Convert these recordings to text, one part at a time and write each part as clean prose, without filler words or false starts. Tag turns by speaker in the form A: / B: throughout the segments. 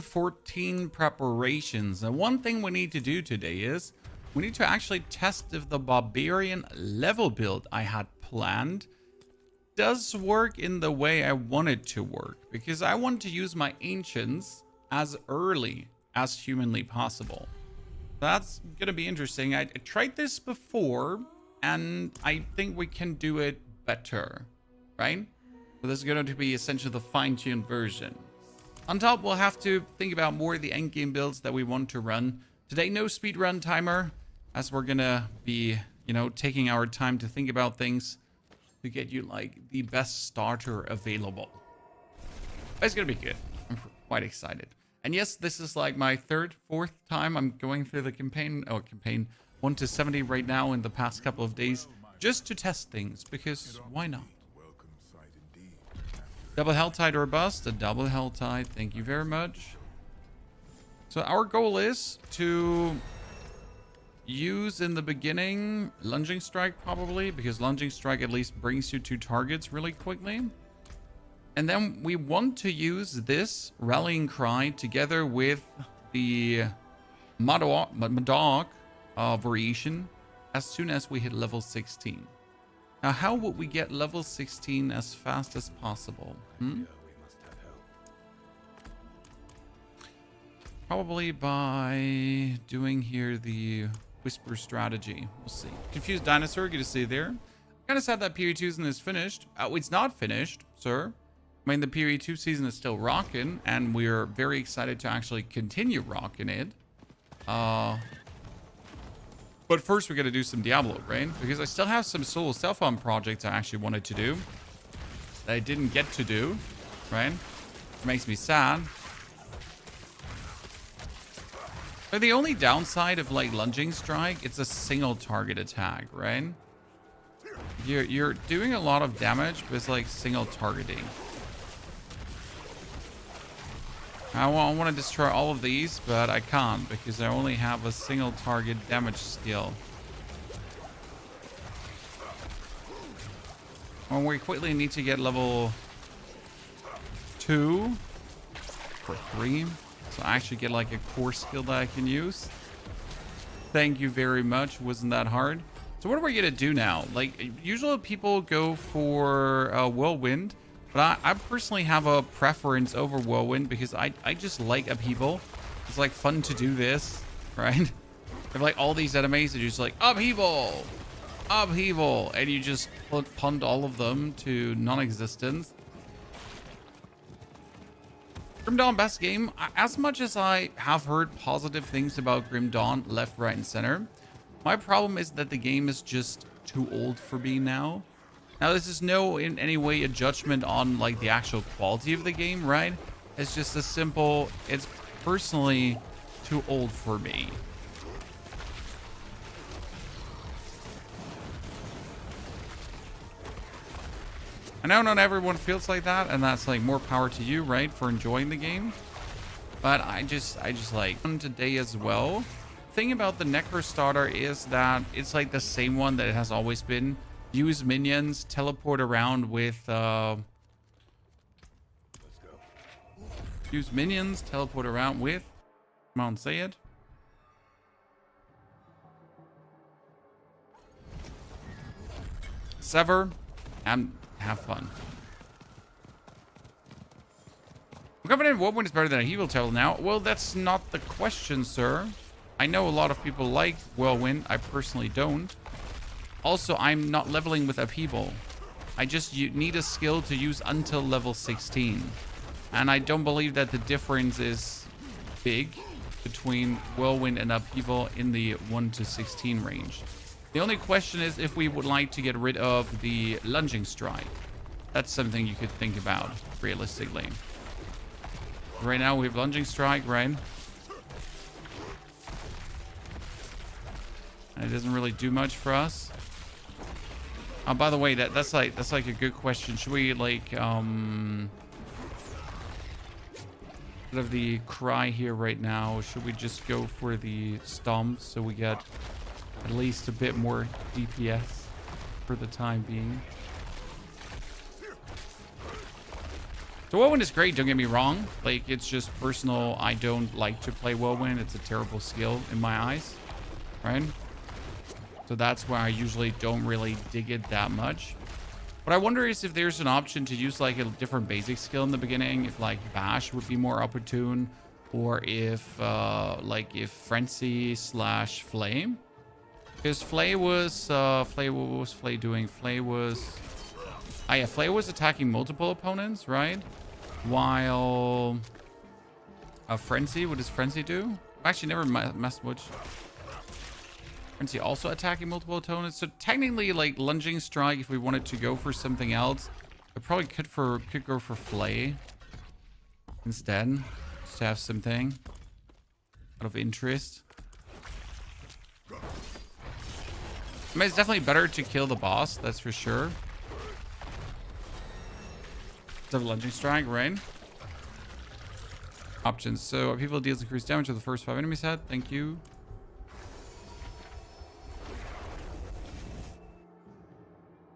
A: 14 preparations. And one thing we need to do today is we need to actually test if the barbarian level build I had planned does work in the way I want it to work, because I want to use my ancients as early as humanly possible. That's gonna be interesting. I tried this before and I think we can do it better, right? So this is going to be essentially the fine-tuned version. On top, we'll have to think about more of the endgame builds that we want to run. Today, no speedrun timer, as we're gonna be, you know, taking our time to think about things to get you like the best starter available. But it's gonna be good. I'm quite excited. And yes, this is like my fourth time I'm going through the campaign 1 to 70 right now in the past couple of days, just to test things, because why not? Double Helltide or bust, a double Helltide, thank you very much. So our goal is to use in the beginning Lunging Strike probably, because Lunging Strike at least brings you 2 targets really quickly. And then we want to use this Rallying Cry together with the Madog variation as soon as we hit level 16. Now, how would we get level 16 as fast as possible? Probably by doing here the Whisper strategy. We'll see. Confused Dinosaur, good to see you there. Kind of sad that Period 2 season is finished. Oh, it's not finished, sir. I mean, the Period 2 season is still rocking, and we're very excited to actually continue rocking it. But first, we got to do some Diablo, right? Because I still have some solo self-on projects I actually wanted to do that I didn't get to do, right? It makes me sad. But the only downside of like Lunging Strike, it's a single target attack, right? You're doing a lot of damage, but it's like single targeting. I want to destroy all of these, but I can't because I only have a single target damage skill. Well, we quickly need to get level 2 or 3. So I actually get like a core skill that I can use. Thank you very much. Wasn't that hard? So what are we going to do now? Like, usually people go for Whirlwind. But I personally have a preference over Whirlwind because I just like upheaval. It's like fun to do this, right? If like all these enemies are just like upheaval, upheaval, and you just punt all of them to non-existence. Grim Dawn, best game. As much as I have heard positive things about Grim Dawn left, right, and center, my problem is that the game is just too old for me now. Now, this is no in any way a judgment on like the actual quality of the game, right? It's just a simple, it's personally too old for me. I know not everyone feels like that, and that's like more power to you, right? For enjoying the game. But I just like today as well. Thing about the Necro starter is that it's like the same one that it has always been. Use minions, teleport around with use minions, teleport around with, come on, say it. Sever and have fun. Covenant Whirlwind is better than a Evil Tail now. Well, that's not the question, sir. I know a lot of people like Whirlwind. I personally don't. Also, I'm not leveling with upheaval. I just need a skill to use until level 16. And I don't believe that the difference is big between Whirlwind and upheaval in the 1 to 16 range. The only question is if we would like to get rid of the Lunging Strike. That's something you could think about, realistically. Right now we have Lunging Strike, right? And it doesn't really do much for us. Oh, by the way, that's like a good question. Should we like instead of the cry here right now, should we just go for the stomp so we get at least a bit more DPS for the time being? So Whirlwind is great, don't get me wrong. Like, it's just personal. I don't like to play Whirlwind. It's a terrible skill in my eyes, right? So that's why I usually don't really dig it that much. What I wonder is if there's an option to use like a different basic skill in the beginning, if like Bash would be more opportune, or if like if Frenzy / Flame. Because Flay was, what was Flay doing? Flay was, Flay was attacking multiple opponents, right? While Frenzy, what does Frenzy do? I actually never messed much. Frenzy also attacking multiple opponents. So technically, like Lunging Strike, if we wanted to go for something else, I probably could go for Flay instead, just to have something out of interest. I mean, it's definitely better to kill the boss, that's for sure. Instead of Lunging Strike, right? Options. So people deals increased damage to the first 5 enemies head. Thank you.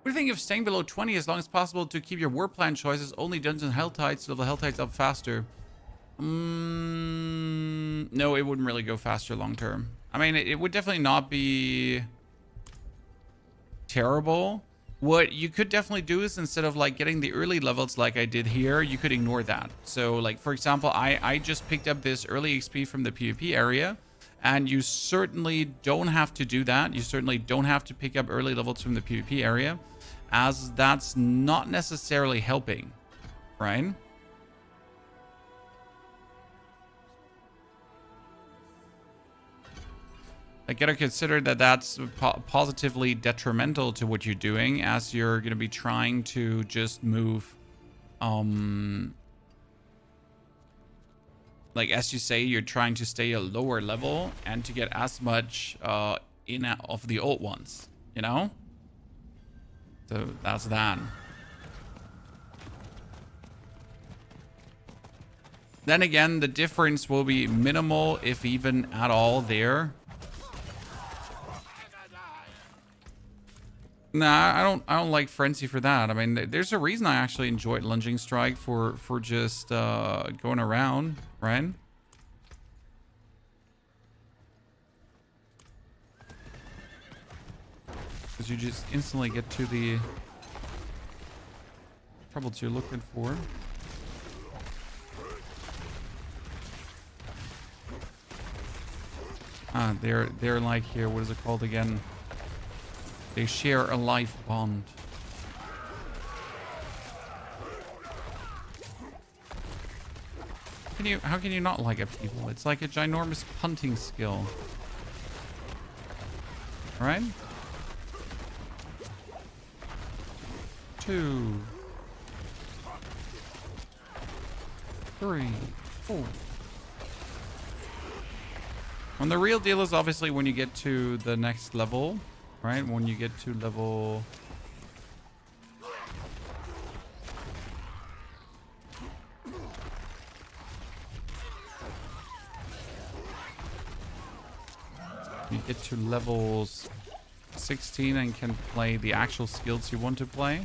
A: What do you think of staying below 20 as long as possible to keep your war plan choices only dungeon hell tides to level hell tides up faster? No, it wouldn't really go faster long term. I mean, it would definitely not be terrible. What you could definitely do is instead of like getting the early levels like I did here, you could ignore that. So like, for example, I just picked up this early XP from the PvP area, and you certainly don't have to do that. You certainly don't have to pick up early levels from the PvP area, as that's not necessarily helping, right? I gotta consider that that's positively detrimental to what you're doing, as you're gonna be trying to just move, like as you say, you're trying to stay a lower level and to get as much in of the old ones, you know? So that's that. Then again, the difference will be minimal, if even at all, there. Nah, I don't like Frenzy for that. I mean, there's a reason I actually enjoyed Lunging Strike for just going around, right? Because you just instantly get to the troubles you're looking for. They're like here, what is it called again? They share a life bond. How can you not like upheaval? It's like a ginormous punting skill. Alright? 2, 3, 4. And the real deal is obviously when you get to the next level, right? When you get to level... You get to levels 16 and can play the actual skills you want to play.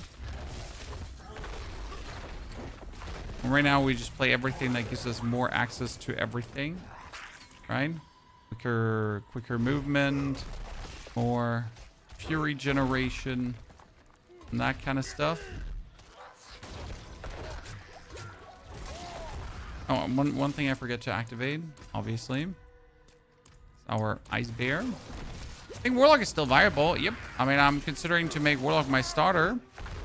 A: And right now we just play everything that gives us more access to everything, right? Quicker movement, more fury generation, and that kind of stuff. Oh, one thing I forget to activate, obviously, is our Ice Bear. I think Warlock is still viable. Yep. I mean, I'm considering to make Warlock my starter,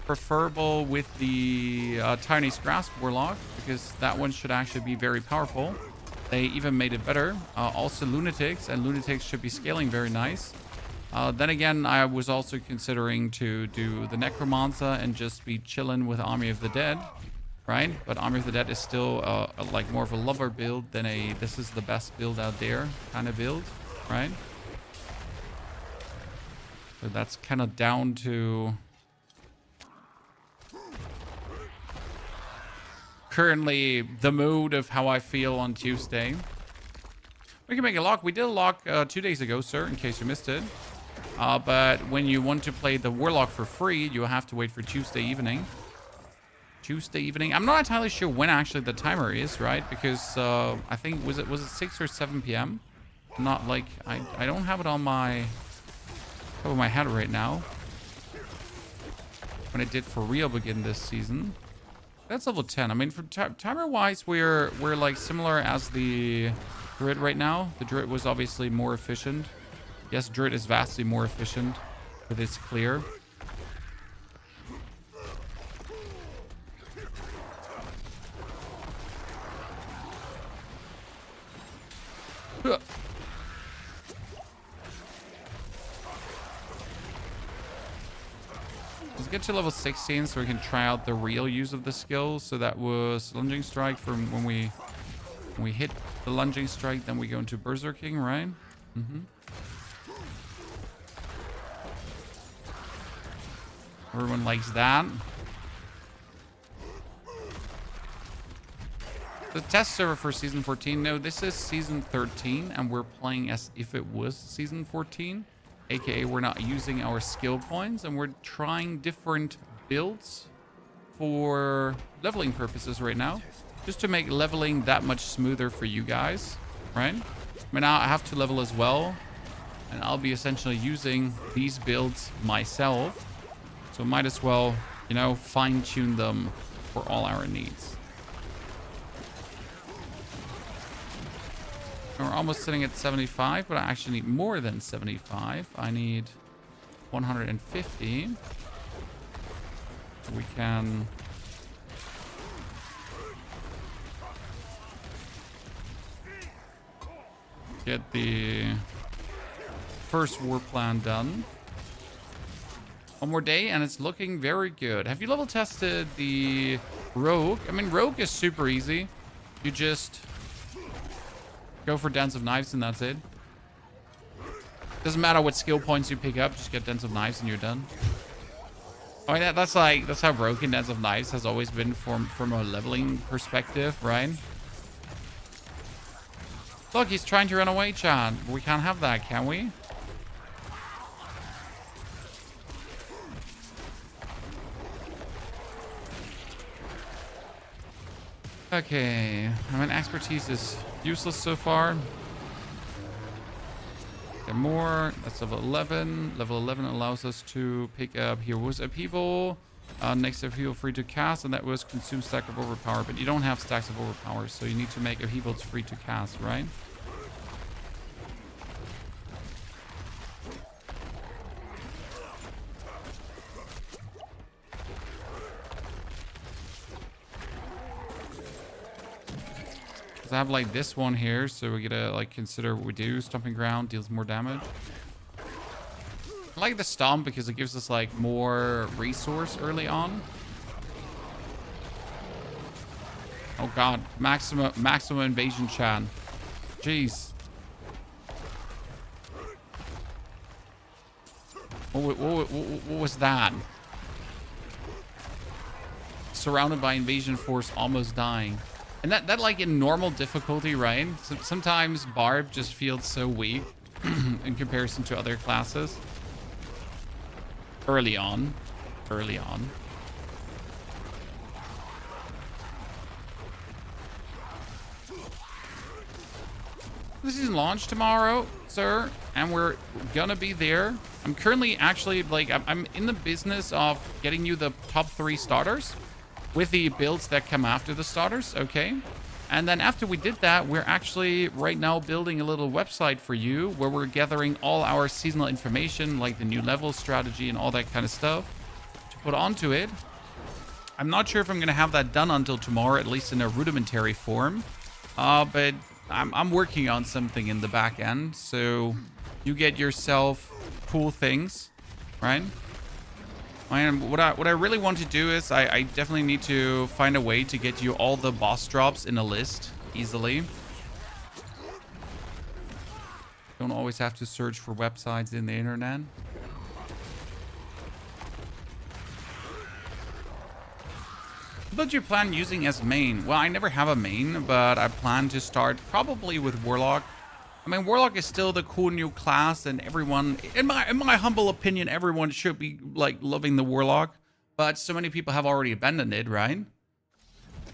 A: preferable with the Tyrannus Grasp Warlock, because that one should actually be very powerful. They even made it better. Also Lunatics, and Lunatics should be scaling very nice. Then again, I was also considering to do the Necromancer and just be chilling with Army of the Dead, right? But Army of the Dead is still like more of a lover build than a this is the best build out there kind of build, right? So that's kind of down to currently the mood of how I feel on Tuesday. We can make a lock. We did a lock 2 days ago, sir, in case you missed it. But when you want to play the Warlock for free, you have to wait for Tuesday evening. Tuesday evening. I'm not entirely sure when actually the timer is, right? Because I think was it 6 or 7 p.m. Not like I don't have it on my top of my head right now. When it did for real begin this season. That's level 10. I mean, for timer wise, we're like similar as the Druid right now. The Druid was obviously more efficient. Yes, Druid is vastly more efficient with its clear. Let's get to level 16 so we can try out the real use of the skills. So that was lunging strike from when we hit the lunging strike, then we go into berserking, right? Everyone likes that. The test server for season 14. No, this is season 13 and we're playing as if it was season 14. AKA we're not using our skill points and we're trying different builds for leveling purposes right now. Just to make leveling that much smoother for you guys, right? I mean, now I have to level as well. And I'll be essentially using these builds myself. So might as well, you know, fine tune them for all our needs. We're almost sitting at 75, but I actually need more than 75. I need 150. We can get the first war plan done. One more day and it's looking very good. Have you level tested the Rogue? I mean, Rogue is super easy. You just go for Dance of Knives and that's it. Doesn't matter what skill points you pick up, just get Dance of Knives and you're done. I mean, that's how broken Dance of Knives has always been from a leveling perspective, right? Look, he's trying to run away, Chan. We can't have that, can we? Okay, I mean, expertise is useless so far. Get more. That's level 11. Level 11 allows us to pick up Hero's Upheaval. Next upheaval free to cast, and that was consume stack of overpower. But you don't have stacks of overpower, so you need to make upheavals free to cast, right? I have like this one here, so we gotta like consider what we do. Stomping ground deals more damage. I like the stomp because it gives us like more resource early on. Oh god, maximum invasion, Chan. Jeez. What was that? Surrounded by invasion force, almost dying. And that like in normal difficulty, right? So sometimes Barb just feels so weak in comparison to other classes. Early on. This is launch tomorrow, sir, and we're gonna be there. I'm currently actually like I'm in the business of getting you the top 3 starters with the builds that come after the starters, okay? And then after we did that, we're actually right now building a little website for you where we're gathering all our seasonal information, like the new level strategy and all that kind of stuff to put onto it. I'm not sure if I'm gonna have that done until tomorrow, at least in a rudimentary form. But I'm working on something in the back end, so you get yourself cool things, right? And what I really want to do is I definitely need to find a way to get you all the boss drops in a list easily. Don't always have to search for websites in the internet. What do you plan using as main? Well, I never have a main, but I plan to start probably with Warlock. I mean, Warlock is still the cool new class, and everyone, in my humble opinion, everyone should be like loving the Warlock. But so many people have already abandoned it, right?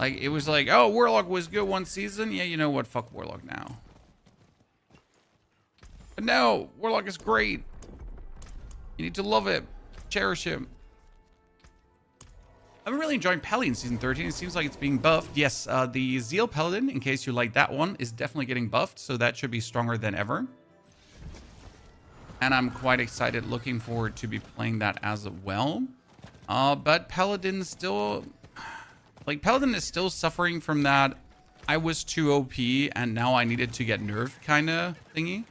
A: Like, it was like, oh, Warlock was good one season. Yeah, you know what? Fuck Warlock now. But no, Warlock is great. You need to love it. Cherish him. I'm really enjoying Pally in Season 13. It seems like it's being buffed. Yes, the Zeal Paladin, in case you like that one, is definitely getting buffed. So that should be stronger than ever. And I'm quite excited, looking forward to be playing that as well. But Paladin still... Like, Paladin is still suffering from that I was too OP and now I needed to get nerfed kind of thingy.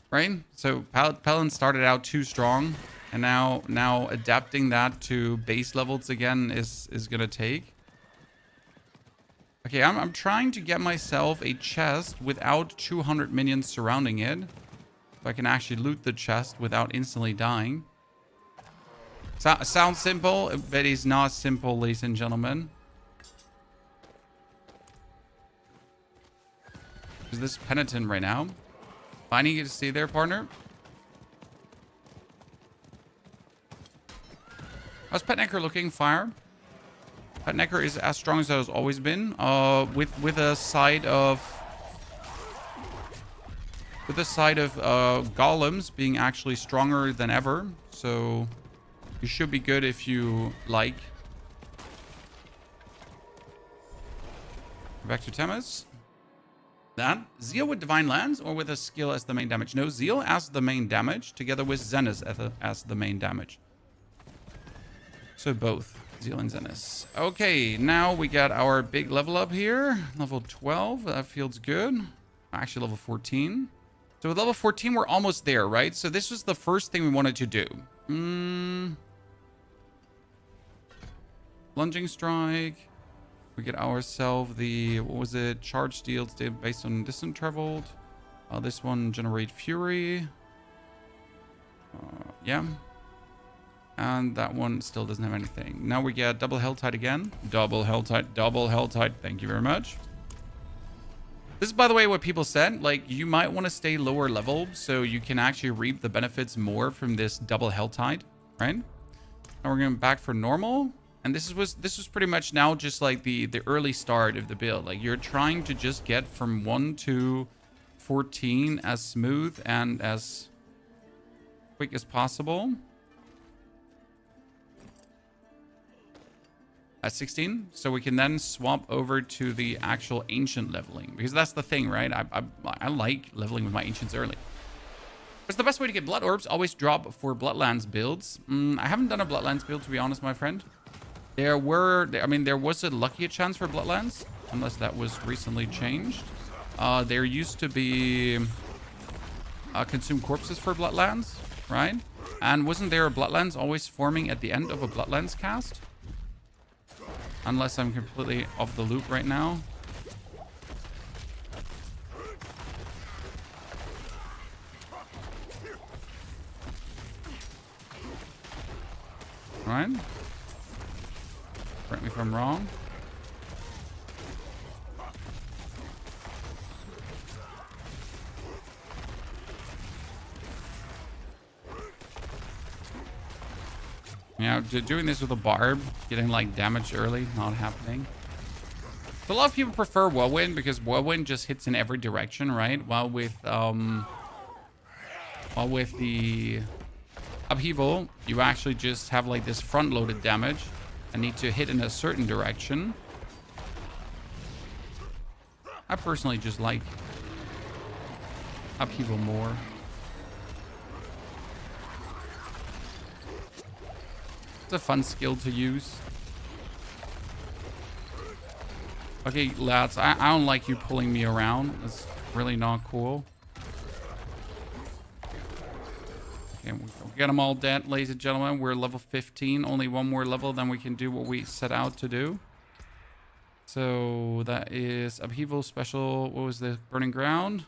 A: Right? So Paladin started out too strong. And now adapting that to base levels again is gonna take. Okay, I'm trying to get myself a chest without 200 minions surrounding it. So I can actually loot the chest without instantly dying. Sounds simple, but it's not simple, ladies and gentlemen. Is this penitent right now? Finding you to stay there, partner. How's Pet Necker looking? Fire. Pet Necker is as strong as it has always been. With a side of golems being actually stronger than ever. So you should be good if you like. Back to Temis. That Zeal with Divine Lands or with a skill as the main damage? No, Zeal as the main damage together with Zenith as the main damage. So both Zeal and Zenith. Okay, now we got our big level up here. Level 12. That feels good. Actually, level 14. So with level 14, we're almost there, right? So this was the first thing we wanted to do. Lunging Strike. We get ourselves the, what was it? Charge Steel based on distance traveled. This one, Generate Fury. Yeah. And that one still doesn't have anything. Now we get double Helltide again. Double Helltide, double Helltide. Thank you very much. This is, by the way, what people said. Like, you might want to stay lower level so you can actually reap the benefits more from this double Helltide, right? Now we're going back for normal. And this was pretty much now just like the early start of the build. Like, you're trying to just get from 1 to 14 as smooth and as quick as possible. At 16, so we can then swap over to the actual ancient leveling, because that's the thing, right? I like leveling with my ancients early. What's the best way to get blood orbs? Always drop for Bloodlands builds. I haven't done a Bloodlands build, to be honest, my friend. There was a lucky chance for Bloodlands, unless that was recently changed. There used to be consumed corpses for Bloodlands, right? And wasn't there a Bloodlands always forming at the end of a Bloodlands cast? Unless I'm completely off the loop right now. Alright. Correct me if I'm wrong. Yeah, doing this with a barb, getting like damage early, not happening. So a lot of people prefer Whirlwind because Whirlwind just hits in every direction, right? While with the Upheaval, you actually just have like this front-loaded damage and need to hit in a certain direction. I personally just like Upheaval more. It's a fun skill to use. Okay, lads, I don't like you pulling me around. That's really not cool. Okay, we'll get them all dead, ladies and gentlemen. We're level 15. Only one more level, then we can do what we set out to do. So that is Upheaval Special. What was the Burning Ground?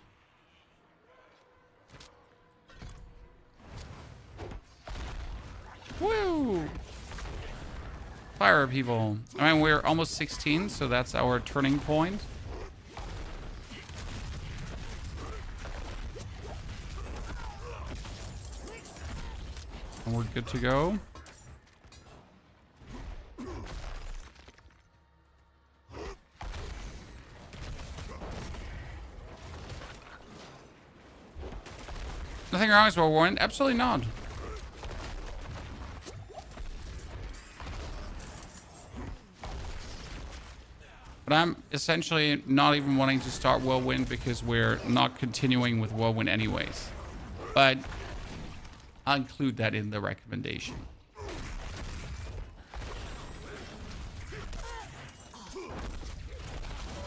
A: Woo! Fire Upheaval. I mean, we're almost 16, so that's our turning point. And we're good to go. Nothing wrong with Whirlwind. Absolutely not. But I'm essentially not even wanting to start Whirlwind because we're not continuing with Whirlwind anyways. But I'll include that in the recommendation.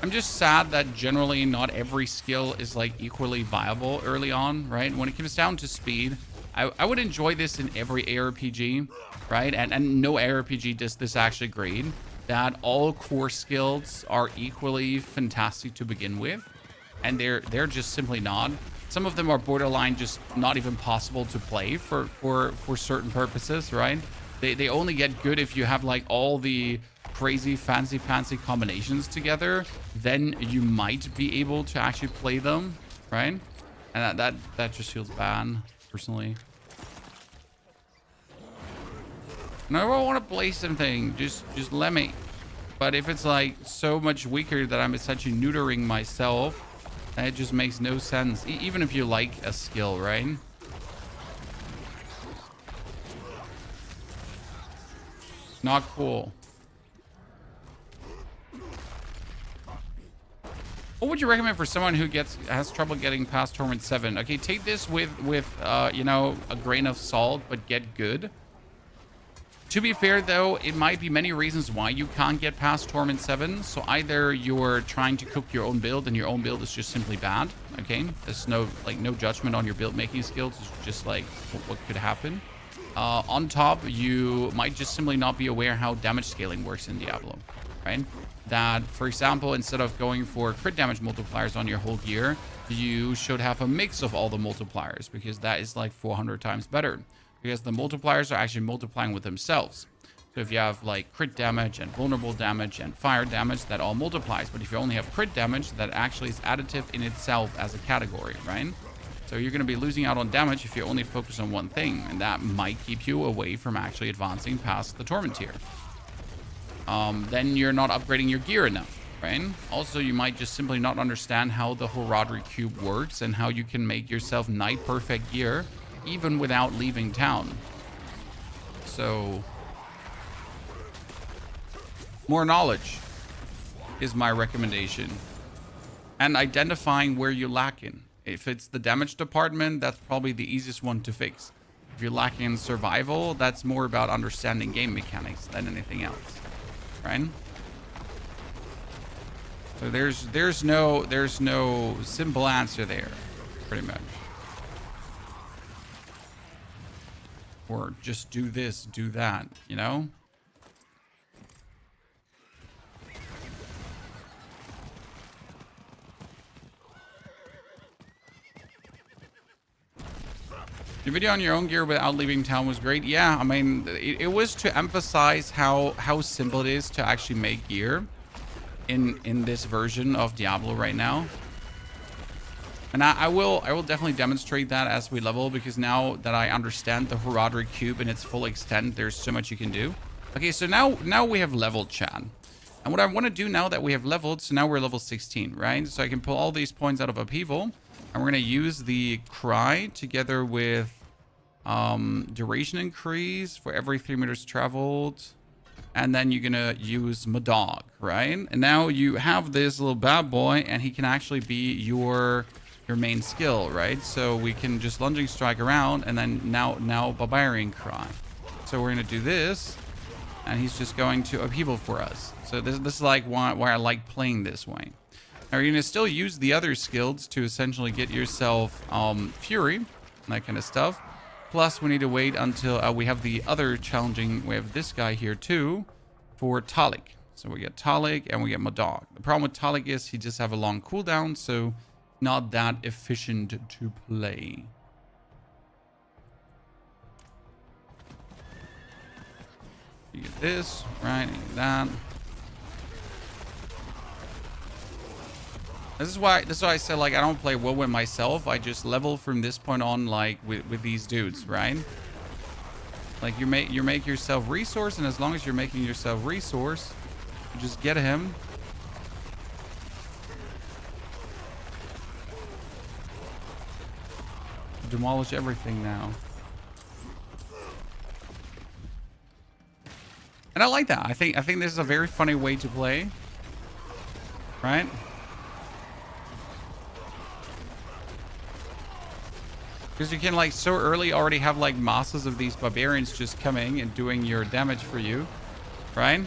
A: I'm just sad that generally not every skill is like equally viable early on, right? When it comes down to speed, I would enjoy this in every ARPG, right? And no ARPG does this actually great. That all core skills are equally fantastic to begin with, and they're just simply not. Some of them are borderline just not even possible to play for certain purposes, right? They only get good if you have like all the crazy fancy combinations together. Then you might be able to actually play them, right? And that just feels bad personally. And I don't want to play something, just let me. But if it's like so much weaker that I'm essentially neutering myself, it just makes no sense. Even if you like a skill, right? Not cool. What would you recommend for someone who has trouble getting past Torment 7? Okay, take this with you know, a grain of salt, but get good. To be fair, though, it might be many reasons why you can't get past Torment 7. So either you're trying to cook your own build and your own build is just simply bad. Okay, there's no judgment on your build making skills. It's just like what could happen. On top, you might just simply not be aware how damage scaling works in Diablo, right? That, for example, instead of going for crit damage multipliers on your whole gear, you should have a mix of all the multipliers, because that is like 400 times better, because the multipliers are actually multiplying with themselves. So if you have like crit damage and vulnerable damage and fire damage, that all multiplies. But if you only have crit damage, that actually is additive in itself as a category, right? So you're going to be losing out on damage if you only focus on one thing, and that might keep you away from actually advancing past the Torment tier. Then you're not upgrading your gear enough, right? Also, you might just simply not understand how the Heraldry Cube works and how you can make yourself Knight Perfect gear even without leaving town. So, more knowledge is my recommendation. And identifying where you lack in. If it's the damage department, that's probably the easiest one to fix. If you're lacking in survival, that's more about understanding game mechanics than anything else. Right? So there's no simple answer there, pretty much. Or just do this, do that, you know? Your video on your own gear without leaving town was great. Yeah, I mean, it was to emphasize how simple it is to actually make gear in this version of Diablo right now. And I will definitely demonstrate that as we level, because now that I understand the Heraldry Cube in its full extent, there's so much you can do. Okay, so now we have leveled, chat. And what I want to do now that we have leveled, so now we're level 16, right? So I can pull all these points out of Upheaval, and we're going to use the Cry together with duration increase for every 3 meters traveled. And then you're going to use Madog, right? And now you have this little bad boy, and he can actually be your main skill, right? So we can just lunging strike around, and then now Barbarian Cry. So we're going to do this, and he's just going to Upheaval for us. So this is like why I like playing this way. Now you're going to still use the other skills to essentially get yourself Fury, that kind of stuff. Plus, we need to wait until we have the other challenging. We have this guy here too for Talik. So we get Talik and we get Madog. The problem with Talik is he just have a long cooldown, so not that efficient to play. You get this, right? You get that. This is why I said, like, I don't play Whirlwind myself. I just level from this point on, like, with these dudes, right? Like, you make yourself resource, and as long as you're making yourself resource, you just get him. demolish everything now. And I like that. I think this is a very funny way to play. Right? Because you can like so early already have like masses of these barbarians just coming and doing your damage for you. Right?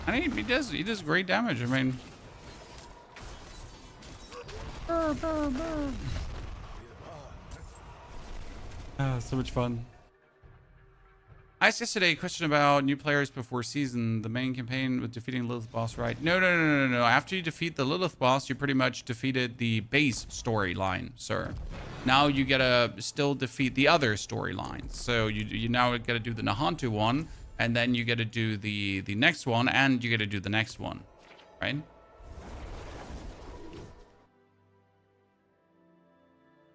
A: And he does great damage. I mean, so much fun. I asked yesterday a question about new players before season. The main campaign with defeating Lilith boss, right? No. After you defeat the Lilith boss, you pretty much defeated the base storyline, sir. Now you gotta still defeat the other storylines. So you now gotta do the Nahantu one, and then you gotta do the next one, and you gotta do the next one, right?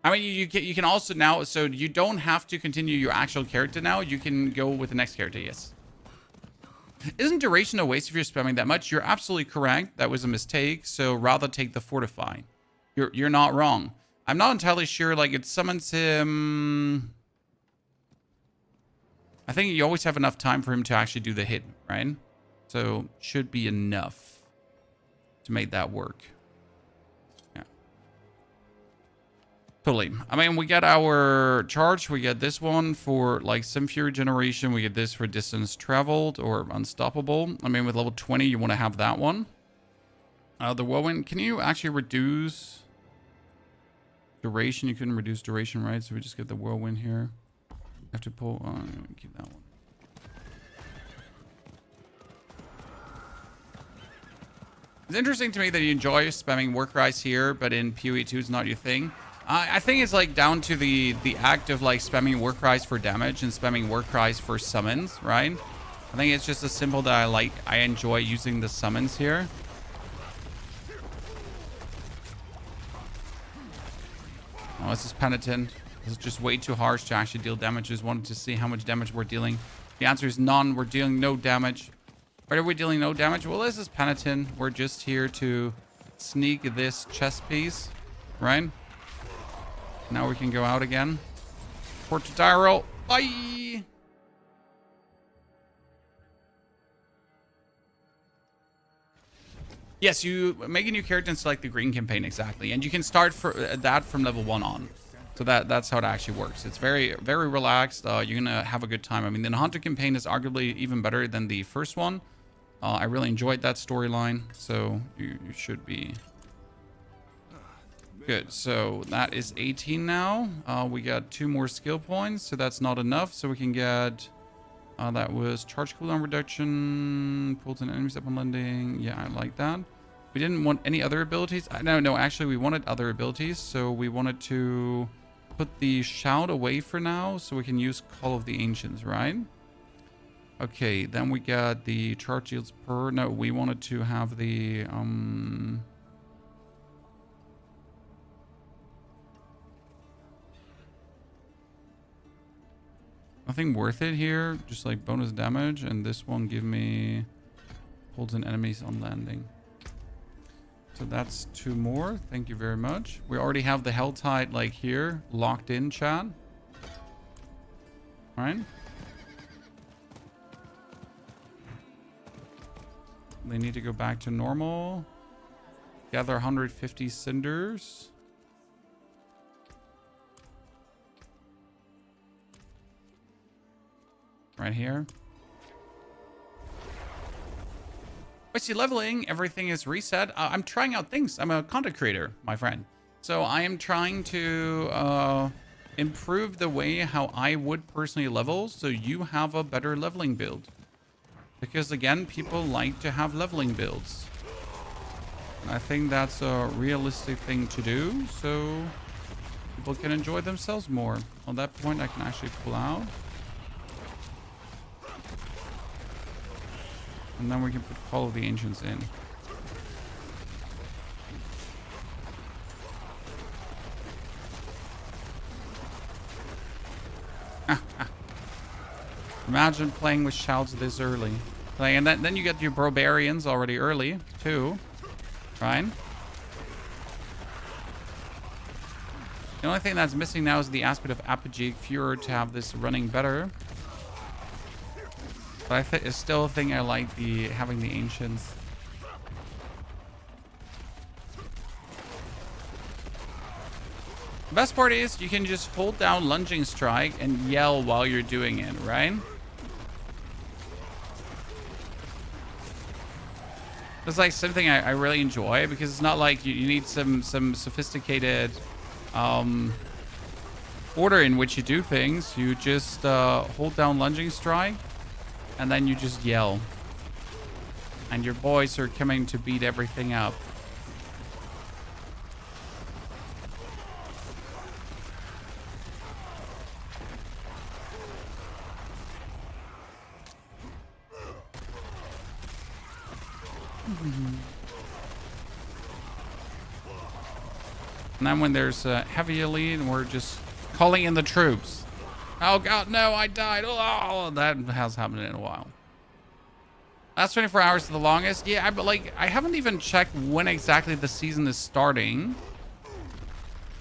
A: I mean, you can also now, so you don't have to continue your actual character now. You can go with the next character, yes. Isn't duration a waste if you're spamming that much? You're absolutely correct. That was a mistake. So rather take the fortify. You're not wrong. I'm not entirely sure. Like, it summons him. I think you always have enough time for him to actually do the hit, right? So should be enough to make that work. Totally. I mean, we got our charge. We get this one for like Sim Fury generation. We get this for distance traveled or unstoppable. I mean, with level 20, you want to have that one. The whirlwind. Can you actually reduce duration? You couldn't reduce duration, right? So we just get the whirlwind here. Have to pull. Keep that one. It's interesting to me that you enjoy spamming work rise here, but in PoE 2 it's not your thing. I think it's like down to the act of like spamming work rise for damage and spamming work rise for summons, right? I think it's just as simple that I enjoy using the summons here. Oh, this is penitent. This is just way too harsh to actually deal damage. Just wanted to see how much damage we're dealing. The answer is none. We're dealing no damage. Why are we dealing no damage? Well, this is penitent. We're just here to sneak this chest piece, right? Now we can go out again. Port to Tyrell. Bye! Yes, you make a new character and select the green campaign, exactly. And you can start that from level 1 on. So that's how it actually works. It's very, very relaxed. You're going to have a good time. I mean, the Hunter campaign is arguably even better than the first one. I really enjoyed that storyline. So you should be... good. So that is 18 now. We got 2 more skill points, so that's not enough. So we can get that was charge cooldown reduction, pulls in enemies upon landing. Yeah, I like that. We didn't want any other abilities. No, actually we wanted other abilities. So we wanted to put the shout away for now, so we can use Call of the Ancients, right? Okay, then we got the charge yields per. No, we wanted to have the nothing worth it here, just like bonus damage, and this one give me holds in enemies on landing. So that's 2 more. Thank you very much. We already have the Helltide like here locked in, chat. All right. They need to go back to normal. Gather 150 cinders. Right here. I see leveling. Everything is reset. I'm trying out things. I'm a content creator, my friend. So I am trying to improve the way how I would personally level, so you have a better leveling build. Because again, people like to have leveling builds. And I think that's a realistic thing to do, so people can enjoy themselves more. On that point, I can actually pull out. And then we can put Call of the Ancients in. Imagine playing with shouts this early. Like, and then you get your barbarians already early, too. Right? The only thing that's missing now is the aspect of Apogee Fury to have this running better. But I still think I like having the Ancients. The best part is you can just hold down lunging strike and yell while you're doing it, right? It's like something I really enjoy because it's not like you need some sophisticated order in which you do things. You just hold down lunging strike and then you just yell. And your boys are coming to beat everything up. And then when there's a heavy elite, we're just calling in the troops. Oh god, no, I died. Oh, that has happened in a while. Last 24 hours is the longest. Yeah, but like, I haven't even checked when exactly the season is starting.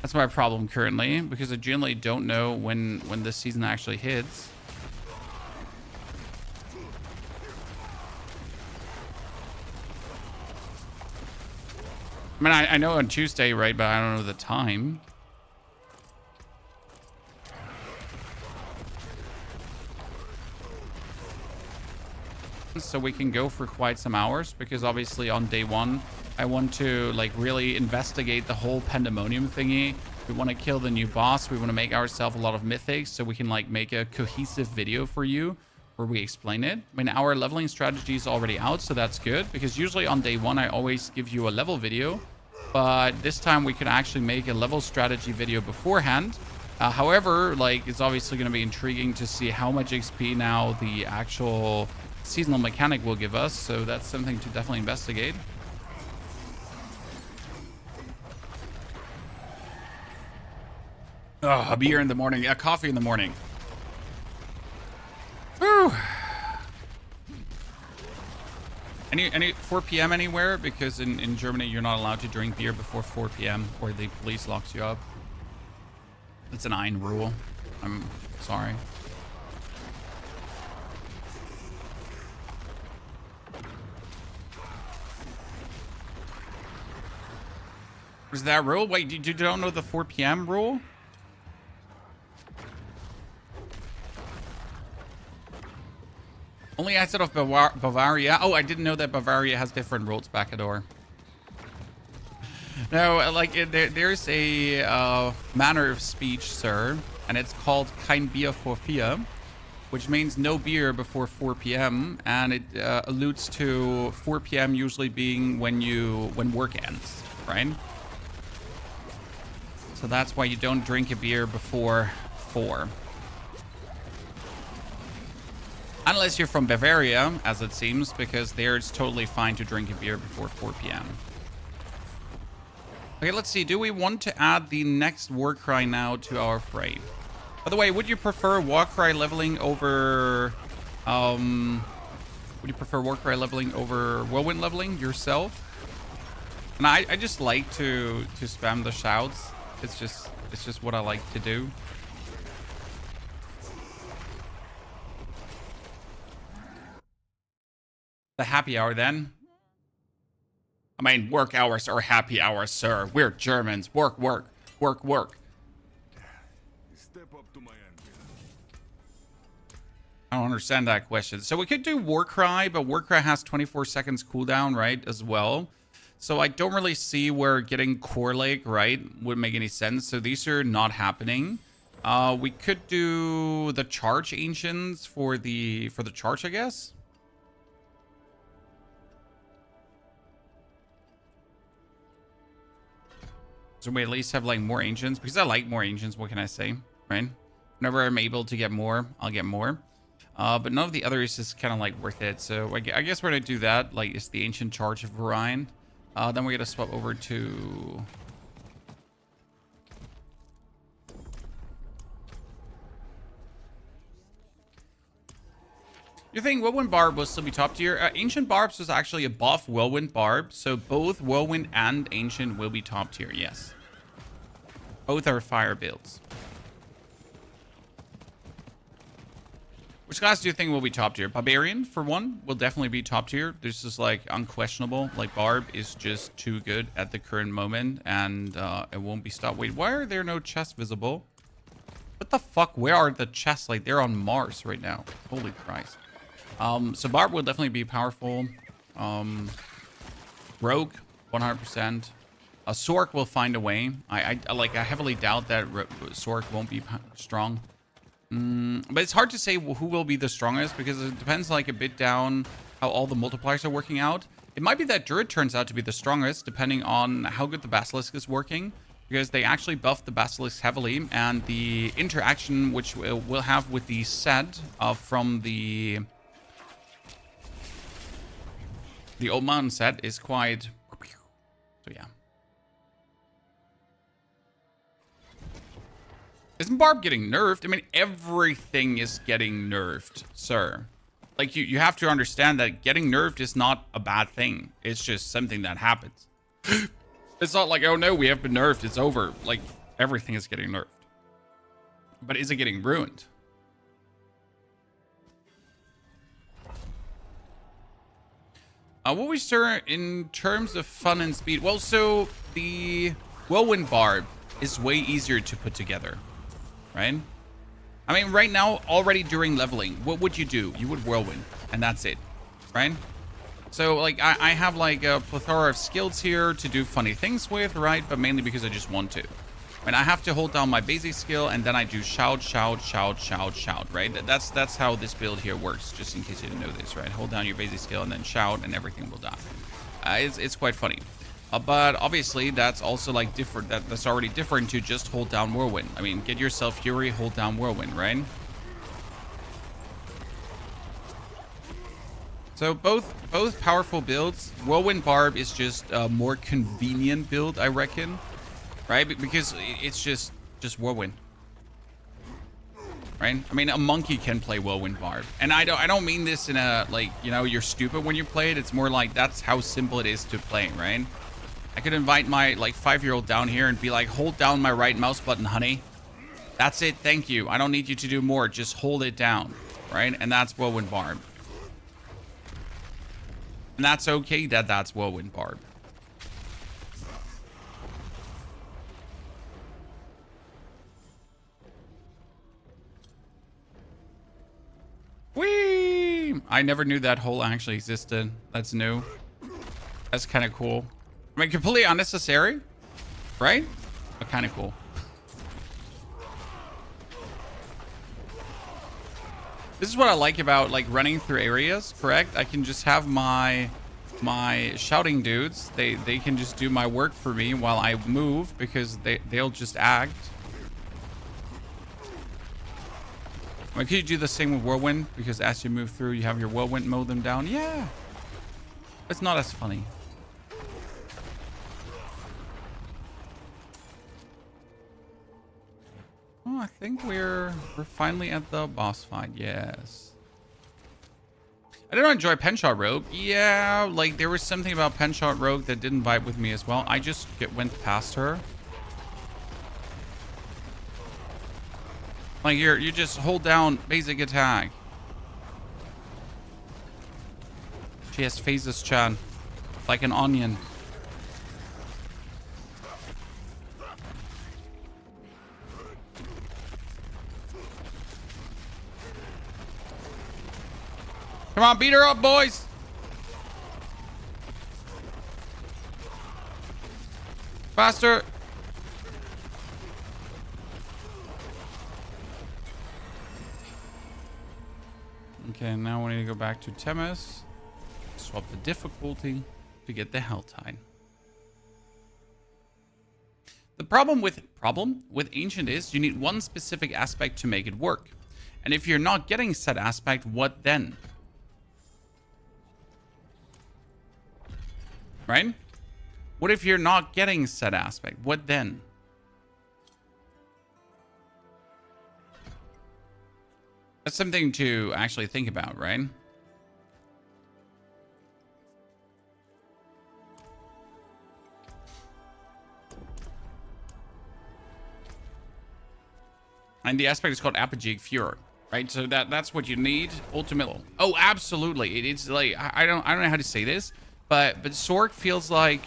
A: That's my problem currently, because I generally don't know when this season actually hits. I mean, I know on Tuesday, right? But I don't know the time. So we can go for quite some hours because obviously on day one, I want to like really investigate the whole pandemonium thingy. We want to kill the new boss. We want to make ourselves a lot of mythics so we can like make a cohesive video for you where we explain it. I mean, our leveling strategy is already out, so that's good because usually on day one, I always give you a level video, but this time we can actually make a level strategy video beforehand. However, like it's obviously going to be intriguing to see how much XP now the actual seasonal mechanic will give us, so that's something to definitely investigate. Oh, a beer in the morning, a coffee in the morning. Whew. Any 4 p.m. anywhere? Because in Germany you're not allowed to drink beer before 4 p.m. or the police locks you up. It's an Ein rule. I'm sorry. Is that rule? Wait, you don't know the 4 p.m. rule? Only outside of Bavaria. Oh, I didn't know that Bavaria has different rules, Backador. No, like there's a manner of speech, sir, and it's called kein Bier vor 4, which means no beer before 4 p.m. and it alludes to 4 p.m. usually being when work ends, right? So that's why you don't drink a beer before 4. Unless you're from Bavaria, as it seems, because there it's totally fine to drink a beer before 4 p.m. Okay, let's see. Do we want to add the next war cry now to our fray? By the way, would you prefer war cry leveling over... would you prefer war cry leveling over whirlwind leveling yourself? And I just like to spam the shouts. It's just what I like to do. The happy hour then. I mean, work hours are happy hours, sir. We're Germans. Work, work, work, work.
B: Step up to my end.
A: I don't understand that question. So we could do Warcry, but Warcry has 24 seconds cooldown, right, as well. So I don't really see where getting Core Lake, right, would make any sense. So these are not happening. We could do the Charge Ancients for the charge, I guess. So we at least have like more Ancients because I like more Ancients. What can I say, right? Whenever I'm able to get more, I'll get more. But none of the others is kind of like worth it. So I guess we're gonna do that. Like it's the Ancient Charge of Orion. Then we're gonna swap over to... You think Whirlwind Barb will still be top tier? Ancient Barbs was actually above Whirlwind Barb, so both Whirlwind and Ancient will be top tier, yes. Both are fire builds. Which class do you think will be top tier? Barbarian, for one, will definitely be top tier. This is like unquestionable. Like Barb is just too good at the current moment, and it won't be stopped. Wait, why are there no chests visible? What the fuck? Where are the chests? Like they're on Mars right now. Holy Christ. So Barb will definitely be powerful. Rogue, 100%. Sork will find a way. I heavily doubt that Sork won't be strong. But it's hard to say who will be the strongest because it depends like a bit down how all the multipliers are working out. It might be that Druid turns out to be the strongest depending on how good the Basilisk is working, because they actually buffed the Basilisk heavily, and the interaction which we'll have with the set from the Old Mountain set is quite... So yeah. Isn't Barb getting nerfed? I mean, everything is getting nerfed, sir. Like, you have to understand that getting nerfed is not a bad thing. It's just something that happens. It's not like, oh no, we have been nerfed, it's over. Like, everything is getting nerfed. But is it getting ruined? What we stir in terms of fun and speed? Well, so the Whirlwind Barb is way easier to put together, right? I mean, right now, already during leveling, what would you do? You would Whirlwind, and that's it, right? So, like, I have, like, a plethora of skills here to do funny things with, right? But mainly because I just want to. I mean, I have to hold down my basic skill, and then I do shout, shout, shout, shout, shout, right? That's how this build here works, just in case you didn't know this, right? Hold down your basic skill, and then shout, and everything will die. It's quite funny. But obviously, that's also, like, different. That's already different to just hold down Whirlwind. I mean, get yourself Fury, hold down Whirlwind, right? So both powerful builds. Whirlwind Barb is just a more convenient build, I reckon, right? Because it's just Whirlwind, right? I mean, a monkey can play Whirlwind Barb, and I don't mean this in a like, you know, you're stupid when you play it. It's more like that's how simple it is to play, right? I could invite my like 5-year-old down here and be like, hold down my right mouse button, honey. That's it. Thank you. I don't need you to do more. Just hold it down, right? And that's Whirlwind Barb. And that's okay that that's Whirlwind Barb. Whee! I never knew that hole actually existed. That's new. That's kind of cool. I mean, completely unnecessary, right? But kind of cool. This is what I like about like running through areas, correct? I can just have my shouting dudes. They can just do my work for me while I move because they'll just act. I mean, could you do the same with Whirlwind? Because as you move through, you have your Whirlwind mow them down. Yeah. It's not as funny. Oh, I think we're finally at the boss fight. Yes. I didn't enjoy Penshot Rogue. Yeah, like there was something about Penshot Rogue that didn't vibe with me as well. I just went past her. Like you just hold down basic attack. She has phases, Chan, like an onion. Come on, beat her up, boys. Faster. Okay, now we need to go back to Temis. Swap the difficulty to get the Helltide. The problem with Ancient is you need one specific aspect to make it work. And if you're not getting said aspect, what then? Right? What if you're not getting said aspect? What then? That's something to actually think about, right? And the aspect is called Apogeic Fury, right? So that's what you need ultimately. Oh, absolutely. It's like I don't know how to say this, but Sork feels like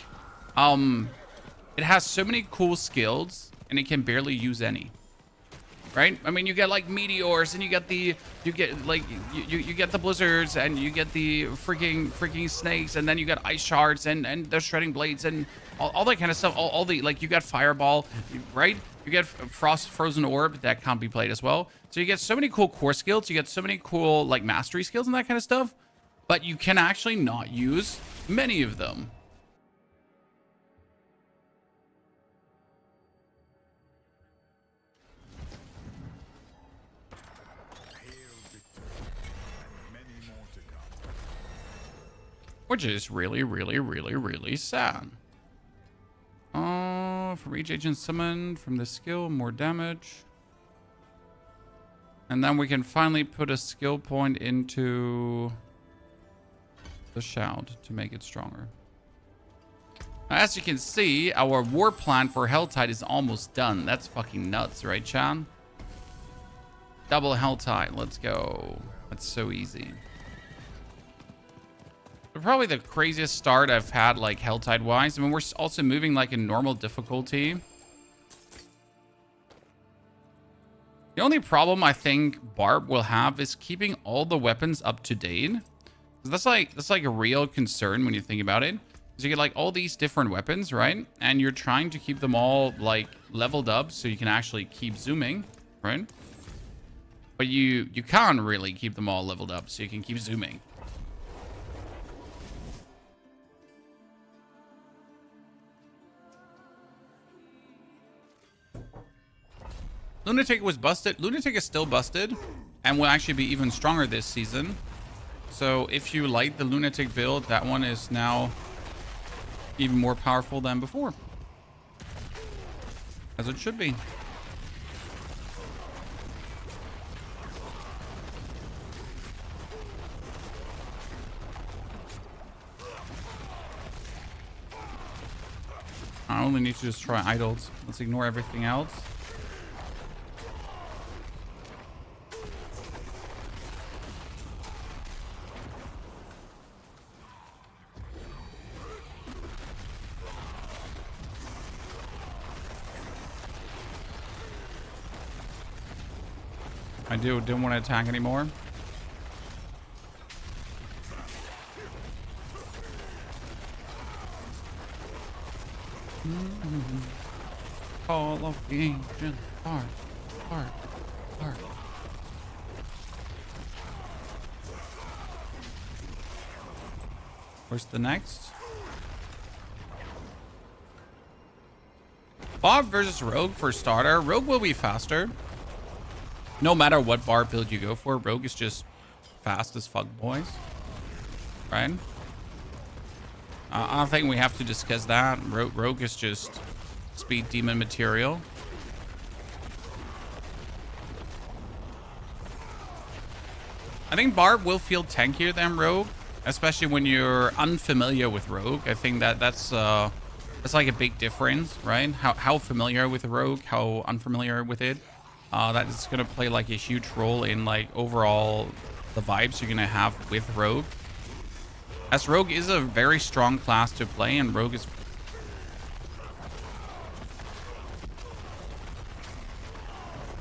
A: it has so many cool skills and it can barely use any. Right? I mean, you get like meteors, and you get the blizzards, and you get the freaking snakes, and then you get ice shards, and the shredding blades, and all that kind of stuff. All the, like, you got fireball, right? You get frozen orb that can't be played as well. So you get so many cool core skills. You get so many cool like mastery skills and that kind of stuff, but you can actually not use many of them. Which is really, really, really, really sad. From each agent summoned, from the skill, more damage. And then we can finally put a skill point into the shout to make it stronger. As you can see, our war plan for Helltide is almost done. That's fucking nuts, right, Chan? Double Helltide, let's go. That's so easy. Probably the craziest start I've had, like, Helltide wise. I mean, we're also moving like in normal difficulty. The only problem I think Barb will have is keeping all the weapons up to date. That's like a real concern when you think about it. Because you get like all these different weapons, right? And you're trying to keep them all like leveled up so you can actually keep zooming, right? But you can't really keep them all leveled up so you can keep zooming. Lunatic was busted. Lunatic is still busted and will actually be even stronger this season. So if you like the Lunatic build, that one is now even more powerful than before. As it should be. I only need to just try idols. Let's ignore everything else. I didn't want to attack anymore. Call of the ancient heart. Where's the next? Bob versus Rogue for starter. Rogue will be faster. No matter what bar build you go for, Rogue is just fast as fuck, boys. Right? I don't think we have to discuss that. Rogue is just speed demon material. I think Barb will feel tankier than Rogue, especially when you're unfamiliar with Rogue. I think that's like a big difference, right? How familiar with Rogue, how unfamiliar with it. That is going to play like a huge role in like overall the vibes you're going to have with Rogue. As Rogue is a very strong class to play, and Rogue is...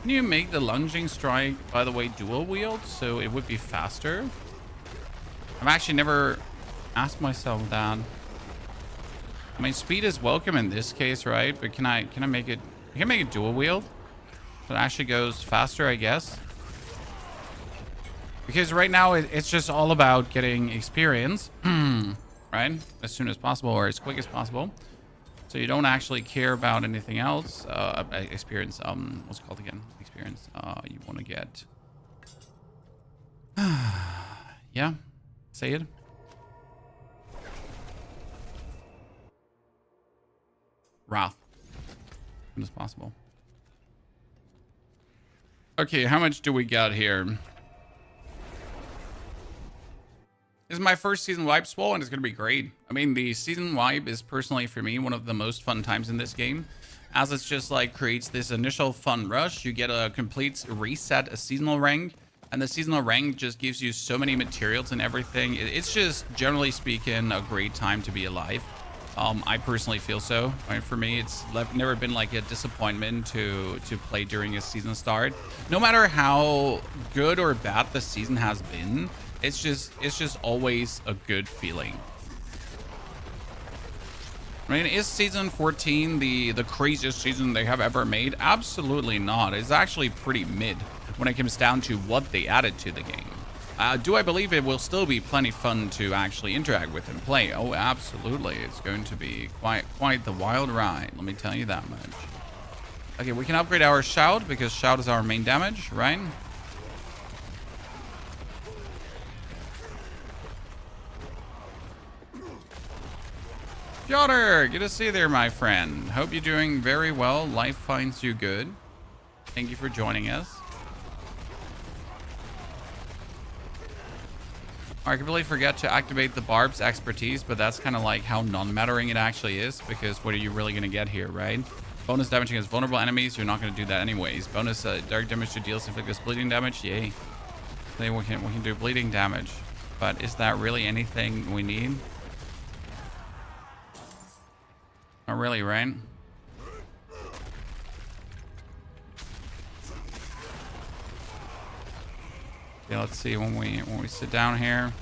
A: Can you make the lunging strike, by the way, dual wield so it would be faster? I've actually never asked myself that. I mean, speed is welcome in this case, right? But can I make it... I can make it dual wield. So it actually goes faster, I guess. Because right now it's just all about getting experience, right? As soon as possible or as quick as possible. So you don't actually care about anything else. Experience, what's it called again? Experience, you want to get... yeah, say it. Wrath. As soon as possible. Okay, how much do we got here? This is my first season wipe swole, and it's going to be great. I mean, the season wipe is personally, for me, one of the most fun times in this game. as it's just like creates this initial fun rush. You get a complete reset, a seasonal rank, and the seasonal rank just gives you so many materials and everything. It's just, generally speaking, a great time to be alive. I personally feel so. I mean, for me, it's never been like a disappointment to play during a season start. No matter how good or bad the season has been, it's just always a good feeling. I mean, is season 14 the craziest season they have ever made? Absolutely not. It's actually pretty mid when it comes down to what they added to the game. Do I believe it will still be plenty fun to actually interact with and play? Oh, absolutely. It's going to be quite the wild ride. Let me tell you that much. Okay, we can upgrade our shout because shout is our main damage, right? Piotr, good to see you there, my friend. Hope you're doing very well. Life finds you good. Thank you for joining us. I completely forget to activate the Barb's expertise, but that's kind of like how non-mattering it actually is, because what are you really going to get here, right? Bonus damage against vulnerable enemies, you're not going to do that anyways. Bonus direct damage to deals inflicted bleeding damage, yay. Then we can do bleeding damage, but is that really anything we need? Not really, right? Okay, let's see when we sit down here.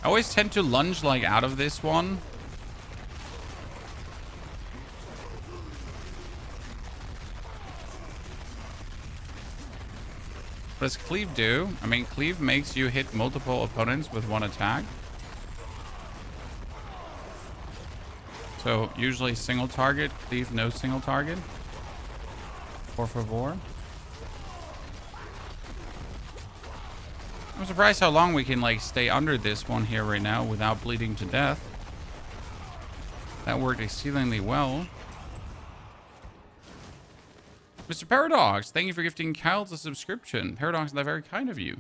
A: I always tend to lunge like out of this one. What does cleave do? I mean, cleave makes you hit multiple opponents with one attack. So usually single target, cleave no single target. Por favor. I'm surprised how long we can like stay under this one here right now without bleeding to death. That worked exceedingly well. Mr. Paradox, thank you for gifting Kyle a subscription. Paradox, that's very kind of you.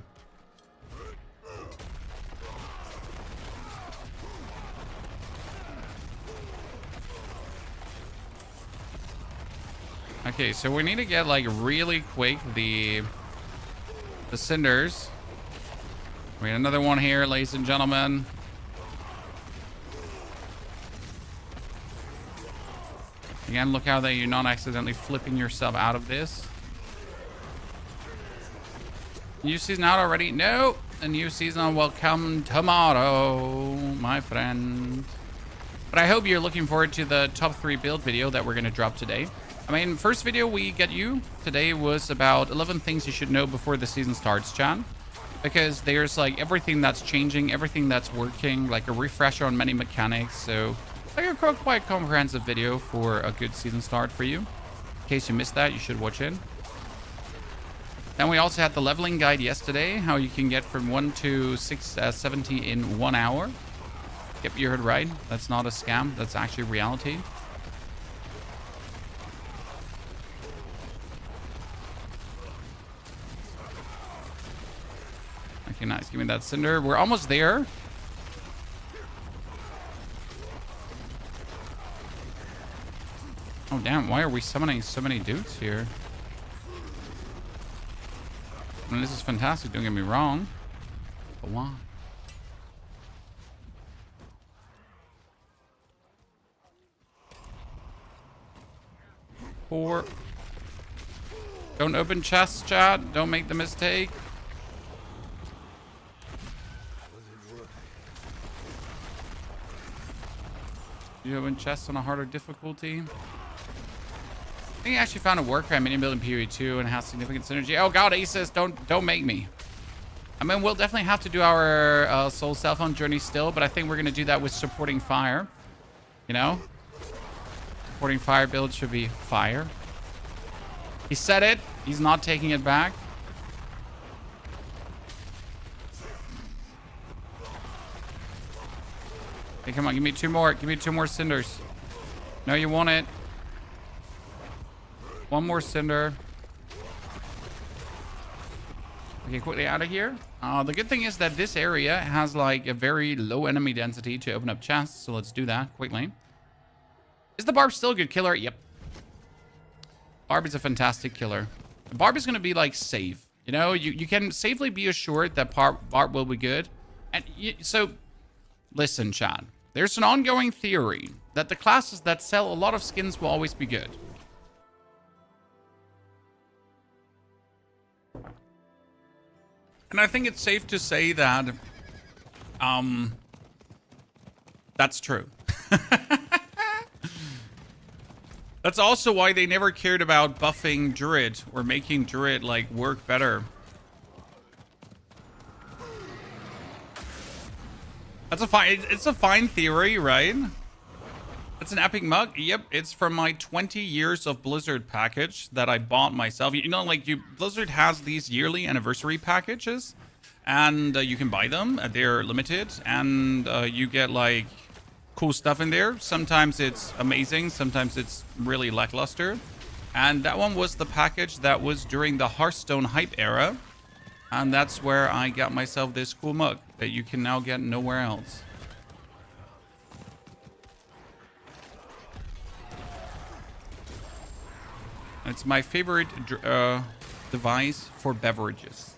A: Okay, so we need to get like really quick the cinders. We got another one here, ladies and gentlemen. Again, look how you're not accidentally flipping yourself out of this. New season out already? No, a new season will come tomorrow, my friend. But I hope you're looking forward to the top 3 build video that we're going to drop today. I mean, first video we get you today was about 11 things you should know before the season starts, Chan. Because there's like everything that's changing, everything that's working, like a refresher on many mechanics. So like a quite comprehensive video for a good season start for you. In case you missed that, you should watch it. Then we also had the leveling guide yesterday, how you can get from 1 to 670 in 1 hour. Yep, you heard right. That's not a scam. That's actually reality. Okay, nice. Give me that cinder. We're almost there. Oh, damn. Why are we summoning so many dudes here? I mean, this is fantastic. Don't get me wrong. But why? Poor. Don't open chests, chat. Don't make the mistake. You open chests on a harder difficulty. I think I actually found a workaround mini build in PoE2 and has significant synergy. Oh god, Aces, don't make me. I mean, we'll definitely have to do our soul cell phone journey still, but I think we're gonna do that with supporting fire. You know, supporting fire build should be fire. He said it. He's not taking it back. Hey, come on, give me 2 more. Give me 2 more cinders. No, you want it. 1 more cinder. Okay, quickly out of here. The good thing is that this area has like a very low enemy density to open up chests. So let's do that quickly. Is the Barb still a good killer? Yep. Barb is a fantastic killer. Barb is going to be like safe. You know, you can safely be assured that Barb will be good. And so, listen, Chad. There's an ongoing theory that the classes that sell a lot of skins will always be good. And I think it's safe to say that that's true. That's also why they never cared about buffing Druid or making Druid like work better. That's a fine, it's a fine theory, right? It's an epic mug. Yep, it's from my 20 years of Blizzard package that I bought myself. You know, like Blizzard has these yearly anniversary packages, and you can buy them. They're limited, and you get like cool stuff in there. Sometimes it's amazing, sometimes it's really lackluster. And that one was the package that was during the Hearthstone hype era. And that's where I got myself this cool mug that you can now get nowhere else. It's my favorite device for beverages.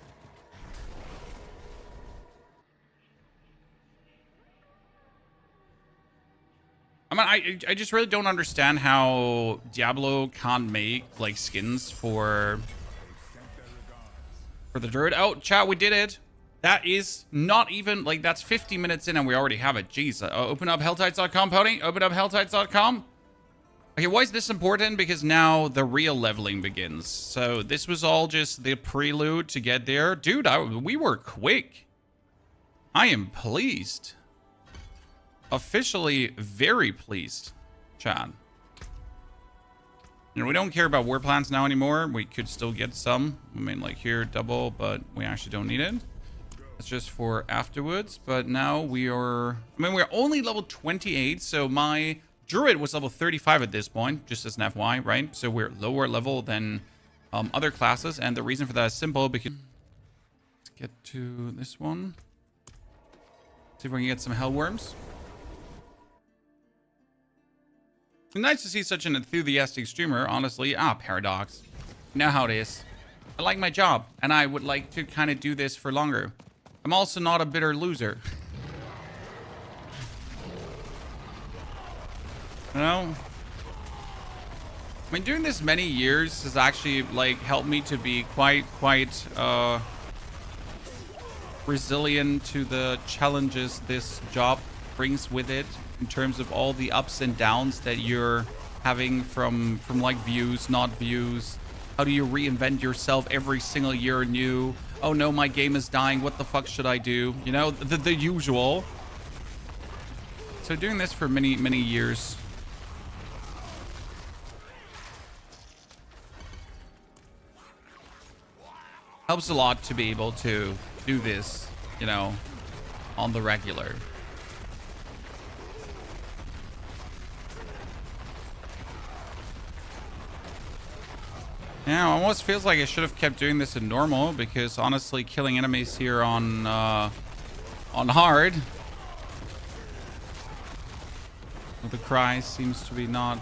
A: I mean, I just really don't understand how Diablo can't make like skins for the Druid. Oh, chat, we did it. That is not even like, that's 50 minutes in and we already have it. Jeez. Open up helltides.com, Pony. Open up helltides.com. Okay, why is this important? Because now the real leveling begins. So this was all just the prelude to get there. Dude, we were quick. I am pleased. Officially very pleased, Chad. You know, we don't care about war plans now anymore. We could still get some. I mean, like here, double, but we actually don't need it. It's just for afterwards. But now we are... I mean, we're only level 28, so my Druid was level 35 at this point, just as an FY, right? So we're lower level than other classes, and the reason for that is simple, because... Let's get to this one. See if we can get some hellworms. Nice to see such an enthusiastic streamer, honestly. Paradox. You know how it is. I like my job, and I would like to kind of do this for longer. I'm also not a bitter loser. You know? I mean, doing this many years has actually, like, helped me to be quite resilient to the challenges this job brings with it. In terms of all the ups and downs that you're having from like views, not views. How do you reinvent yourself every single year anew? Oh no, my game is dying. What the fuck should I do? You know, the usual. So doing this for many, many years. Helps a lot to be able to do this, you know, on the regular. Yeah, it almost feels like I should have kept doing this in normal, because honestly, killing enemies here on hard with the cry seems to be not.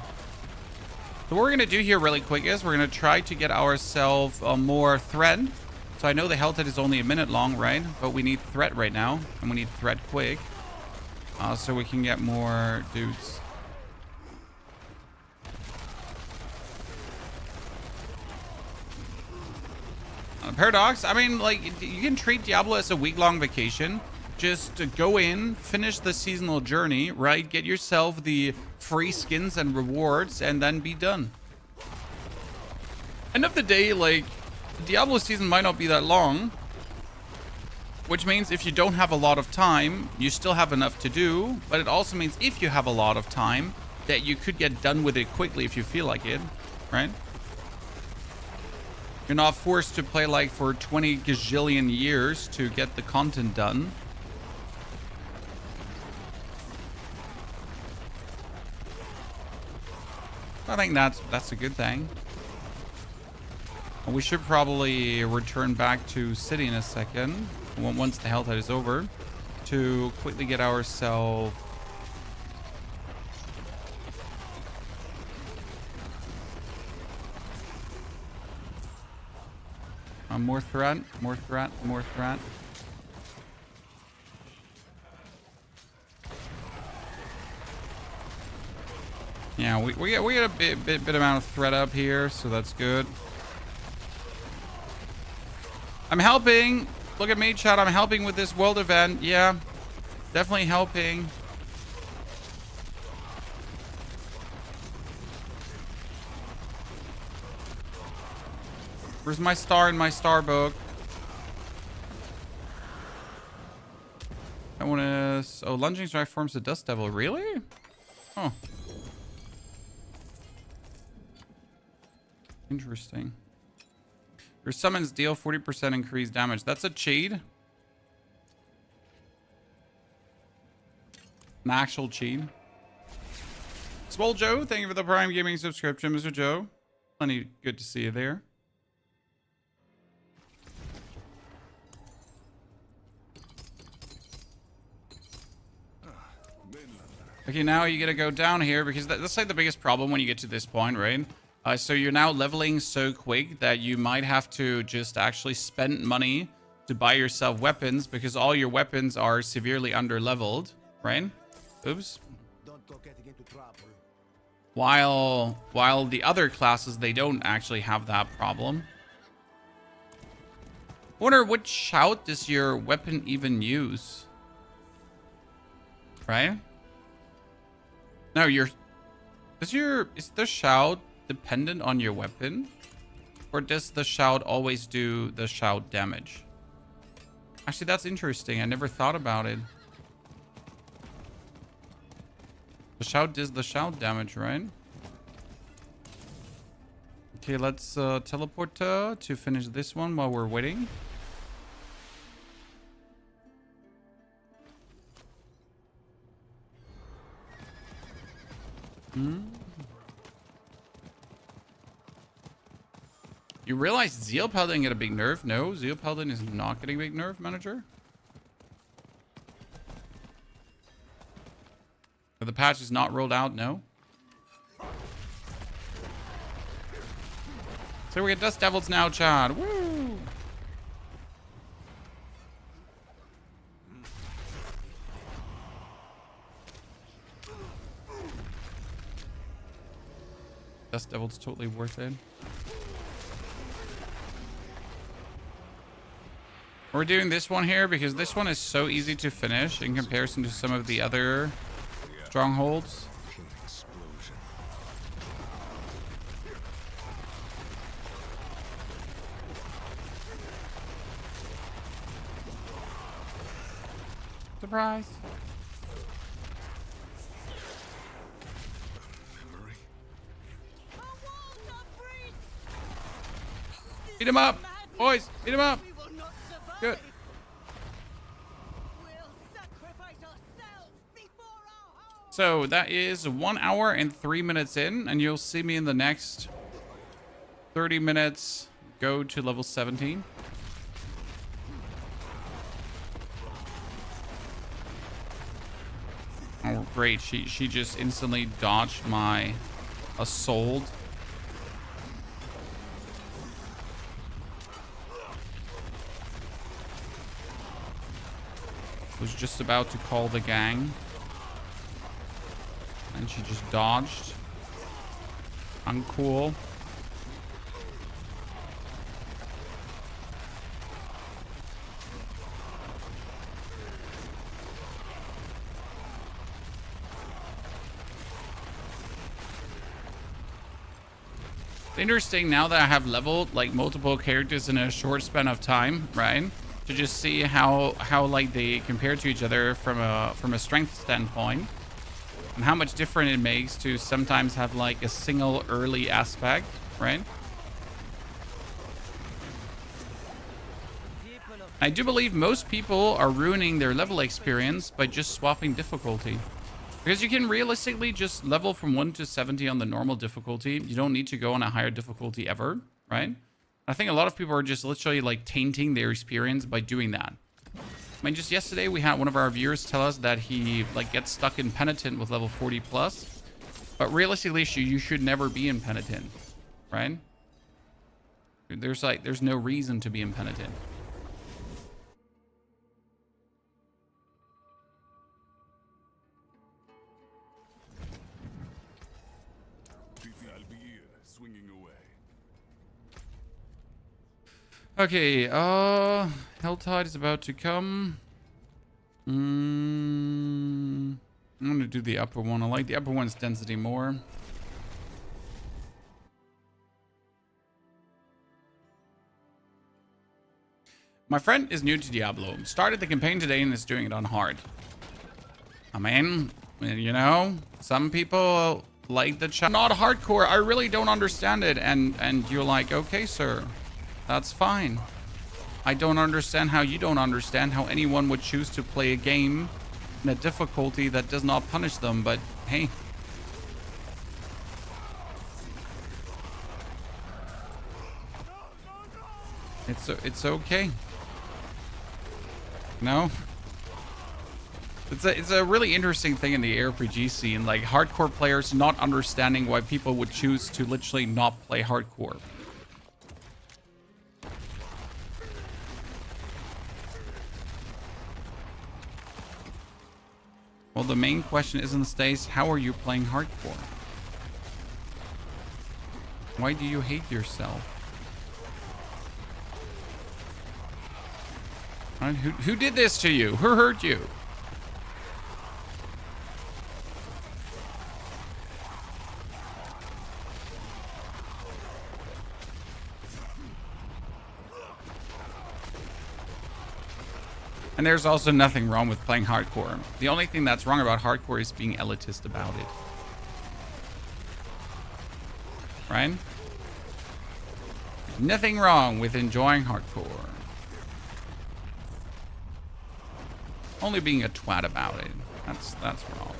A: So what we're gonna do here really quick is we're gonna try to get ourselves more thread. So I know the health is only a minute long, right? But we need thread right now, and we need thread quick, so we can get more dudes. Paradox, I mean, like, you can treat Diablo as a week-long vacation. Just go in, finish the seasonal journey, right? Get yourself the free skins and rewards, and then be done. End of the day, like, the Diablo season might not be that long, which means if you don't have a lot of time, you still have enough to do. But it also means if you have a lot of time, that you could get done with it quickly if you feel like it, right? You're not forced to play like for 20 gazillion years to get the content done. I think that's a good thing. We should probably return back to city in a second, once the health is over, to quickly get ourselves... more threat, more threat, more threat. Yeah, we get a bit amount of threat up here, so that's good. I'm helping. Look at me, chat. I'm helping with this world event. Yeah, definitely helping. Where's my star in my star book? I want to... Oh, lunging strike forms the dust devil. Really? Oh. Interesting. Your summons deal 40% increased damage. That's a cheat. An actual cheat. Swole Joe, thank you for the Prime Gaming subscription, Mr. Joe. Plenty good to see you there. Okay, now you gotta go down here because that's like the biggest problem when you get to this point, right? So you're now leveling so quick that you might have to just actually spend money to buy yourself weapons because all your weapons are severely under-leveled, right? Oops.
C: Don't go getting into trouble.
A: While the other classes, they don't actually have that problem. I wonder which shout does your weapon even use? Right? No, is the shout dependent on your weapon? Or does the shout always do the shout damage? Actually, that's interesting. I never thought about it. The shout does the shout damage, right? Okay, let's teleport to finish this one while we're waiting. You realize Zeal Paladin get a big nerf? No, Zeal Paladin is not getting a big nerf, manager. The patch is not rolled out, no. So we get Dust Devils now, Chad. Woo! Dust Devil's totally worth it. We're doing this one here because this one is so easy to finish in comparison to some of the other strongholds. Surprise. Beat him up, boys. Beat him up. Good. So that is 1 hour and 3 minutes in, and you'll see me in the next 30 minutes go to level 17. Oh, great. She just instantly dodged my assault. Was just about to call the gang. And she just dodged. Uncool. It's interesting now that I have leveled like multiple characters in a short span of time, right? To just see how like they compare to each other from a strength standpoint, and how much different it makes to sometimes have like a single early aspect, right? I do believe most people are ruining their level experience by just swapping difficulty, because you can realistically just level from 1 to 70 on the normal difficulty. You don't need to go on a higher difficulty ever, right? I think a lot of people are just literally like tainting their experience by doing that. I mean, just yesterday we had one of our viewers tell us that he like gets stuck in Penitent with level 40 plus. But realistically, you should never be in Penitent, right? There's no reason to be in Penitent.
B: I'll be here, swinging away.
A: Okay, Helltide is about to come. I'm gonna do the upper one. I like the upper one's density more. My friend is new to Diablo. Started the campaign today and is doing it on hard. I mean, you know, some people like the not hardcore. I really don't understand it. And you're like, okay, sir, that's fine. I don't understand how you don't understand how anyone would choose to play a game in a difficulty that does not punish them, but hey. It's okay. No? It's a really interesting thing in the ARPG scene, like hardcore players not understanding why people would choose to literally not play hardcore. Well, the main question isn't stays, how are you playing hardcore? Why do you hate yourself? Who did this to you? Who hurt you? And there's also nothing wrong with playing hardcore. The only thing that's wrong about hardcore is being elitist about it. Right? Nothing wrong with enjoying hardcore. Only being a twat about it. That's wrong.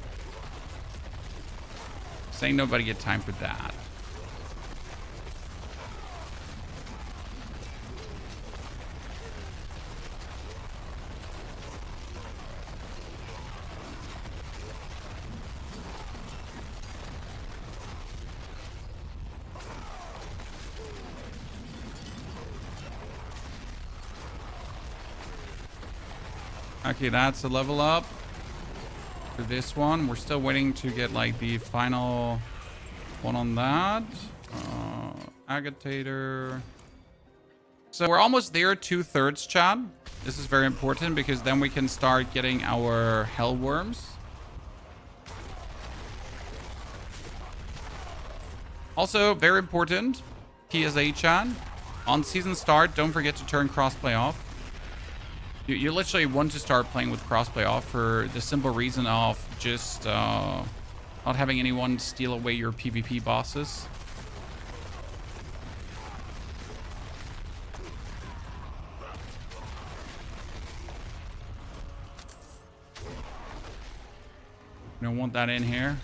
A: Saying nobody get time for that. Okay, that's a level up for this one. We're still waiting to get like the final one on that. Agitator. So we're almost there, 2/3, chat. This is very important because then we can start getting our hell worms. Also, very important, PSA chat. On season start, don't forget to turn crossplay off. You literally want to start playing with crossplay off for the simple reason of just not having anyone steal away your PvP bosses. You don't want that in here.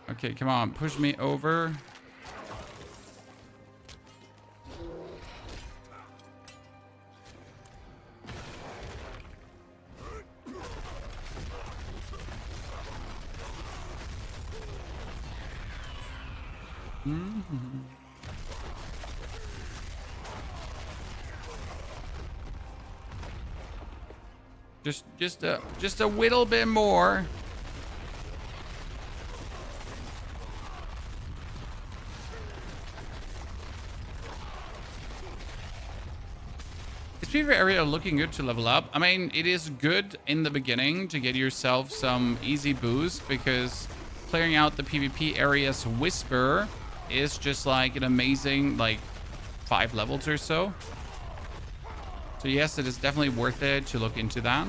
A: Okay, come on, push me over. Just a little bit more. Is PvP area looking good to level up? I mean, it is good in the beginning to get yourself some easy boost because clearing out the PvP area's whisper is just like an amazing, like 5 levels or so. So yes, it is definitely worth it to look into that.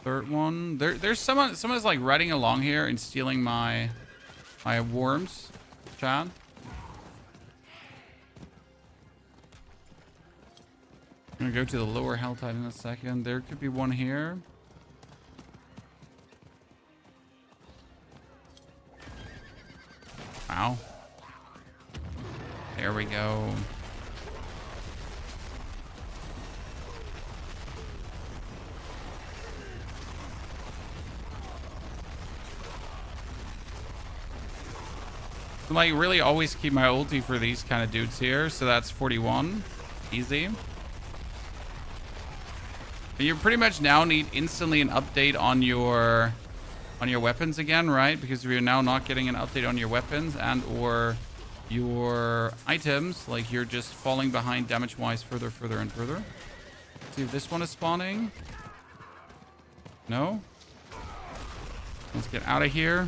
A: Third one. There's someone's like riding along here and stealing my worms, Chad. I'm gonna go to the lower Helltide in a second. There could be one here. Wow. There we go. Like, really always keep my ulti for these kind of dudes here. So that's 41. Easy. But you pretty much now need instantly an update on your weapons again, right? Because we're now not getting an update on your weapons and or your items. Like, you're just falling behind damage-wise further and further. Let's see if this one is spawning. No? Let's get out of here.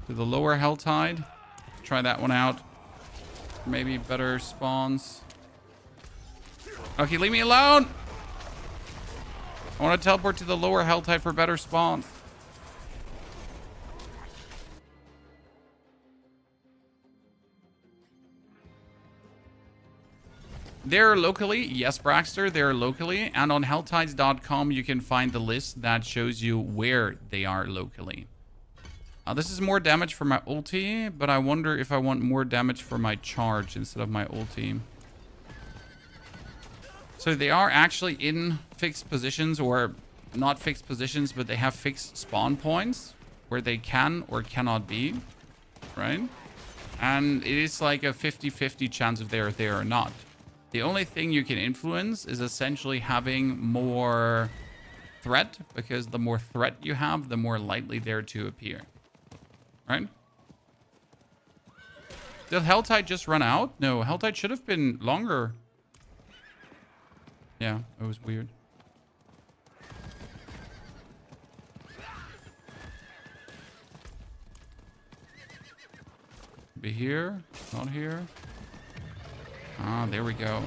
A: To the lower Hell Tide. Try that one out. Maybe better spawns. Okay, leave me alone. I want to teleport to the lower Hell Tide for better spawns. They're locally. Yes, Braxter, they're locally. And on helltides.com, you can find the list that shows you where they are locally. This is more damage for my ulti, but I wonder if I want more damage for my charge instead of my ulti. So they are actually in fixed positions, or not fixed positions, but they have fixed spawn points where they can or cannot be, right? And it is like a 50-50 chance if they're there or not. The only thing you can influence is essentially having more threat, because the more threat you have, the more likely they're to appear. Right? Did Helltide just run out? No, Helltide should have been longer. Yeah, it was weird. Be here, not here. Ah, there we go.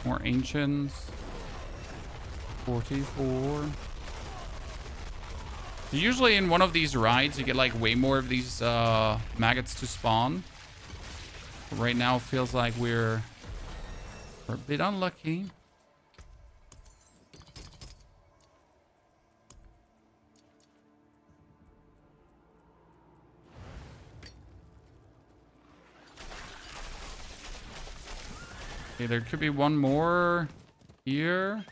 A: More ancients. 44. Usually in one of these rides, you get like way more of these maggots to spawn. But right now, it feels like we're a bit unlucky. Okay, there could be one more here.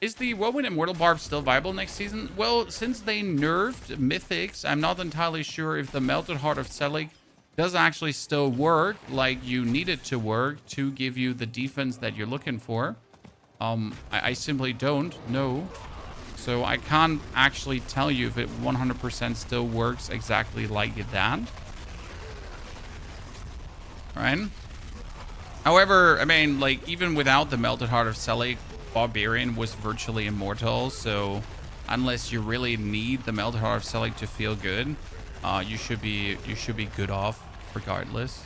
A: Is the Woven Immortal Barb still viable next season? Well, since they nerfed Mythics, I'm not entirely sure if the Melted Heart of Selig does actually still work like you need it to work to give you the defense that you're looking for. I simply don't know. So I can't actually tell you if it 100% still works exactly like that. Right? However, I mean, like, even without the Melted Heart of Selig, Barbarian was virtually immortal, so unless you really need the Melted Heart of Selig to feel good, you should be good off regardless.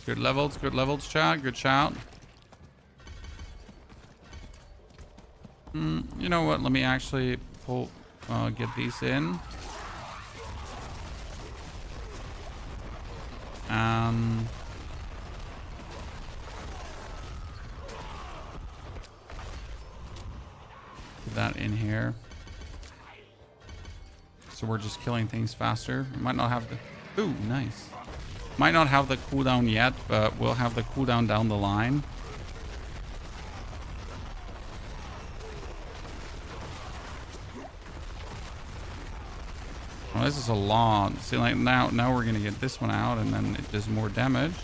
A: Good levels, chat. Good shout. You know what? Let me actually get these in. Put that in here. So we're just killing things faster. We might not have the... Ooh, nice. Might not have the cooldown yet, but we'll have the cooldown down the line. Well, this is a lot. See, like now we're gonna get this one out, and then it does more damage.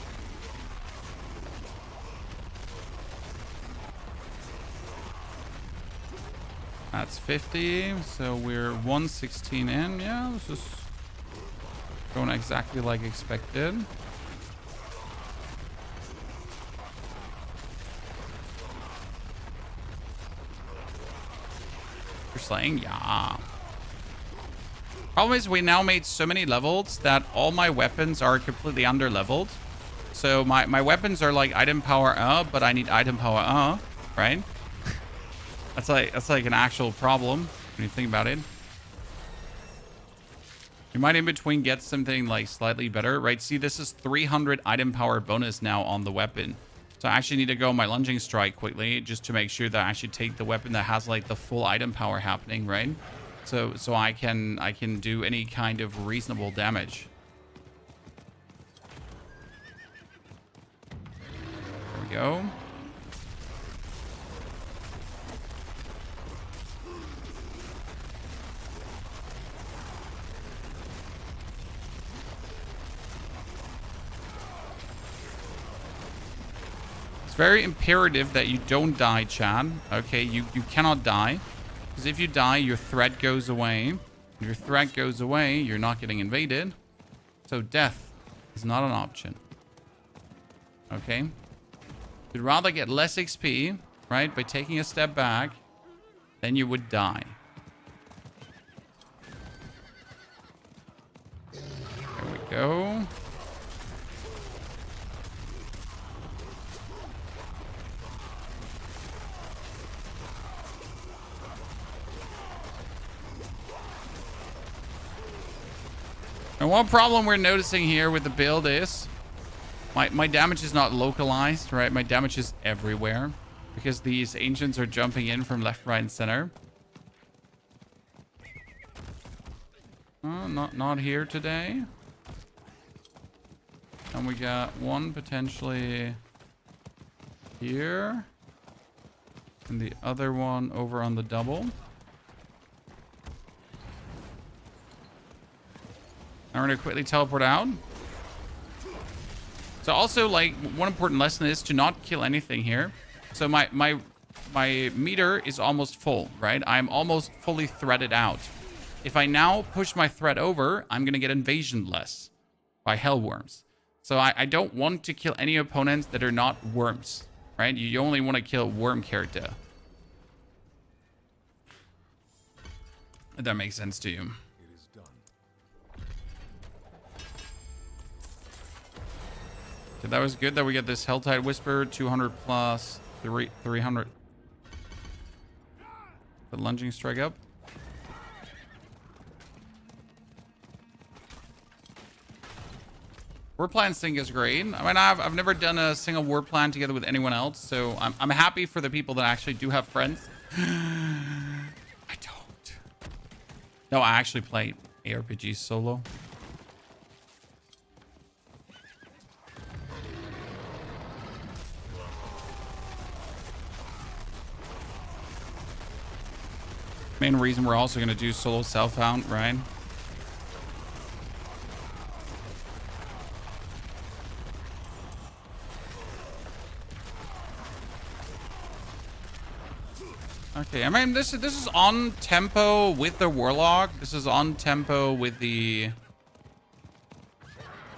A: That's 50, so we're 116 in. Yeah, this is going exactly like expected. slaying. Yeah. Problem is, we now made so many levels that all my weapons are completely under leveled. So my weapons are like item power but I need item power right? That's like an actual problem when you think about it. You might in between get something like slightly better, right? See, this is 300 item power bonus now on the weapon. So I actually need to go my lunging strike quickly just to make sure that I actually take the weapon that has like the full item power happening, right? So I can do any kind of reasonable damage. There we go. It's very imperative that you don't die, Chad. Okay, you cannot die. Because if you die, your threat goes away. If your threat goes away, you're not getting invaded. So death is not an option. Okay? You'd rather get less XP, right, by taking a step back, than you would die. There we go. And one problem we're noticing here with the build is my damage is not localized, right? My damage is everywhere because these ancients are jumping in from left, right, and center. Not here today. And we got one potentially here. And the other one over on the double. I'm going to quickly teleport out. So also, like, one important lesson is to not kill anything here. So my meter is almost full, right? I'm almost fully threaded out. If I now push my thread over, I'm going to get invasion less by hellworms. So I don't want to kill any opponents that are not worms, right? You only want to kill worm character. If that makes sense to you. Okay, that was good that we get this Helltide Whisper, 200 plus 300. The lunging strike up. War plan sync is great. I mean, I've never done a single war plan together with anyone else, so I'm happy for the people that actually do have friends. I don't. No, I actually play ARPGs solo. Main reason we're also going to do solo self-found, right? Okay, I mean, this is on tempo with the Warlock. This is on tempo with the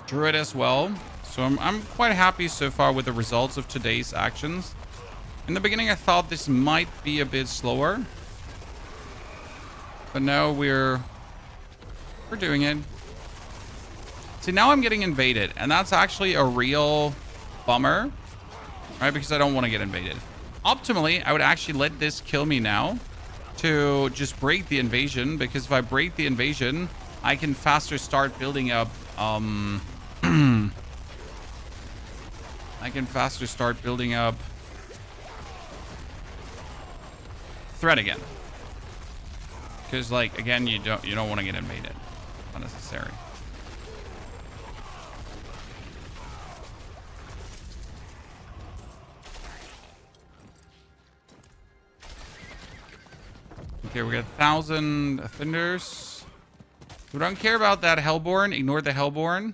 A: Druid as well. So I'm quite happy so far with the results of today's actions. In the beginning, I thought this might be a bit slower. But no, we're doing it. See, now I'm getting invaded. And that's actually a real bummer. Right? Because I don't want to get invaded. Optimally, I would actually let this kill me now. To just break the invasion. Because if I break the invasion, I can faster start building up... I can faster start building up... threat again. Because, like, again, you don't want to get invaded. Unnecessary. Okay, we got 1,000 offenders. We don't care about that Hellborn. Ignore the Hellborn.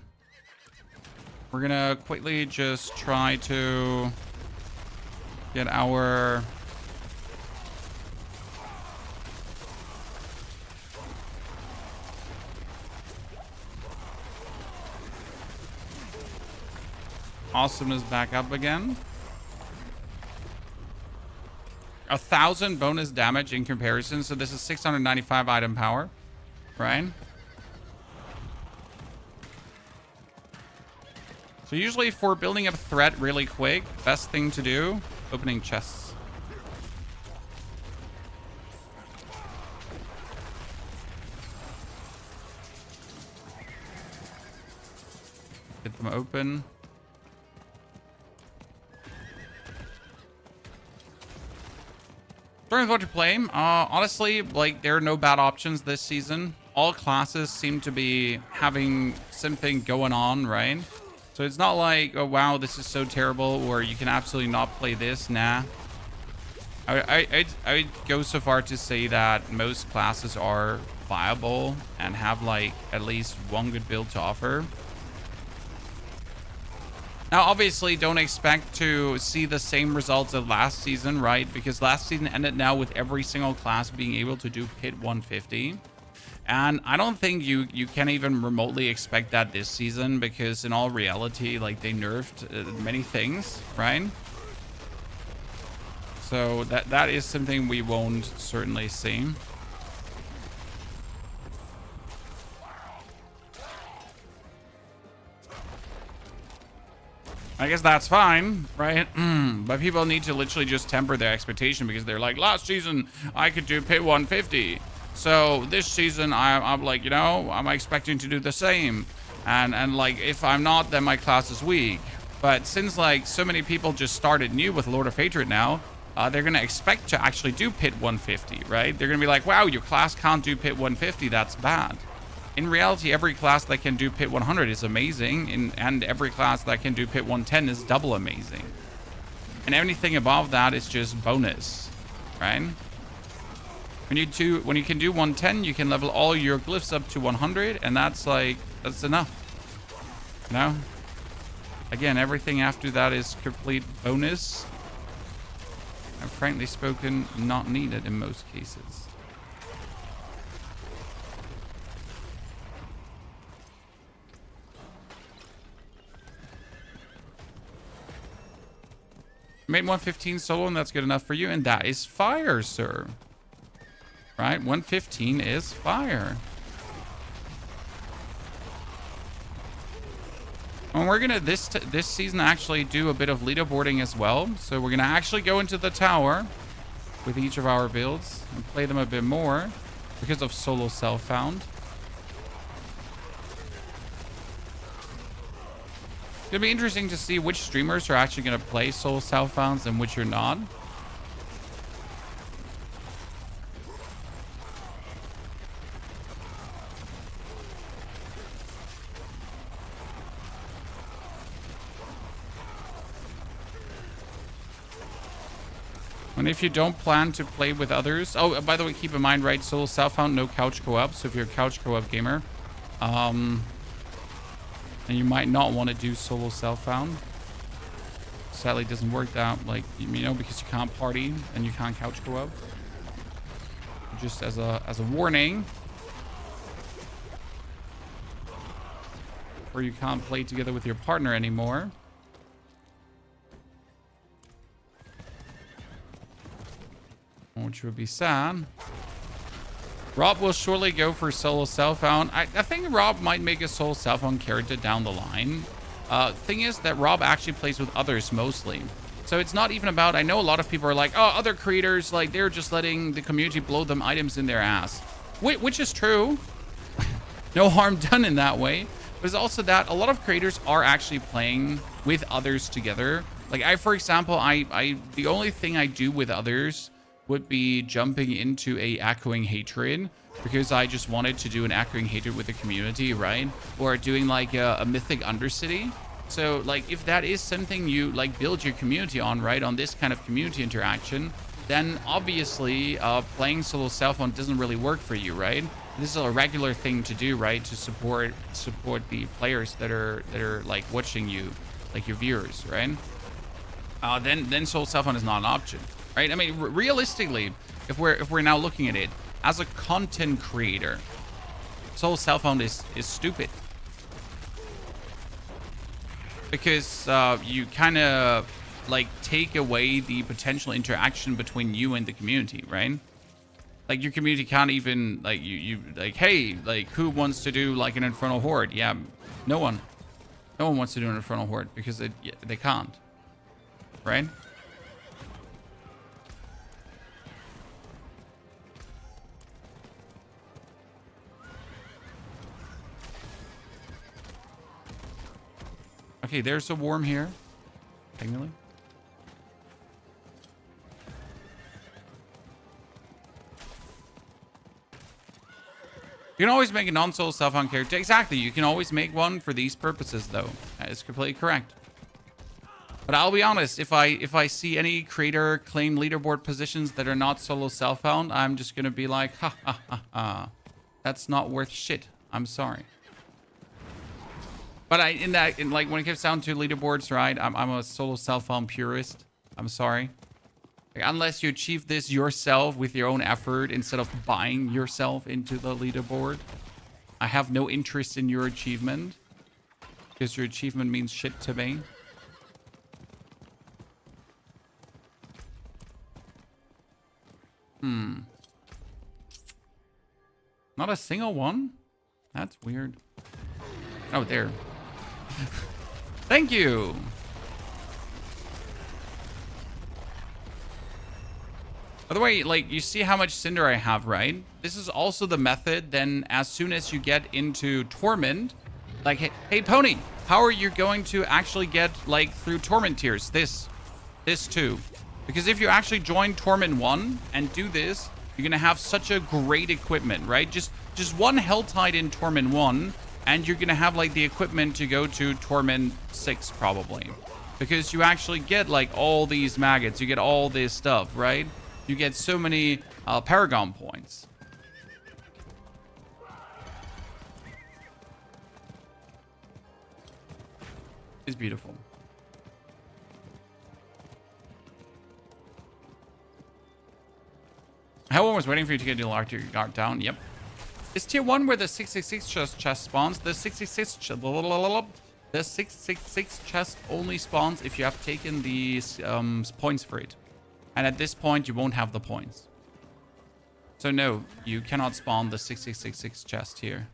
A: We're gonna quickly just try to get our... awesomeness back up again. 1,000 bonus damage in comparison. So this is 695 item power, right? So usually for building up threat really quick, best thing to do, opening chests. Get them open. Starting with what to play. Honestly, like, there are no bad options this season. All classes seem to be having something going on, right? So it's not like, oh wow, this is so terrible, or you can absolutely not play this. Nah. I'd go so far to say that most classes are viable and have like at least one good build to offer. Now, obviously, don't expect to see the same results of last season, right? Because last season ended now with every single class being able to do pit 150. And I don't think you can even remotely expect that this season, because in all reality, like, they nerfed many things, right? So that is something we won't certainly see. I guess that's fine, right? But people need to literally just temper their expectation, because they're like, last season I could do pit 150. So this season I'm like, you know, I'm expecting to do the same. And like, if I'm not, then my class is weak. But since like so many people just started new with Lord of Hatred now, they're going to expect to actually do pit 150, right? They're going to be like, wow, your class can't do pit 150. That's bad. In reality, every class that can do pit 100 is amazing, and every class that can do pit 110 is double amazing. And anything above that is just bonus, right? When you can do 110, you can level all your glyphs up to 100, and that's enough. You know? Again, everything after that is complete bonus. And frankly spoken, not needed in most cases. Made 115 solo, and that's good enough for you. And that is fire, sir. Right? 115 is fire. And we're going to, this season, actually do a bit of leaderboarding as well. So we're going to actually go into the tower with each of our builds and play them a bit more because of solo self-found. It's going to be interesting to see which streamers are actually going to play solo self-founds and which are not. And if you don't plan to play with others... Oh, by the way, keep in mind, right, solo self-found, no couch co-op. So if you're a couch co-op gamer, and you might not want to do solo self-found. Sadly, it doesn't work out, like, you know, because you can't party and you can't couch co-op. Just as a warning. Or you can't play together with your partner anymore. Which would be sad. Rob will surely go for solo self-found. I think Rob might make a solo self-found character down the line. Thing is that Rob actually plays with others mostly. So it's not even about... I know a lot of people are like, oh, other creators, like, they're just letting the community blow them items in their ass. Which is true. No harm done in that way. But it's also that a lot of creators are actually playing with others together. Like, for example, the only thing I do with others would be jumping into a echoing hatred, because I just wanted to do an echoing hatred with the community, right? Or doing like a mythic undercity. So like, if that is something you like build your community on, right, on this kind of community interaction, then obviously playing solo self-found doesn't really work for you, right? This is a regular thing to do, right, to support the players that are like watching you, like your viewers, right? Then solo self-found is not an option. Right? I mean, realistically, if we're now looking at it as a content creator, solo self-found is stupid, because you kind of like take away the potential interaction between you and the community, right? Like your community can't even like you like, hey, like who wants to do like an Infernal Horde? Yeah, no one wants to do an Infernal Horde because they can't, right? Okay, there's a worm here, technically. You can always make a non-solo self-found character. Exactly, you can always make one for these purposes, though. That is completely correct. But I'll be honest, if I see any creator claim leaderboard positions that are not solo self-found, I'm just gonna be like, ha ha ha ha. That's not worth shit. I'm sorry. But like when it comes down to leaderboards, right? I'm a solo self-found purist. I'm sorry. Like, unless you achieve this yourself with your own effort instead of buying yourself into the leaderboard, I have no interest in your achievement because your achievement means shit to me. Not a single one? That's weird. Oh, there. Thank you. By the way, like, you see how much Cinder I have, right? This is also the method. Then as soon as you get into Torment, like, hey Pony, how are you going to actually get, like, through Torment tiers? This too. Because if you actually join Torment 1 and do this, you're going to have such a great equipment, right? Just one Hell Tide in Torment 1, and you're going to have, like, the equipment to go to Torment 6, probably. Because you actually get, like, all these maggots. You get all this stuff, right? You get so many Paragon points. It's beautiful. Hellworm was waiting for you to get the lock your guard down. Yep. It's tier 1 where the 666 chest spawns. The 666 chest only spawns if you have taken these points for it. And at this point, you won't have the points. So no, you cannot spawn the 6666 chest here.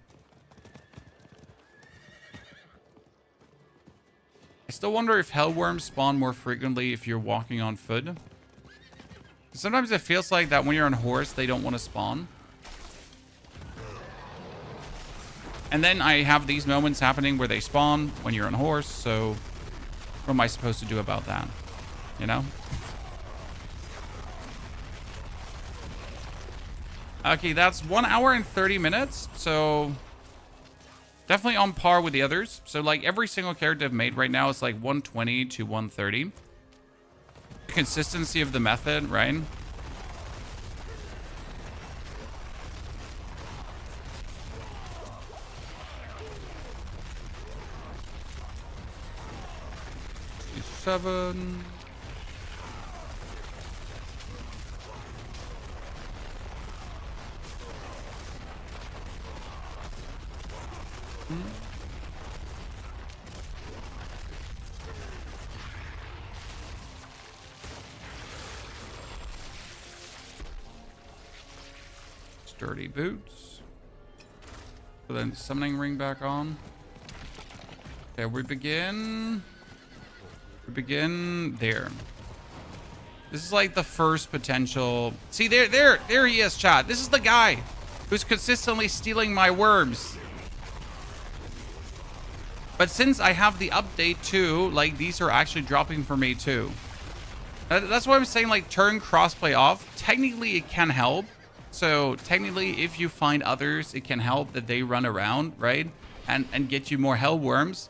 A: I still wonder if hellworms spawn more frequently if you're walking on foot. Sometimes it feels like that when you're on horse, they don't want to spawn. And then I have these moments happening where they spawn when you're on horse. So what am I supposed to do about that? You know? Okay, that's 1 hour and 30 minutes. So definitely on par with the others. So like every single character I've made right now is like 120 to 130. Consistency of the method, right? Seven. Sturdy boots. So then summoning ring back on. Okay, we begin there. This is like the first potential. See, there he is, chat. This is the guy who's consistently stealing my worms. But since I have the update too, like these are actually dropping for me too. That's why I'm saying like turn crossplay off. Technically it can help. So technically if you find others, it can help that they run around, right? And get you more hellworms.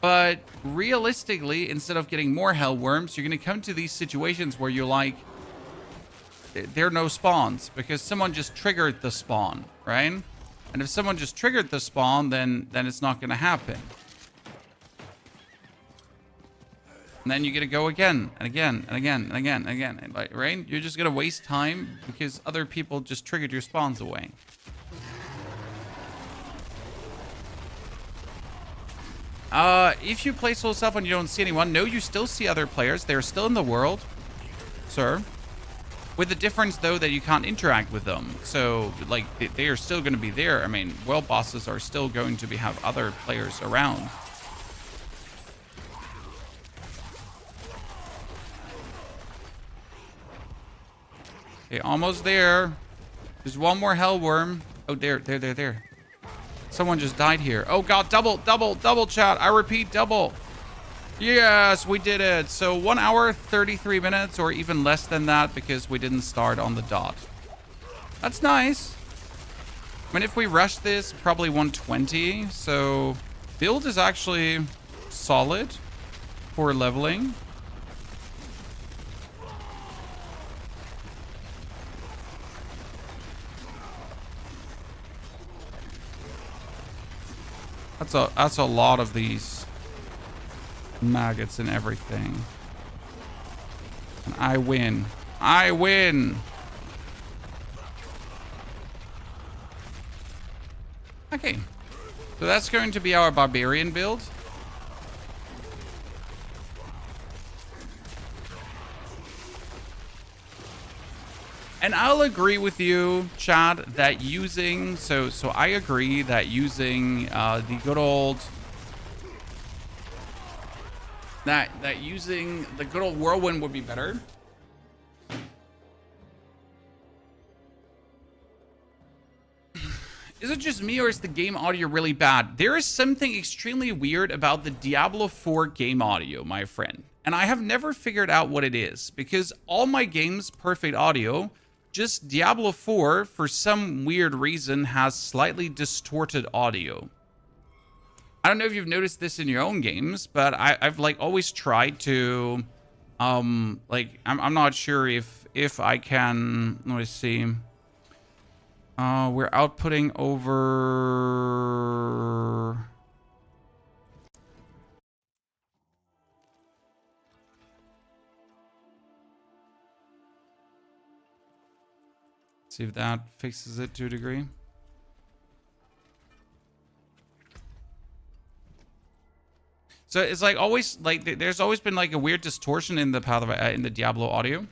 A: But realistically, instead of getting more hellworms, you're going to come to these situations where you're like, there are no spawns because someone just triggered the spawn, right? And if someone just triggered the spawn, then it's not going to happen. And then you're going to go again and again and again and again and again. And like, right? You're just going to waste time because other people just triggered your spawns away. If you play solo self and you don't see anyone, no, you still see other players. They're still in the world, sir. With the difference, though, that you can't interact with them. So, like, they are still going to be there. I mean, world bosses are still going to have other players around. Okay, almost there. There's one more hellworm. Oh, there. Someone just died here. Oh, God, double, chat. I repeat, double. Yes, we did it. So 1 hour, 33 minutes, or even less than that because we didn't start on the dot. That's nice. I mean, if we rush this, probably 120. So build is actually solid for leveling. That's a lot of these maggots and everything. And I win. Okay. So that's going to be our barbarian build. And I'll agree with you, Chad, that using... So I agree that using the good old... That using the good old whirlwind would be better. Is it just me or is the game audio really bad? There is something extremely weird about the Diablo 4 game audio, my friend. And I have never figured out what it is. Because all my games, perfect audio... Just Diablo 4, for some weird reason, has slightly distorted audio. I don't know if you've noticed this in your own games, but I've like always tried to, like I'm not sure if I can. Let me see. We're outputting over. See if that fixes it to a degree. So it's like always like there's always been like a weird distortion in the path of in the Diablo audio.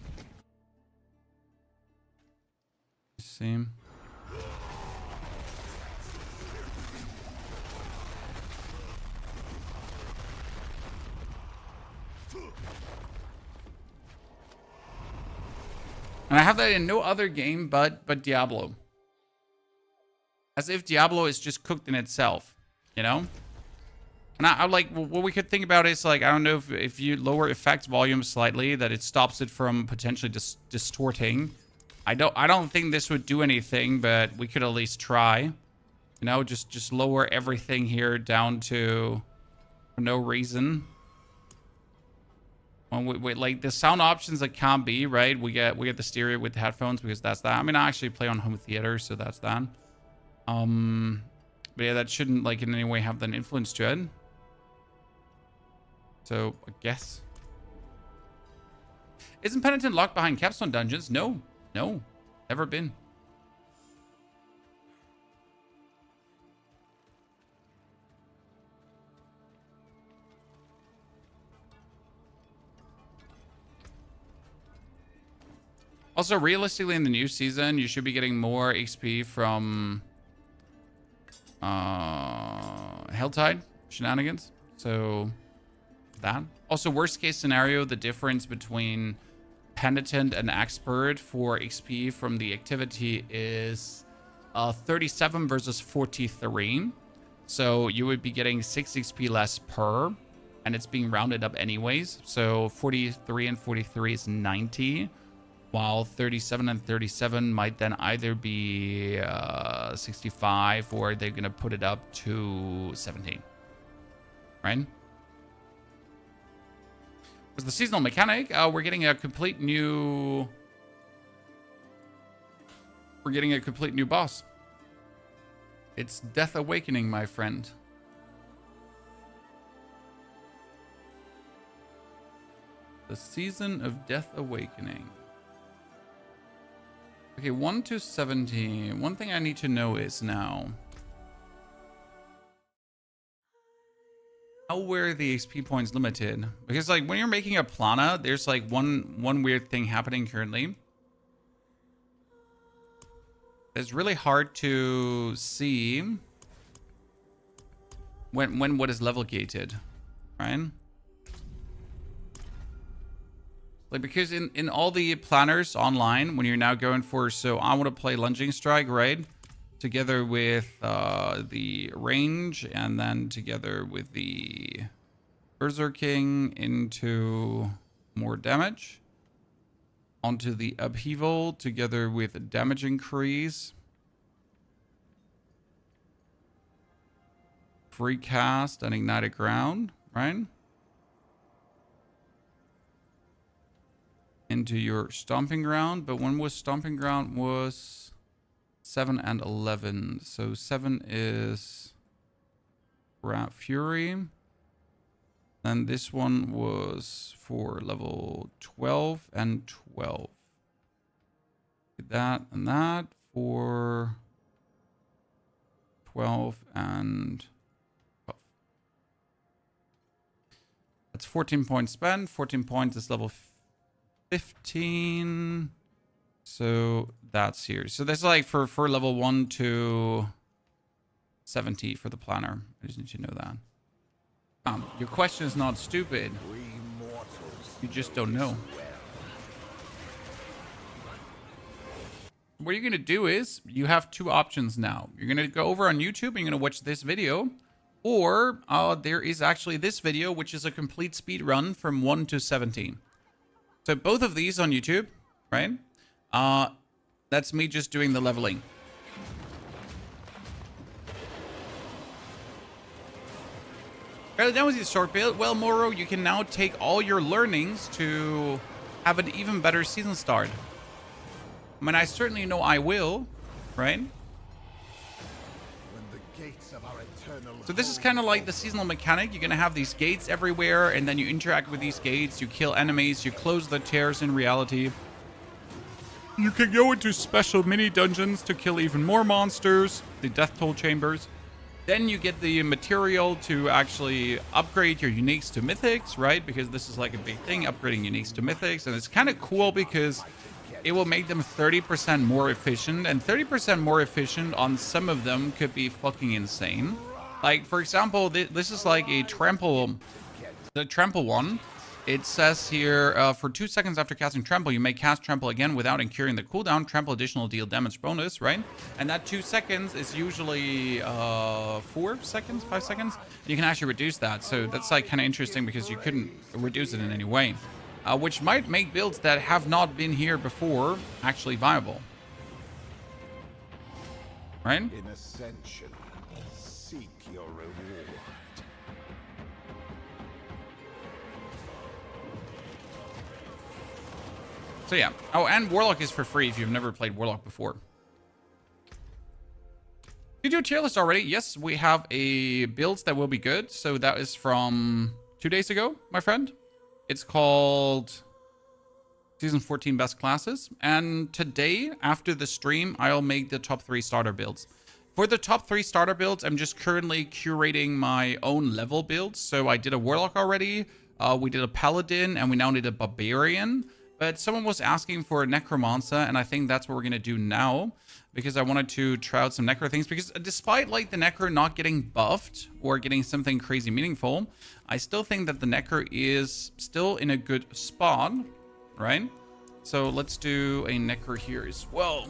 A: Let's see. And I have that in no other game but Diablo. As if Diablo is just cooked in itself, you know? And I like, what we could think about is like, I don't know if you lower effect volume slightly, that it stops it from potentially distorting. I don't think this would do anything, but we could at least try. You know, just lower everything here down to for no reason. When we like the sound options that can't be, right? We get the stereo with the headphones because that's that. I mean, I actually play on home theater, so that's that. But yeah, that shouldn't like in any way have an influence to it. So I guess. Isn't Penitent locked behind capstone dungeons? No, never been. Also, realistically, in the new season, you should be getting more XP from Helltide shenanigans. So that. Also, worst case scenario, the difference between Penitent and Expert for XP from the activity is 37 versus 43. So you would be getting 6 XP less per, and it's being rounded up anyways. So 43 and 43 is 90. While 37 and 37 might then either be 65 or they're going to put it up to 17. Right? With the seasonal mechanic, we're getting a complete new... We're getting a complete new boss. It's Death Awakening, my friend. The Season of Death Awakening. Okay, 1 to 17. One thing I need to know is now. How were the XP points limited? Because like when you're making a plana, there's like one weird thing happening currently. It's really hard to see when what is level gated, right? Like because in all the planners online, when you're now going for, so I want to play lunging strike, right? Together with the range, and then together with the berserking into more damage. Onto the upheaval, together with damage increase. Free cast and ignited ground, right? Into your stomping ground, but when was stomping ground? Was 7 and 11. So 7 is Fury. And this one was for level 12 and 12. That and that for 12 and 12. That's 14 points spent. 14 points is level 15. So that's here. So that's like for level 1 to 70 for the planner. I just need you to know that. Your question is not stupid. You just don't know. What you're going to do is you have two options now. You're going to go over on YouTube and you're going to watch this video. Or there is actually this video, which is a complete speed run from 1 to 17. So both of these on YouTube, right? That's me just doing the leveling. That was your short build. Well, Moro, you can now take all your learnings to have an even better season start. I mean, I certainly know I will, right? So this is kind of like the seasonal mechanic. You're going to have these gates everywhere, and then you interact with these gates. You kill enemies. You close the tears in reality. You can go into special mini dungeons to kill even more monsters. The death toll chambers. Then you get the material to actually upgrade your uniques to mythics, right? Because this is like a big thing, upgrading uniques to mythics. And it's kind of cool because it will make them 30% more efficient. And 30% more efficient on some of them could be fucking insane. Like, for example, this is like a trample. The trample one. It says here, for 2 seconds after casting trample, you may cast trample again without incurring the cooldown. Trample additional deal damage bonus, right? And that 2 seconds is usually 4 seconds, 5 seconds. You can actually reduce that. So that's like kind of interesting because you couldn't reduce it in any way. Which might make builds that have not been here before actually viable. Right?
C: In ascension, seek your reward.
A: So yeah. Oh, and Warlock is for free if you've never played Warlock before. Did you do a tier list already? Yes, we have a builds that will be good. So that is from 2 days ago, my friend. It's called Season 14 Best Classes. And today, after the stream, I'll make the top 3 starter builds. For the top 3 starter builds, I'm just currently curating my own level builds. So I did a Warlock already. We did a Paladin, and we now need a Barbarian. But someone was asking for a Necromancer, and I think that's what we're going to do now. Because I wanted to try out some Necro things. Because despite like the Necro not getting buffed or getting something crazy meaningful, I still think that the Necro is still in a good spot, right? So let's do a Necro here as well.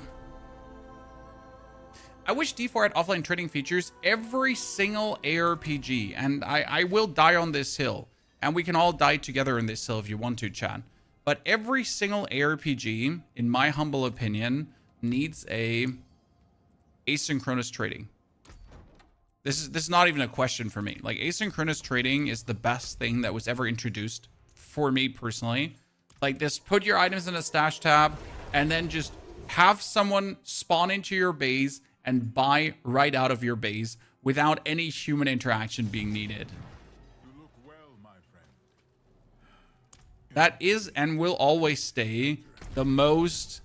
A: I wish D4 had offline trading features every single ARPG. And I will die on this hill. And we can all die together in this hill if you want to, chat. But every single ARPG, in my humble opinion, needs a asynchronous trading. This is not even a question for me. Like, asynchronous trading is the best thing that was ever introduced for me personally. Like this, put your items in a stash tab and then just have someone spawn into your base and buy right out of your base without any human interaction being needed.
B: You look well, my friend.
A: That is and will always stay the most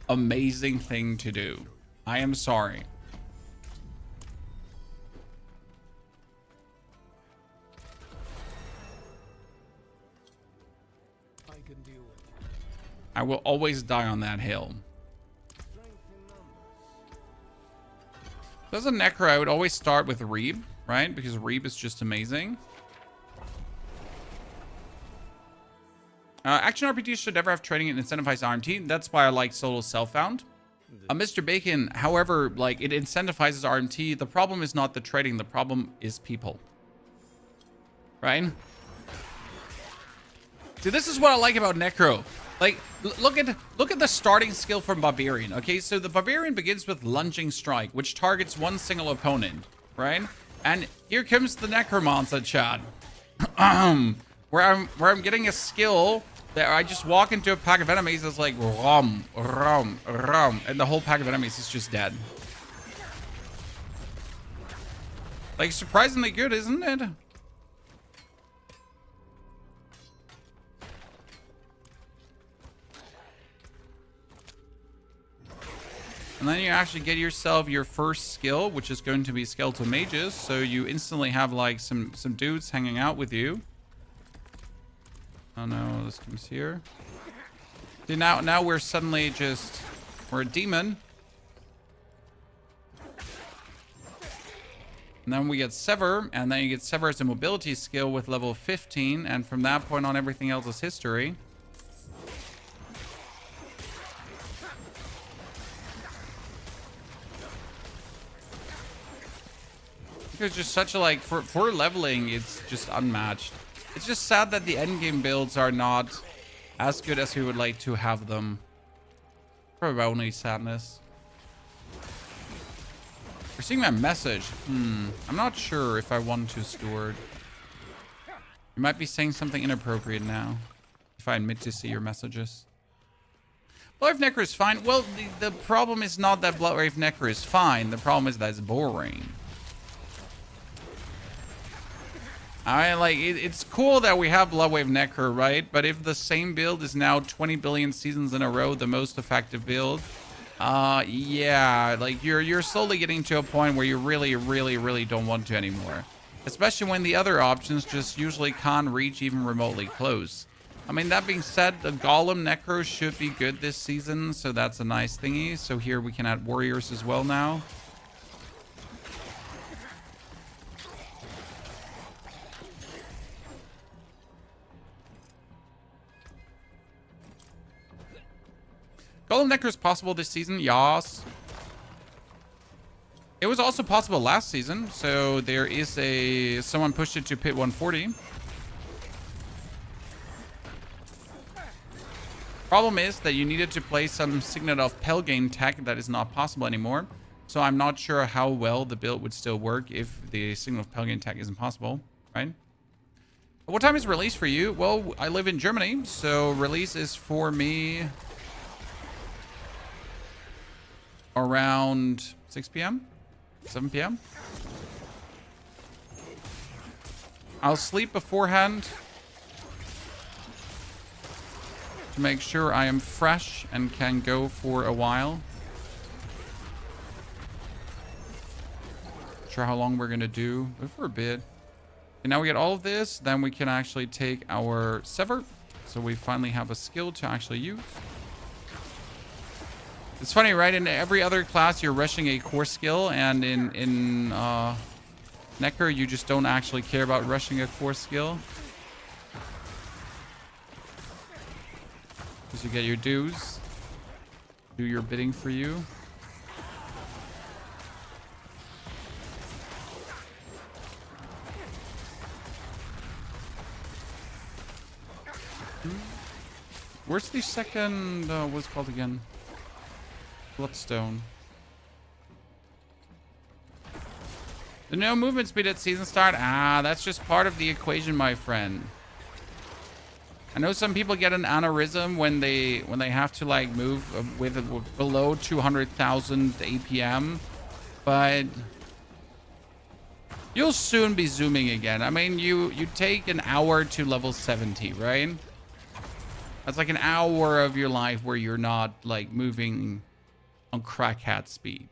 A: amazing thing to do. I am sorry. I will always die on that hill. As a Necro, I would always start with Reeb, right? Because Reeb is just amazing. Action RPGs should never have training and incentivize RMT. That's why I like solo self-found. Mr. Bacon, however, like it incentivizes RMT. The problem is not the trading. The problem is people. Right? See, this is what I like about Necro. Like, look at the starting skill from Barbarian. Okay, so the Barbarian begins with Lunging Strike, which targets one single opponent, right? And here comes the Necromancer, Chad. where I'm getting a skill that I just walk into a pack of enemies that's like rum, rum, rum, and the whole pack of enemies is just dead. Like, surprisingly good, isn't it? And then you actually get yourself your first skill, which is going to be Skeletal Mages. So you instantly have like some dudes hanging out with you. Oh no, this comes here. See, now we're suddenly just, we're a demon. And then we get Sever, and then you get Sever as a mobility skill with level 15. And from that point on, everything else is history. It's just such a, like, for leveling, it's just unmatched. It's just sad that the endgame builds are not as good as we would like to have them. Probably my only sadness. You're seeing my message. I'm not sure if I want to, Steward. You might be saying something inappropriate now, if I admit to see your messages. Bloodwave Necro is fine. Well, the problem is not that Bloodwave Necro is fine. The problem is that it's boring. I like it's cool that we have Bloodwave Necro, right? But if the same build is now 20 billion seasons in a row the most effective build, yeah, like you're slowly getting to a point where you really don't want to anymore. Especially when the other options just usually can't reach even remotely close. I mean, that being said, the Golem Necro should be good this season, so that's a nice thingy. So here we can add Warriors as well now. Golem Necro is possible this season, yas. It was also possible last season, so there is someone pushed it to pit 140. Problem is that you needed to play some Signet of Pelgain tech that is not possible anymore. So I'm not sure how well the build would still work if the Signet of Pelgain tech isn't possible, right? What time is release for you? Well, I live in Germany, so release is for me around 6 p.m. 7 p.m. I'll sleep beforehand to make sure I am fresh and can go for a while. Not sure how long we're gonna do, but for a bit. And now we get all of this, then we can actually take our Sever. So we finally have a skill to actually use. It's funny, right? In every other class, you're rushing a core skill, and in Necro, you just don't actually care about rushing a core skill. Because you get your dues. Do your bidding for you. Where's the second, what's it called again? Bloodstone. The no movement speed at season start. Ah, that's just part of the equation, my friend. I know some people get an aneurysm when they have to like move with below 200,000 APM, but you'll soon be zooming again. I mean, you take an hour to level 70, right? That's like an hour of your life where you're not like moving on crackhead speed.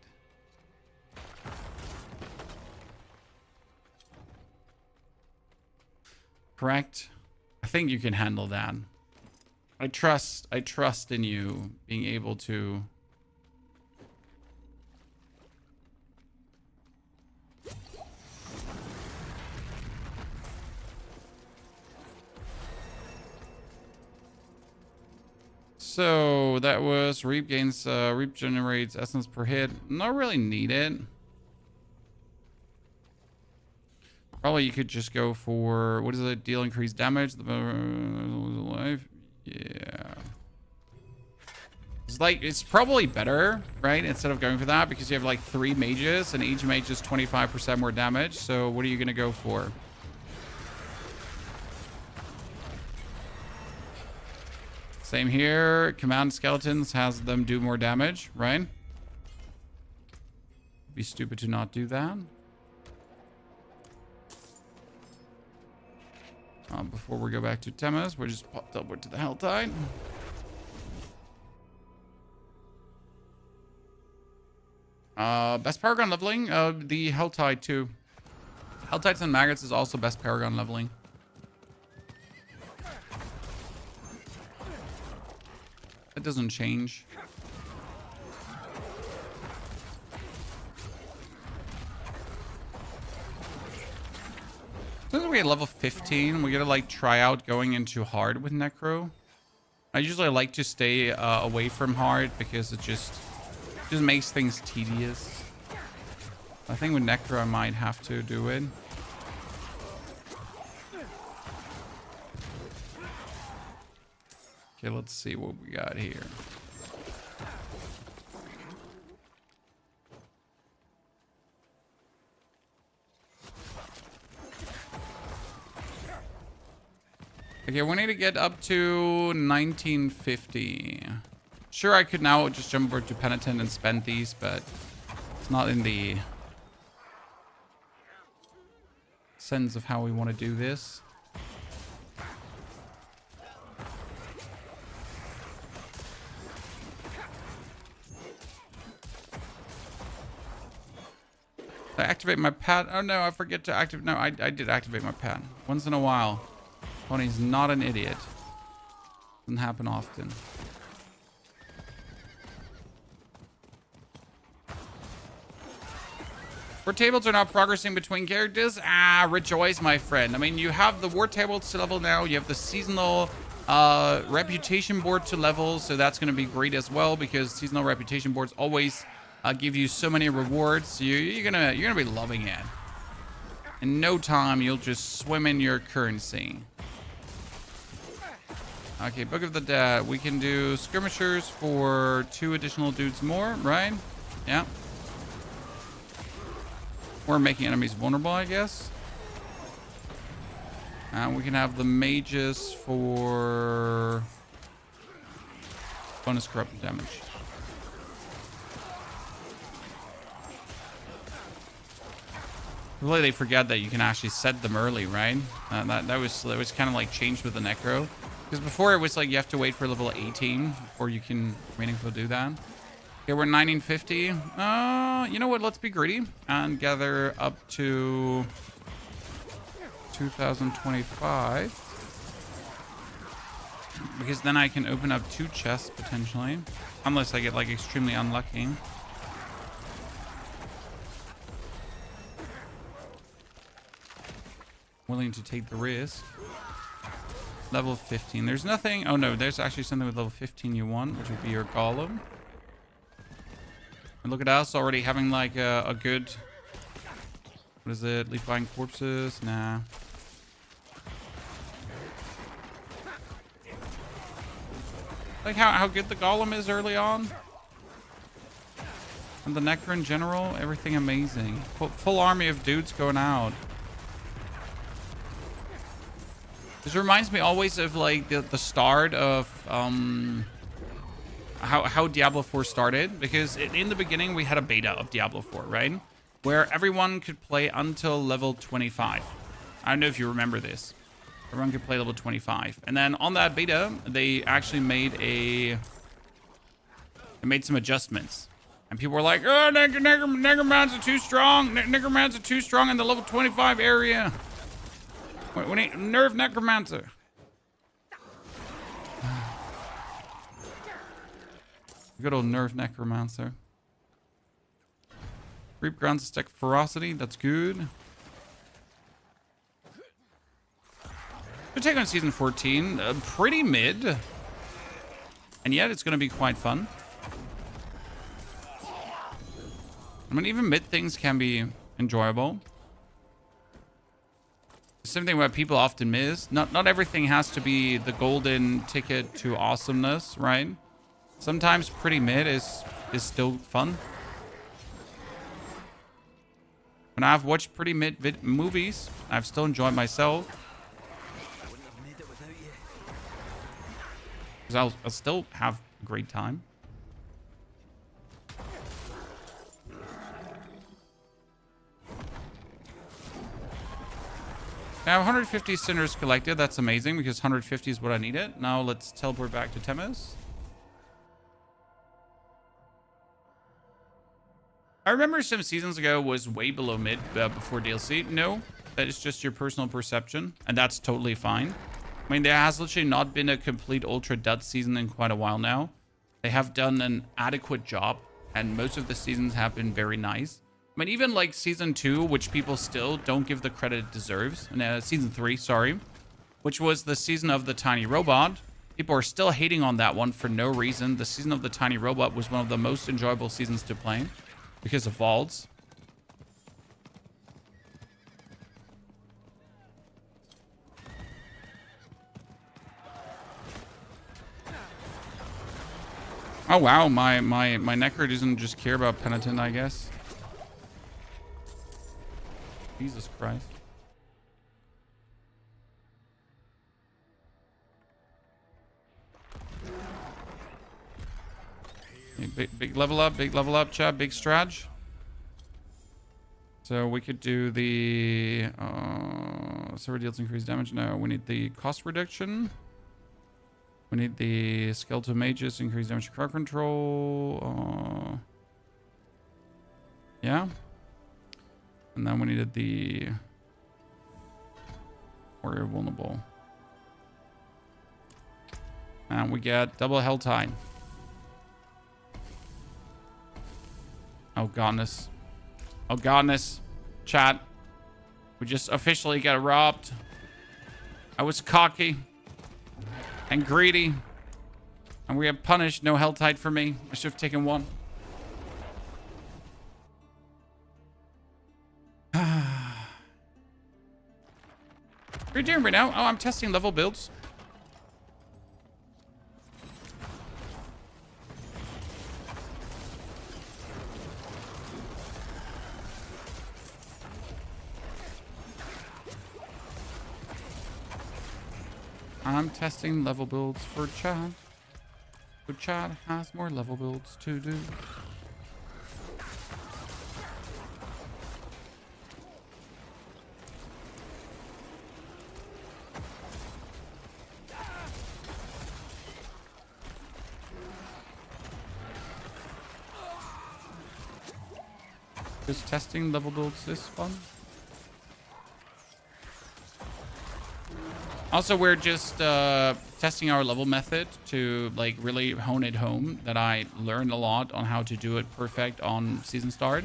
A: Correct? I think you can handle that. I trust in you being able to. So that was reap gains, reap generates essence per hit. Not really needed. Probably you could just go for, what is it? Deal increased damage. The life. Yeah. It's probably better, right? Instead of going for that, because you have like 3 mages and each mage is 25% more damage. So what are you going to go for? Same here. Command skeletons has them do more damage, right? Be stupid to not do that. Before we go back to Temas, we're just popped over to the Helltide. Best Paragon leveling, the Helltide too. Helltides and Maggots is also best Paragon leveling. It doesn't change. Since we at level 15, we gotta like try out going into hard with Necro. I usually like to stay away from hard because it just makes things tedious. I think with Necro I might have to do it. Okay, let's see what we got here. Okay, we need to get up to 1950. Sure, I could now just jump over to Penitent and spend these, but it's not in the sense of how we want to do this. Did I activate my pad? Oh no, I forget to activate. No, I did activate my pad. Once in a while. Pony's not an idiot. Doesn't happen often. War tables are not progressing between characters. Ah, rejoice, my friend. I mean, you have the war tables to level now. You have the seasonal reputation board to level, so that's going to be great as well because seasonal reputation boards always give you so many rewards. You're gonna be loving it. In no time, you'll just swim in your currency. Okay, Book of the Dead. We can do skirmishers for 2 additional dudes more, right? Yeah. We're making enemies vulnerable, I guess. And we can have the mages for bonus corrupted damage. Really, they forget that you can actually set them early, right? That was kind of like changed with the Necro. Because before it was like you have to wait for level 18 before you can meaningfully do that. Okay, we're 1950. You know what? Let's be greedy and gather up to 2025. Because then I can open up 2 chests potentially. Unless I get like extremely unlucky. Willing to take the risk. Level 15. There's nothing. Oh no, there's actually something with level 15 you want, which would be your Golem. And look at us already having like a good. What is it? Leaf buying corpses? Nah. Like how good the Golem is early on. And the Necro in general, everything amazing. Full army of dudes going out. This reminds me always of like the start of how Diablo 4 started, because in the beginning we had a beta of Diablo 4, right? Where everyone could play until level 25. I don't know if you remember this. Everyone could play level 25. And then on that beta, they actually made some adjustments. And people were like, oh, Necromans are too strong. Necromans are too strong in the level 25 area. We need nerf Necromancer. Good old nerve necromancer. Reap grounds a stack of ferocity. That's good. Good take on season 14. Pretty mid. And yet it's going to be quite fun. I mean, even mid things can be enjoyable. Something that people often miss. Not everything has to be the golden ticket to awesomeness, right? Sometimes pretty mid is still fun. When I've watched pretty mid movies, I've still enjoyed myself. Because I'll still have a great time. I have 150 Sinners collected. That's amazing because 150 is what I needed. Now let's teleport back to Temis. I remember some seasons ago was way below mid before DLC. No, that is just your personal perception. And that's totally fine. I mean, there has literally not been a complete ultra dud season in quite a while now. They have done an adequate job. And most of the seasons have been very nice. I mean, even like season 2, which people still don't give the credit it deserves. Season 3, sorry. Which was the season of the tiny robot. People are still hating on that one for no reason. The season of the tiny robot was one of the most enjoyable seasons to play. Because of vaults. Oh wow, my necker doesn't just care about Penitent, I guess. Jesus Christ. Big level up, chat. Big stratch. So we could do the... server deals increased damage. No, we need the cost reduction. We need the skeletal mages, increased damage to crowd control. Yeah. And then we needed the warrior vulnerable. And we get double hell tide. Oh godness. Oh godness. Chat. We just officially got robbed. I was cocky and greedy. And we have punished. No hell tide for me. I should have taken one. What are you doing right now? Oh, I'm testing level builds. I'm testing level builds for Chad. But Chad has more level builds to do. Is testing level builds this fun? Also, we're just testing our level method to like really hone it home. That I learned a lot on how to do it perfect on season start.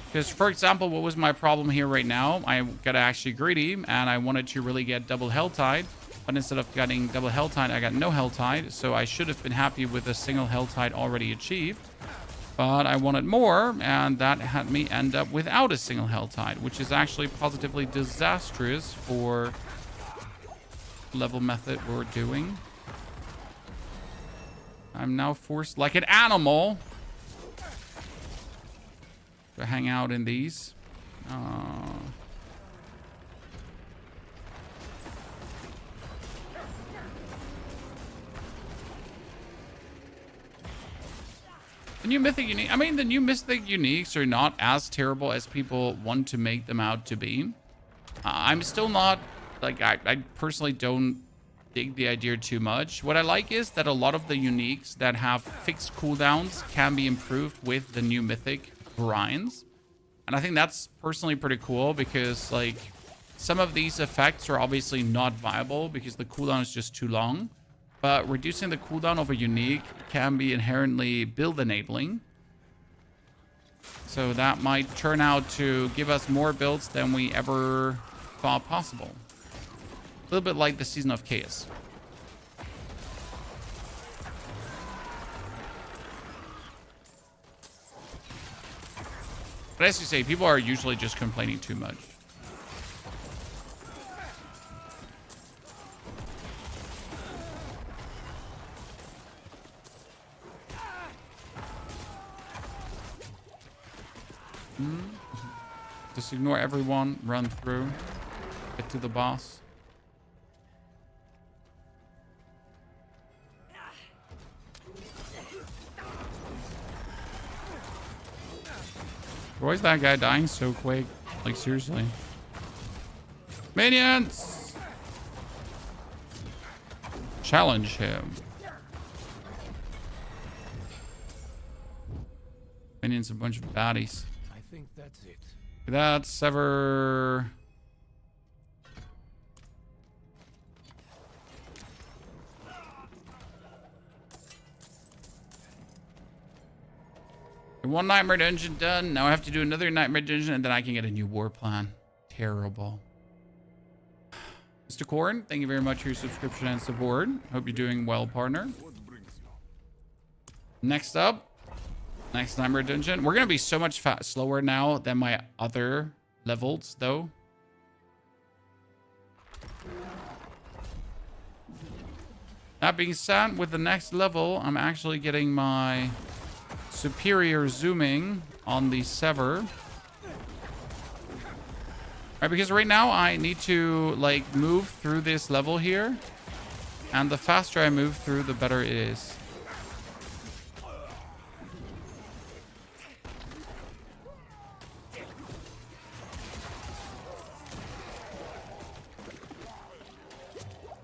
A: Because, for example, what was my problem here right now? I got actually greedy and I wanted to really get double hell tide. But instead of getting double hell tide, I got no hell tide. So I should have been happy with a single hell tide already achieved. But I wanted more, and that had me end up without a single hell tide, which is actually positively disastrous for level method we're doing. I'm now forced like an animal to hang out in these. The new mythic unique. I mean, the new mythic uniques are not as terrible as people want to make them out to be. I'm still not like I personally don't dig the idea too much. What I like is that a lot of the uniques that have fixed cooldowns can be improved with the new mythic grinds, and I think that's personally pretty cool because like some of these effects are obviously not viable because the cooldown is just too long. but reducing the cooldown of a unique can be inherently build enabling. So that might turn out to give us more builds than we ever thought possible. A little bit like the Season of Chaos. But as you say, people are usually just complaining too much. Just ignore everyone, run through, get to the boss. Why is that guy dying so quick? Like, seriously. Minions! Challenge him. Minions, a bunch of baddies.
C: I think that's it.
A: That sever. One nightmare dungeon done. Now I have to do another nightmare dungeon, and then I can get a new war plan. Terrible. Mr. Corn, thank you very much for your subscription and support. Hope you're doing well, partner.
B: What brings you?
A: Next up, next nightmare dungeon. We're gonna be so much slower now than my other levels, though. That being said, with the next level, I'm actually getting my superior zooming on the sever. Right, because right now I need to like move through this level here, and the faster I move through, the better it is.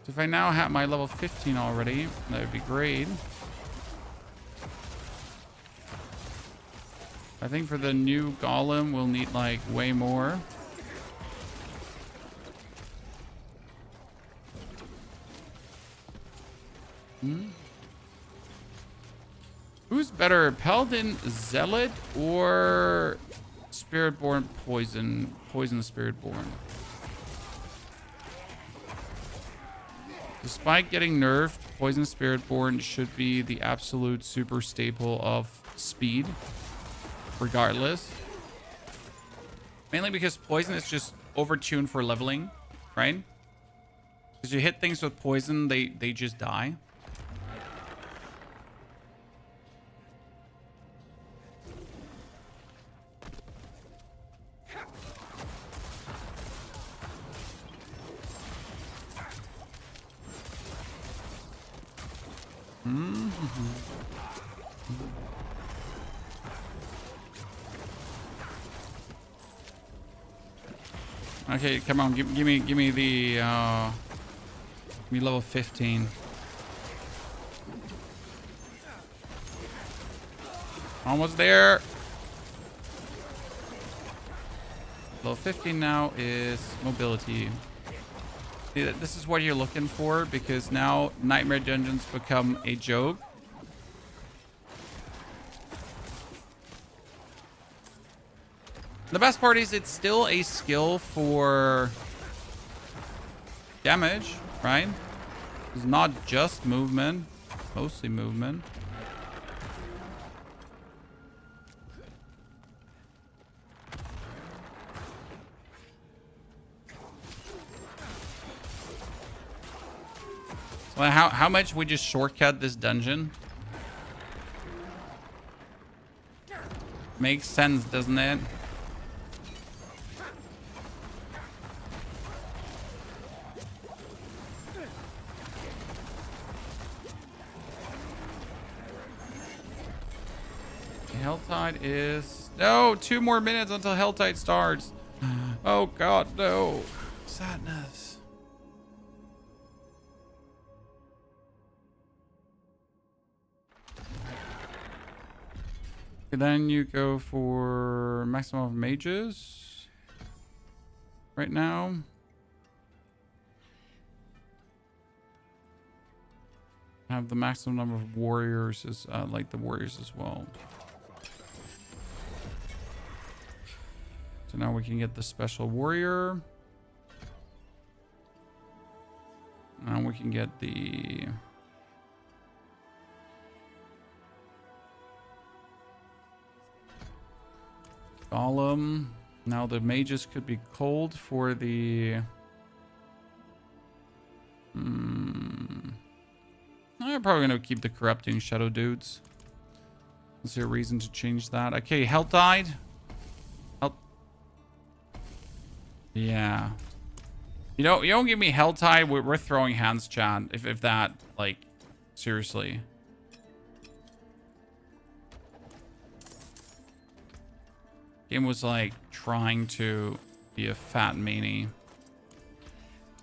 A: So if I now have my level 15 already, that would be great. I think for the new golem, we'll need like way more. Who's better, Paladin Zealot or Spiritborn Poison? Poison Spiritborn. Despite getting nerfed, Poison Spiritborn should be the absolute super staple of speed, regardless. Mainly because Poison is just overtuned for leveling, right? Because you hit things with Poison, they just die. Okay, come on, give me the give me level 15. Almost there. Level 15 now is mobility. See, this is what you're looking for, because now nightmare dungeons become a joke. The best part is it's still a skill for damage, right? It's not just movement, mostly movement. Well, how much we just shortcut this dungeon? Makes sense, doesn't it? Helltide is... No, 2 more minutes until Helltide starts. Oh god, no. Sadness. And then you go for maximum of mages. Right now. Have the maximum number of warriors as like the warriors as well. So now we can get the special warrior. Now we can get the golem. Now the mages could be cold for the I'm probably gonna keep the corrupting shadow dudes. Is there a reason to change that? Okay, health died. Health. Yeah. You don't give me health tide. We're throwing hands, chat. If that, like, seriously. Game was like trying to be a fat manie.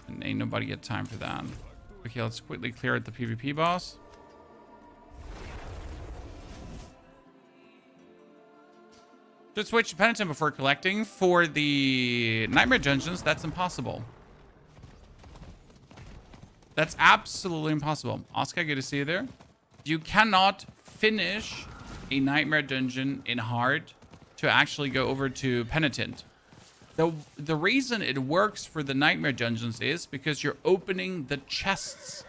A: And ain't nobody got time for that. Okay, let's quickly clear out the PvP boss. Should switch to Penitent before collecting. For the Nightmare Dungeons, that's impossible. That's absolutely impossible. Oscar, good to see you there. You cannot finish a Nightmare Dungeon in hard to actually go over to Penitent. The reason it works for the Nightmare Dungeons is because you're opening the chests.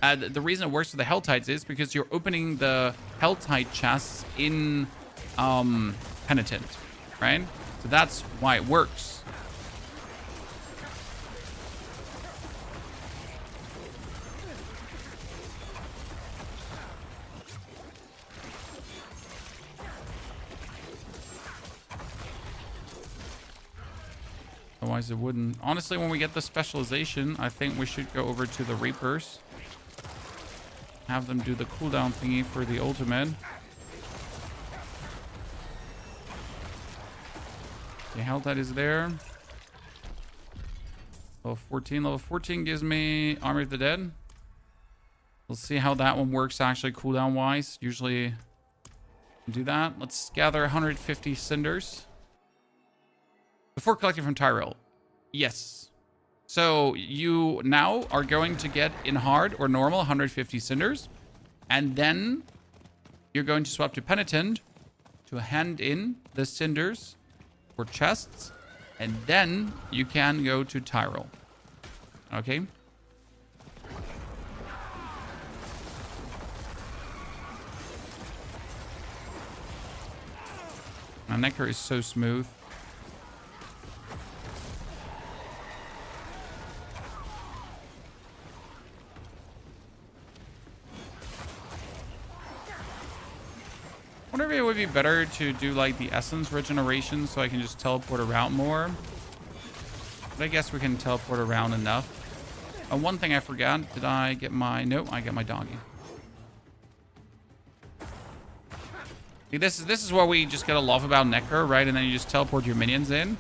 A: The reason it works for the Helltides is because you're opening the Helltide chests in Penitent, right? So that's why it works. Otherwise it wouldn't. Honestly, when we get the specialization, I think we should go over to the Reapers. Have them do the cooldown thingy for the ultimate. The Helltide is there. Level 14. Level 14 gives me Army of the Dead. We'll see how that one works actually cooldown wise. Usually do that. Let's gather 150 cinders. Before collecting from Tyrell. Yes. So you now are going to get in hard or normal 150 cinders. And then you're going to swap to Penitent to hand in the cinders for chests. And then you can go to Tyrell. Okay. My Necker is so smooth. I wonder if it would be better to do like the essence regeneration so I can just teleport around more. But I guess we can teleport around enough. One thing I forgot. Did I get my... Nope, I got my doggy. See, this is what we just gotta love about Necker, right? And then you just teleport your minions in.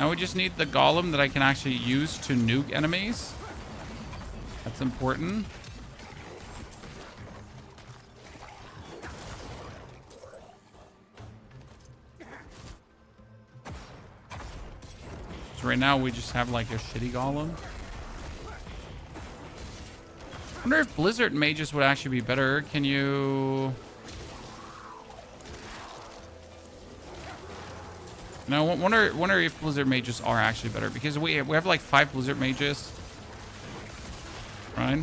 A: Now we just need the golem that I can actually use to nuke enemies. That's important. So right now we just have like a shitty golem. I wonder if Blizzard mages would actually be better. Can you... No, I wonder if Blizzard mages are actually better, because we have like 5 Blizzard mages, right?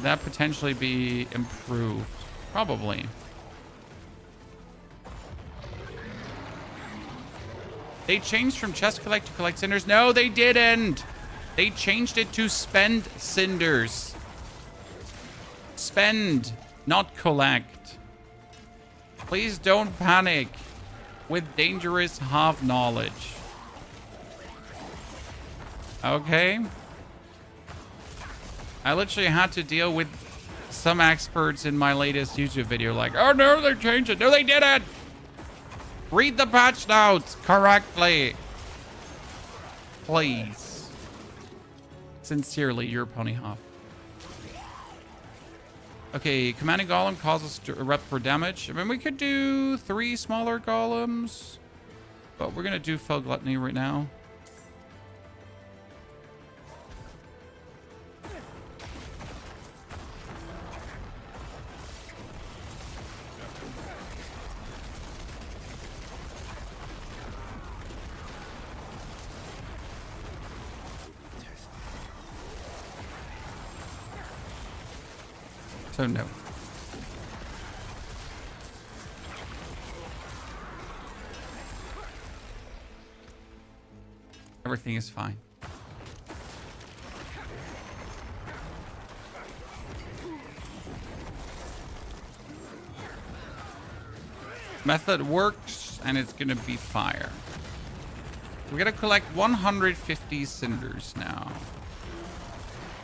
A: That potentially be improved, probably. They changed from chest collect to collect cinders. No, they didn't. They changed it to spend cinders. Spend, not collect. Please don't panic with dangerous half knowledge. Okay. I literally had to deal with some experts in my latest YouTube video like, oh no, they changed it. No, they didn't. Read the patch notes correctly. Please. Sincerely, your Pony Hop. Okay, commanding golem causes a rep for damage. I mean, we could do 3 smaller golems, but we're gonna do Fell Gluttony right now. So no. Everything is fine. Method works, and it's gonna be fire. We're gonna collect 150 cinders now,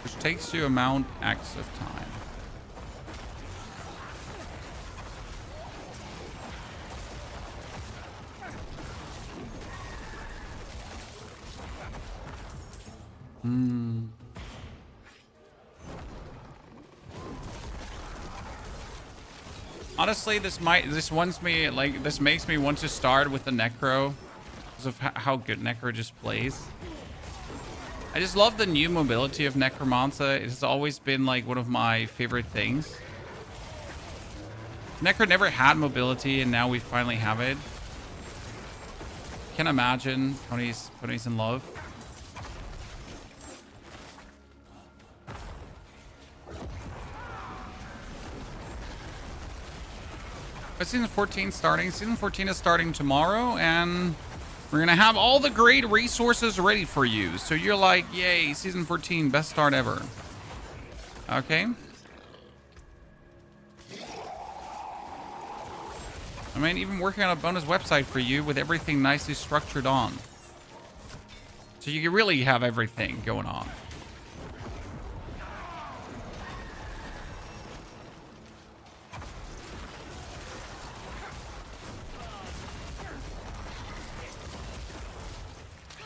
A: which takes you amount X of time. Honestly, this makes me want to start with the Necro because of how good Necro just plays. I just love the new mobility of Necromancer. It has always been like one of my favorite things. Necro never had mobility, and now we finally have it. Can't imagine Tony's in love. But season 14 starting. Season 14 is starting tomorrow, and we're gonna have all the great resources ready for you. So you're like, yay, season 14, best start ever. Okay. I mean, even working on a bonus website for you with everything nicely structured on. So you can really have everything going on.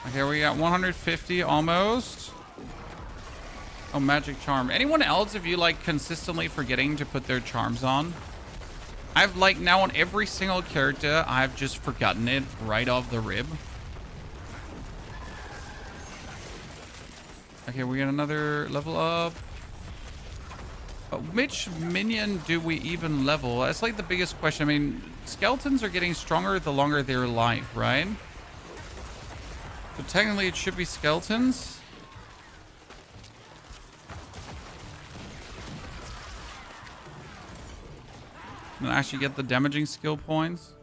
A: Okay, we got 150 almost. Oh, magic charm. Anyone else, if you like consistently forgetting to put their charms on? I've like now on every single character, I've just forgotten it right off the rib. Okay, we got another level up. Which minion do we even level? That's like the biggest question. I mean, skeletons are getting stronger the longer they're alive, right? So technically it should be skeletons. And actually get the damaging skill points.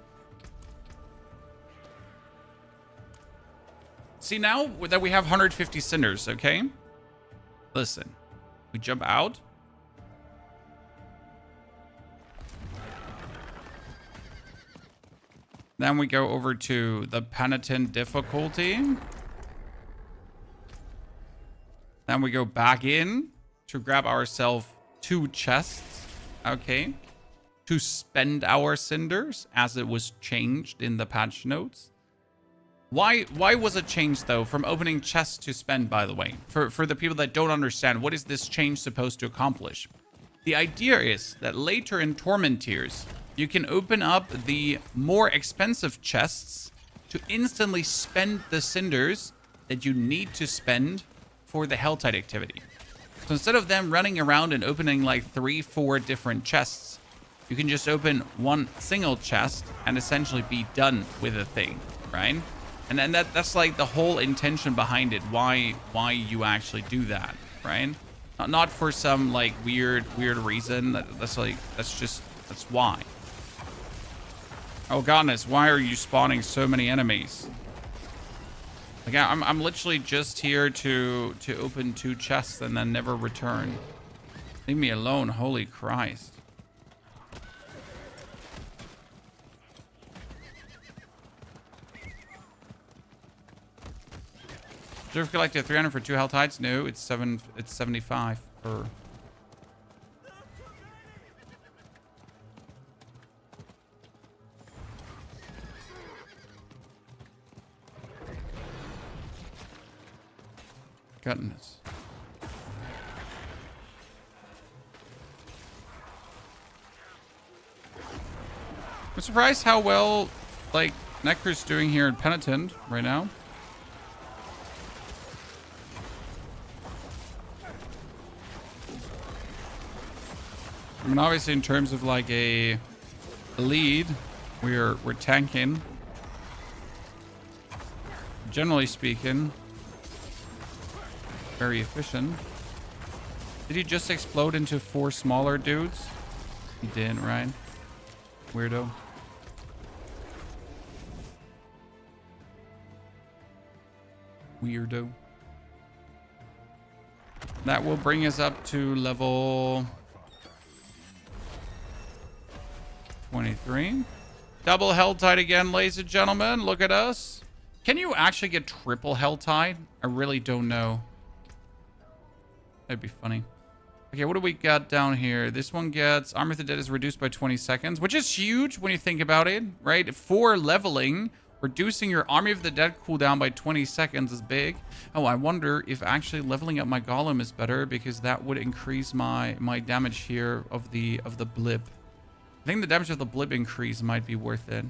A: See, now that we have 150 cinders, okay? Listen, we jump out. Then we go over to the penitent difficulty. Then we go back in to grab ourselves 2 chests. Okay. To spend our cinders as it was changed in the patch notes. Why was it changed though from opening chests to spend, by the way? For the people that don't understand, what is this change supposed to accomplish? The idea is that later in Torment tiers, you can open up the more expensive chests to instantly spend the cinders that you need to spend for the Helltide activity. So instead of them running around and opening like 3-4 different chests, you can just open one single chest and essentially be done with a thing, right? And then that's like the whole intention behind it, why you actually do that, right? Not for some like weird reason. That's why. Oh goodness, why are you spawning so many enemies? Like I'm literally just here to open 2 chests and then never return. Leave me alone, holy Christ. Should have collected 300 for 2 Helltides? No, it's 75 per. Goodness. I'm surprised how well, like, Necro's doing here in Penitent right now. I mean, obviously, in terms of like a lead, we're tanking. Generally speaking, very efficient. Did he just explode into 4 smaller dudes? He didn't, right? Weirdo. Weirdo. That will bring us up to level 23. Double hell tide again, ladies and gentlemen. Look at us. Can you actually get triple hell tide? I really don't know. That'd be funny. Okay, what do we got down here? This one gets Army of the Dead is reduced by 20 seconds, which is huge when you think about it, right? For leveling, reducing your Army of the Dead cooldown by 20 seconds is big. Oh, I wonder if actually leveling up my golem is better, because that would increase my damage here of the blip. I think the damage of the blip increase might be worth it.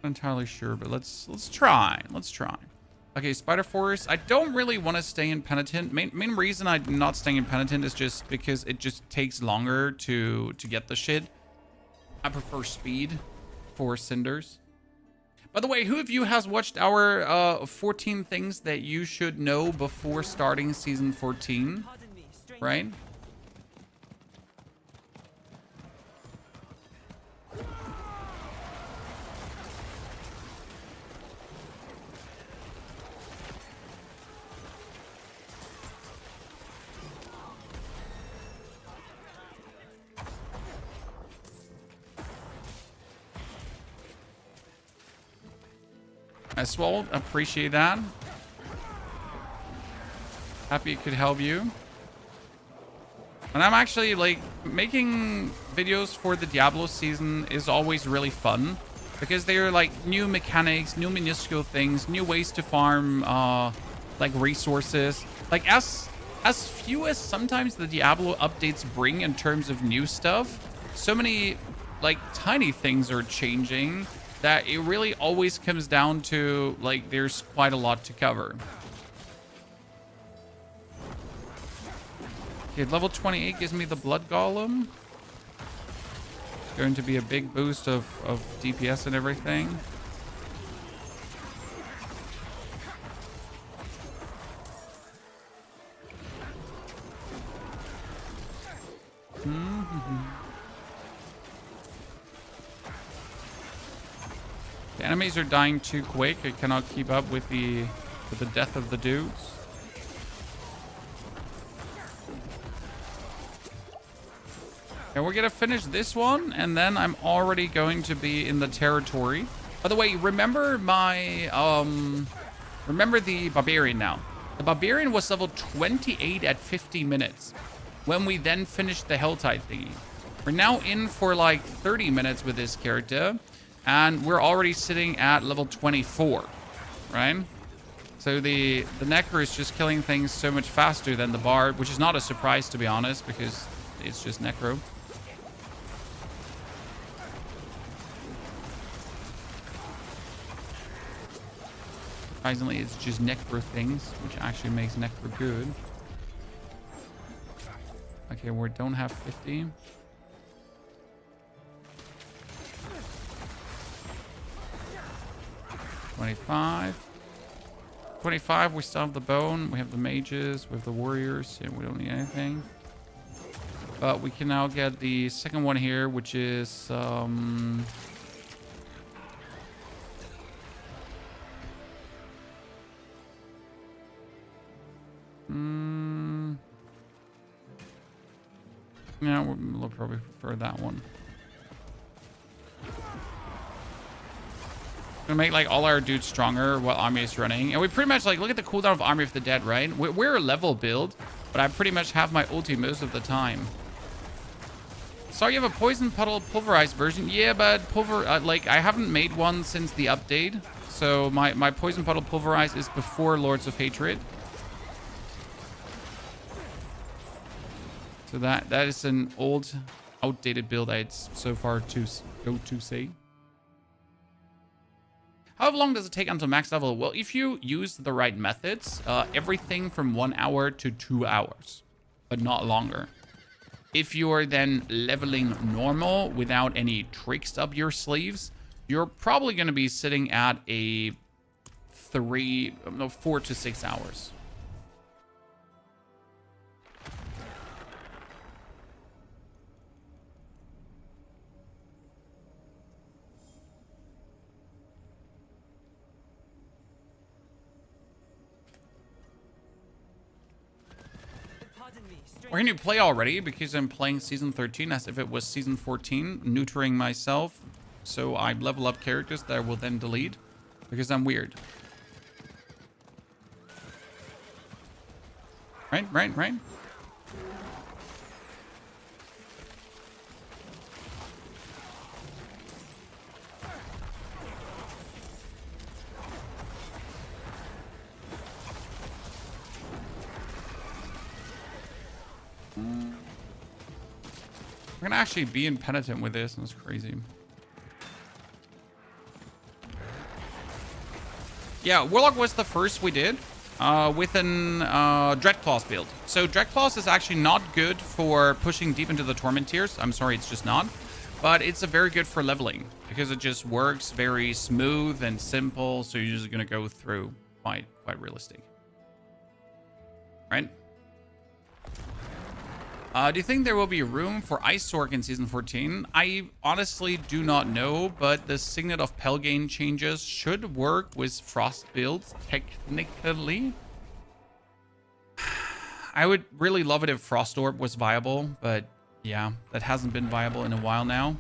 A: Not entirely sure, but let's try. Let's try. Okay, Spider Forest. I don't really want to stay in Penitent. Main reason I'm not staying in Penitent is just because it just takes longer to get the shit. I prefer speed for Cinders. By the way, who of you has watched our 14 things that you should know before starting season 14? Right? As well, appreciate that. Happy it could help you. And I'm actually like making videos for the Diablo season is always really fun, because they're like new mechanics, new minuscule things, new ways to farm like resources. Like as few as sometimes the Diablo updates bring in terms of new stuff, so many like tiny things are changing that it really always comes down to like there's quite a lot to cover. Okay, level 28 gives me the blood golem. It's going to be a big boost of DPS and everything. The enemies are dying too quick. I cannot keep up with the death of the dudes. And we're gonna finish this one, and then I'm already going to be in the territory. By the way, remember my remember the Barbarian now. The Barbarian was level 28 at 50 minutes when we then finished the Helltide thingy. We're now in for like 30 minutes with this character, and we're already sitting at level 24, right? So the Necro is just killing things so much faster than the Bard, which is not a surprise, to be honest, because it's just Necro. Surprisingly, it's just Necro things, which actually makes Necro good. Okay, we don't have 50. $25. $25, we still have the bone. We have the mages. We have the warriors. And we don't need anything. But we can now get the second one here, which is... yeah, we'll probably prefer that one. Gonna make like all our dudes stronger while Army is running. And we pretty much like, look at the cooldown of Army of the Dead, right? We're a level build, but I pretty much have my ulti most of the time. So you have a poison puddle pulverized version. Yeah, but like I haven't made one since the update. So my poison puddle pulverized is before Lords of Hatred. So So that is an old, outdated build I'd so far to go to say. How long does it take until max level? Well, if you use the right methods, everything from 1 hour to 2 hours, but not longer. If you're then leveling normal without any tricks up your sleeves, you're probably going to be sitting at a 4 to 6 hours. Why can you play already? Because I'm playing Season 13 as if it was Season 14, neutering myself. So I level up characters that I will then delete. Because I'm weird. Right? We're gonna actually be impenitent with this, and it's crazy. Yeah, Warlock was the first we did with an Dreadclaws build. So Dreadclaws is actually not good for pushing deep into the Torment tiers. I'm sorry, it's just not. But it's a very good for leveling because it just works very smooth and simple. So you're just gonna go through quite realistic, right? Do you think there will be room for Ice Sork in Season 14? I honestly do not know, but the Signet of Pelgain changes should work with Frost builds, technically. I would really love it if Frost Orb was viable, but yeah, that hasn't been viable in a while now.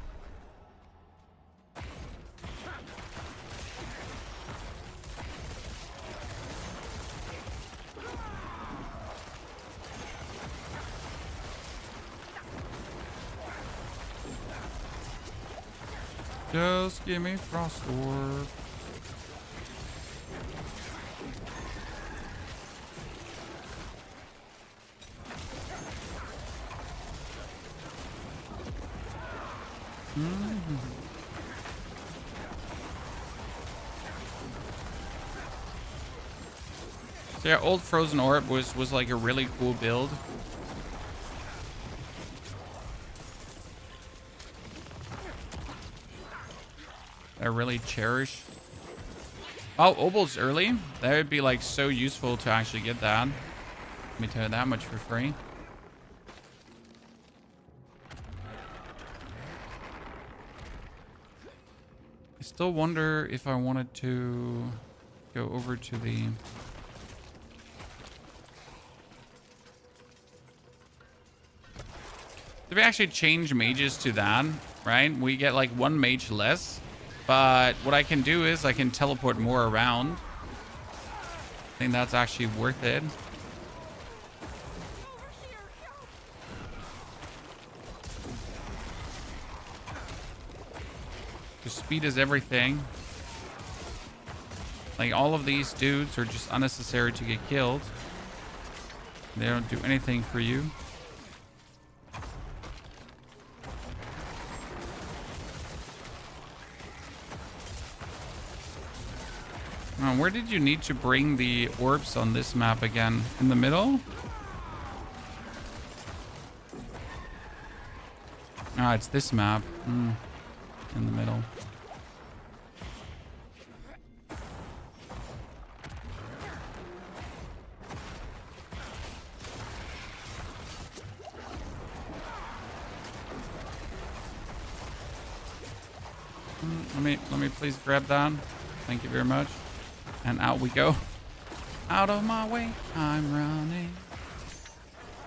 A: Just give me Frost Orb. So yeah, old Frozen Orb was like a really cool build. I really cherish. Oh, Opal's early. That would be like so useful to actually get that. Let me tell you that much for free. I still wonder if I wanted to go over to the... If we actually change mages to that, right? We get like 1 mage less. But what I can do is I can teleport more around. I think that's actually worth it. Because speed is everything. Like all of these dudes are just unnecessary to get killed. They don't do anything for you. Where did you need to bring the orbs on this map again? In the middle? Ah, it's this map. In the middle. Let me please grab that. Thank you very much. And out we go. Out of my way, I'm running.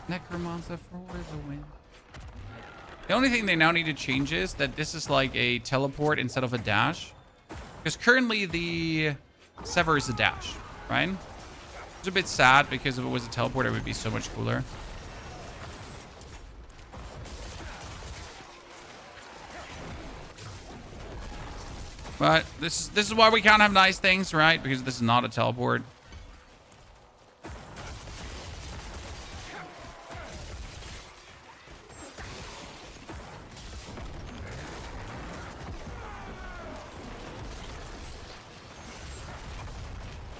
A: Necromancer for the win. The only thing they now need to change is that this is like a teleport instead of a dash. Because currently the Sever is a dash, right? It's a bit sad because if it was a teleport, it would be so much cooler. But this is why we can't have nice things, right? Because this is not a teleport.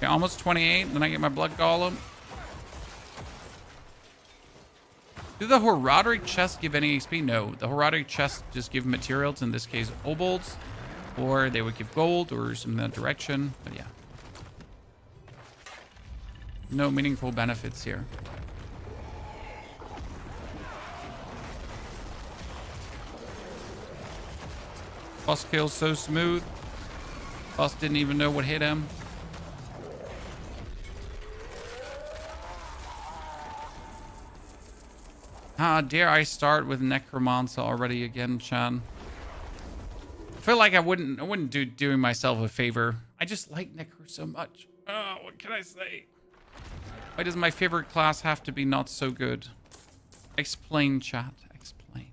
A: almost 28. Then I get my blood golem. Do the Horodic chests give any XP? No. The Horodic chests just give materials, in this case, obols. Or they would give gold or something in that direction. But yeah. No meaningful benefits here. Boss kill so smooth. Boss didn't even know what hit him. How dare I start with Necromancer already again, Chan? I feel like I wouldn't do doing myself a favor. I just like Necro so much. Oh, what can I say? Why does my favorite class have to be not so good? Explain, chat. Explain.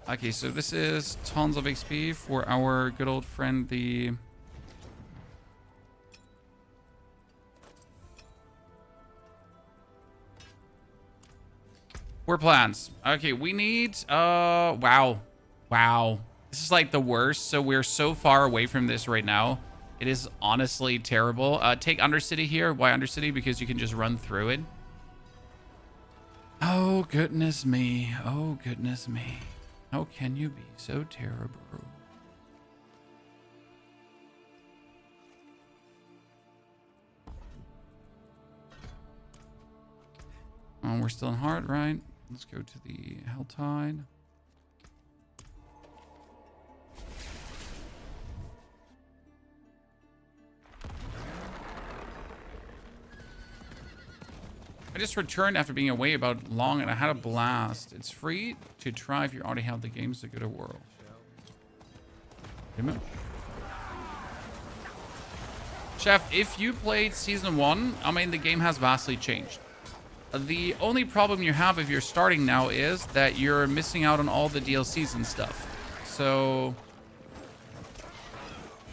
A: Okay, so this is tons of XP for our good old friend, the... War plans. Okay, we need... Wow. Wow. This is like the worst. So we're so far away from this right now. It is honestly terrible. Take Undercity here. Why Undercity? Because you can just run through it. Oh, goodness me. Oh, goodness me. How can you be so terrible? Oh, we're still in Heart, right? Let's go to the Helltide. I just returned after being away about long and I had a blast. It's free to try if you already have the game, so go to World. Damn it. Chef, if you played Season 1, I mean, the game has vastly changed. The only problem you have if you're starting now is that you're missing out on all the DLCs and stuff. So...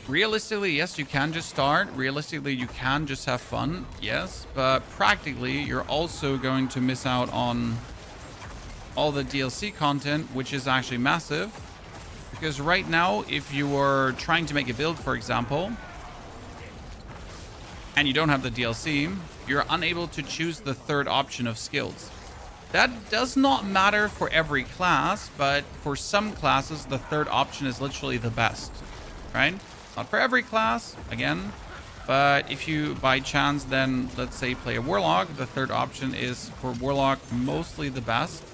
A: realistically, yes, you can just start. Realistically, you can just have fun. Yes, but practically, you're also going to miss out on all the DLC content, which is actually massive. Because right now, if you are trying to make a build, for example, and you don't have the DLC, you're unable to choose the third option of skills. That does not matter for every class, but for some classes, the third option is literally the best, right? Not for every class, again, but if you, by chance, then, let's say, play a Warlock, the third option is, for Warlock, mostly the best.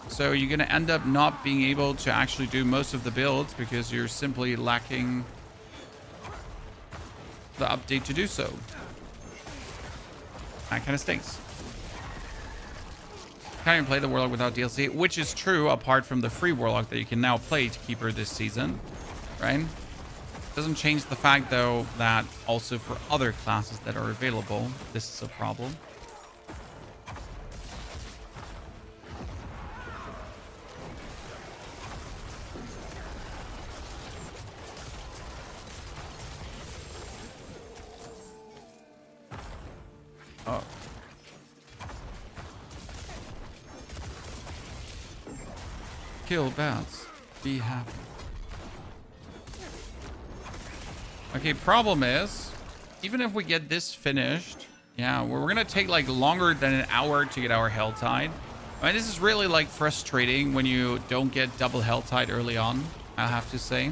A: So you're going to end up not being able to actually do most of the builds because you're simply lacking the update to do so. That kind of stinks. Can't even play the Warlock without DLC, which is true apart from the free Warlock that you can now play to keep her this season, right? Doesn't change the fact, though, that also for other classes that are available, this is a problem. Oh. Kill bats. Be happy. Okay, problem is, even if we get this finished, yeah, we're gonna take like longer than an hour to get our Helltide. I mean, this is really like frustrating when you don't get double Helltide early on, I have to say.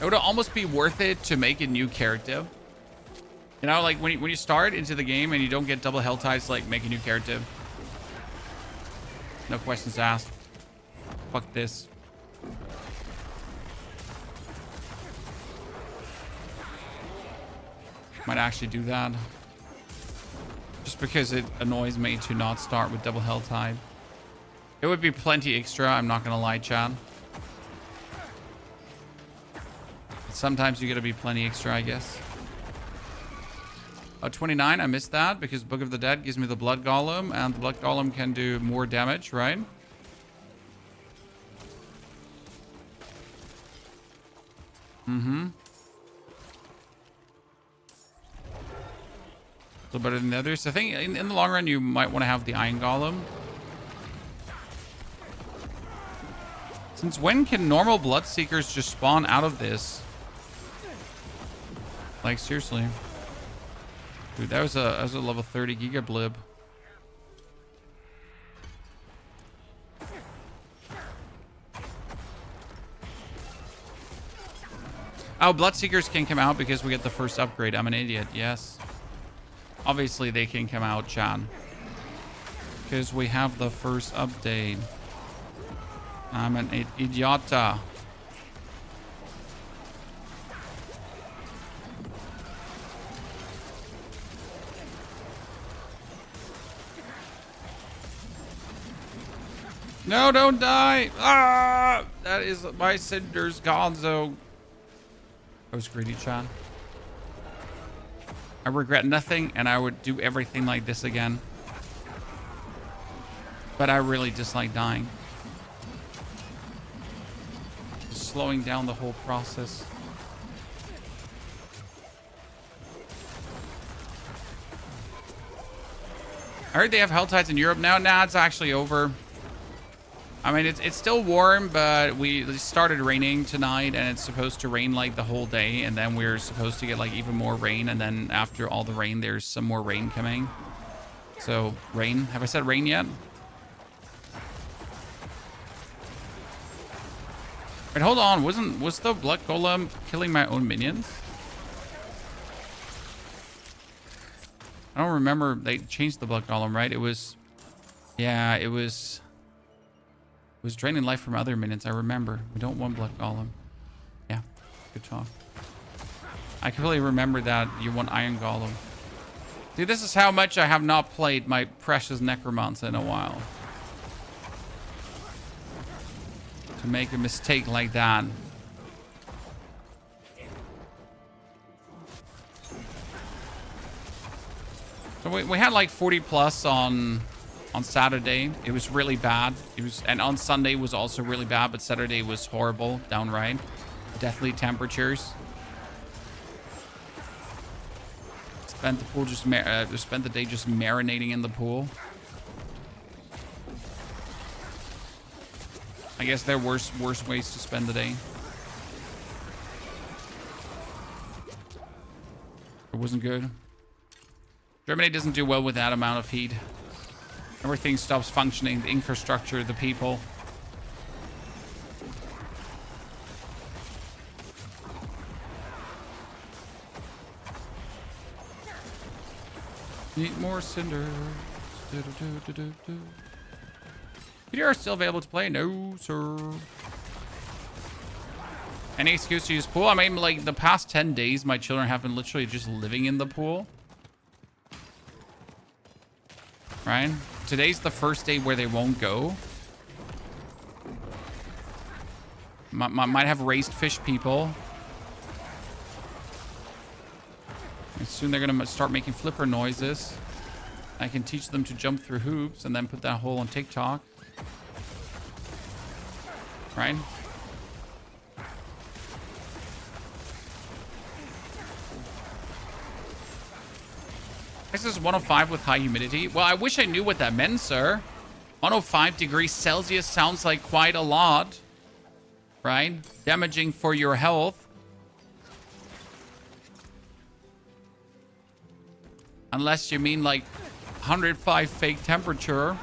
A: It would almost be worth it to make a new character. You know, like when you start into the game and you don't get double Helltide, it's like make a new character. No questions asked. Fuck this. Might actually do that. Just because it annoys me to not start with double Helltide. It would be plenty extra, I'm not gonna lie, Chad. Sometimes you gotta be plenty extra, I guess. Oh, 29, I missed that because Book of the Dead gives me the Blood Golem, and the Blood Golem can do more damage, right? Mm-hmm. So better than the others. I think in the long run, you might want to have the Iron Golem. Since when can normal Bloodseekers just spawn out of this? Like, seriously. Dude, that was a level 30 Gigablib. Oh, Bloodseekers can come out because we get the first upgrade. I'm an idiot. Yes. Obviously, they can come out, Chan. Because we have the first update. I'm an idiota. No, don't die. Ah! That is my cinders, Gonzo. I was greedy, Chan. I regret nothing, and I would do everything like this again. But I really dislike dying. Just slowing down the whole process. I heard they have Hell Tides in Europe now. Nah, it's actually over. I mean, it's still warm, but it started raining tonight, and it's supposed to rain like the whole day, and then we're supposed to get like even more rain, and then after all the rain, there's some more rain coming. So, rain. Have I said rain yet? Wait, hold on. Was the Blood Golem killing my own minions? I don't remember. They changed the Blood Golem, right? It was... Yeah, it was draining life from other minions. I remember. We don't want Blood Golem. Yeah, good talk. I completely remember that you want Iron Golem. Dude, this is how much I have not played my precious Necromancer in a while. To make a mistake like that. So we had like 40 plus on Saturday. It was really bad. And on Sunday was also really bad, but Saturday was horrible, downright. Deathly temperatures. Spent the day just marinating in the pool. I guess there were worse ways to spend the day. It wasn't good. Germany doesn't do well with that amount of heat. Everything stops functioning. The infrastructure, the people. Need more cinders. PDR still available to play? No, sir. Any excuse to use pool? I mean, like, the past 10 days, my children have been literally just living in the pool. Right? Today's the first day where they won't go. Might have raised fish people. And soon they're going to start making flipper noises. I can teach them to jump through hoops and then put that hole on TikTok. Right? This is 105 with high humidity. Well, I wish I knew what that meant, sir. 105 degrees Celsius sounds like quite a lot. Right? Damaging for your health. Unless you mean like 105 fake temperature.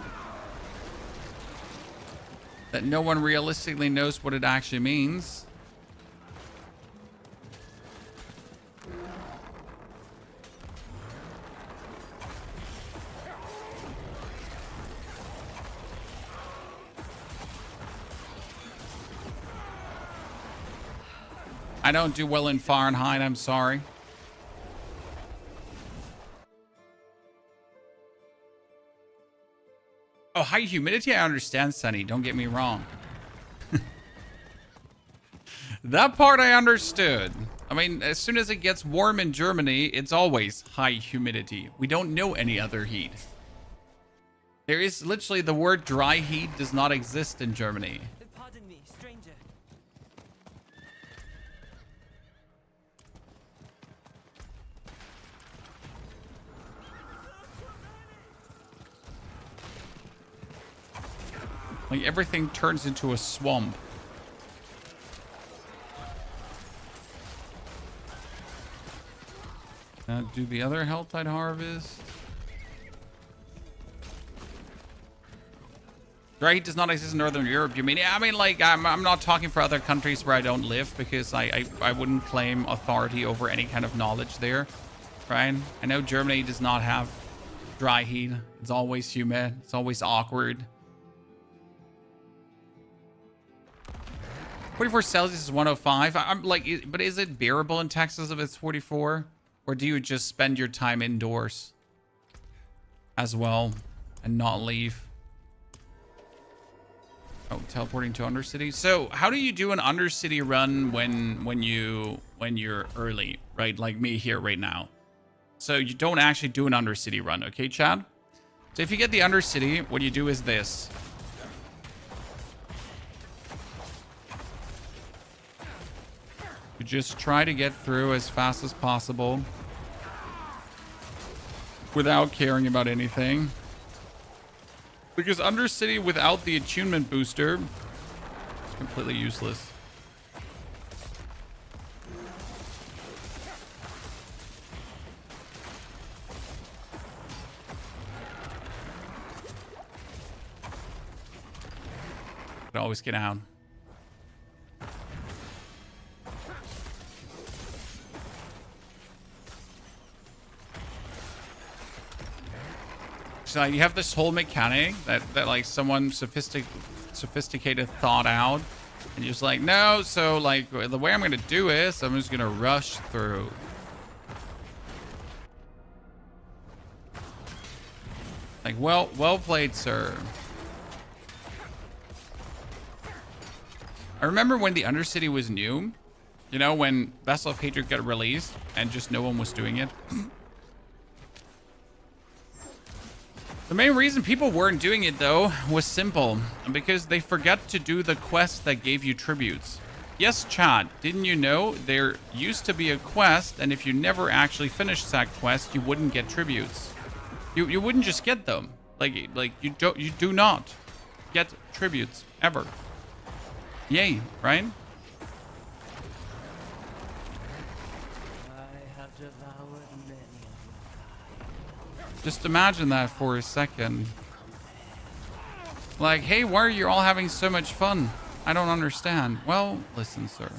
A: That no one realistically knows what it actually means. I don't do well in Fahrenheit, I'm sorry. Oh, high humidity, I understand, Sunny. Don't get me wrong. That part I understood. I mean, as soon as it gets warm in Germany, it's always high humidity. We don't know any other heat. There is literally the word dry heat does not exist in Germany.
D: Pardon me, stranger.
A: Like everything turns into a swamp Do the other Helltide harvest. Dry heat does not exist in Northern Europe. You mean? Yeah, I mean, like, I'm not talking for other countries where I don't live, because I wouldn't claim authority over any kind of knowledge there, right? I know Germany does not have dry heat. It's always humid. It's always awkward. 44 Celsius is 105. I'm like, but is it bearable in Texas if it's 44? Or do you just spend your time indoors as well and not leave? Oh, teleporting to Undercity. So how do you do an Undercity run when you're early, right? Like me here right now. So you don't actually do an Undercity run, okay, Chad? So if you get the Undercity, what you do is this. You just try to get through as fast as possible without caring about anything. Because Undercity without the attunement booster is completely useless. Could always get out. So you have this whole mechanic that like someone sophisticated thought out, and you're just like, no. So like the way I'm gonna do is I'm just gonna rush through. Like, well played, sir. I remember when the Undercity was new, you know, when Vessel of Hatred got released and just no one was doing it. The main reason people weren't doing it, though, was simple. Because they forgot to do the quest that gave you tributes. Yes, Chad, didn't you know there used to be a quest, and if you never actually finished that quest, you wouldn't get tributes. You wouldn't just get them. Like you do not get tributes ever. Yay, right? Just imagine that for a second. Like, hey, why are you all having so much fun? I don't understand. Well, listen, sir.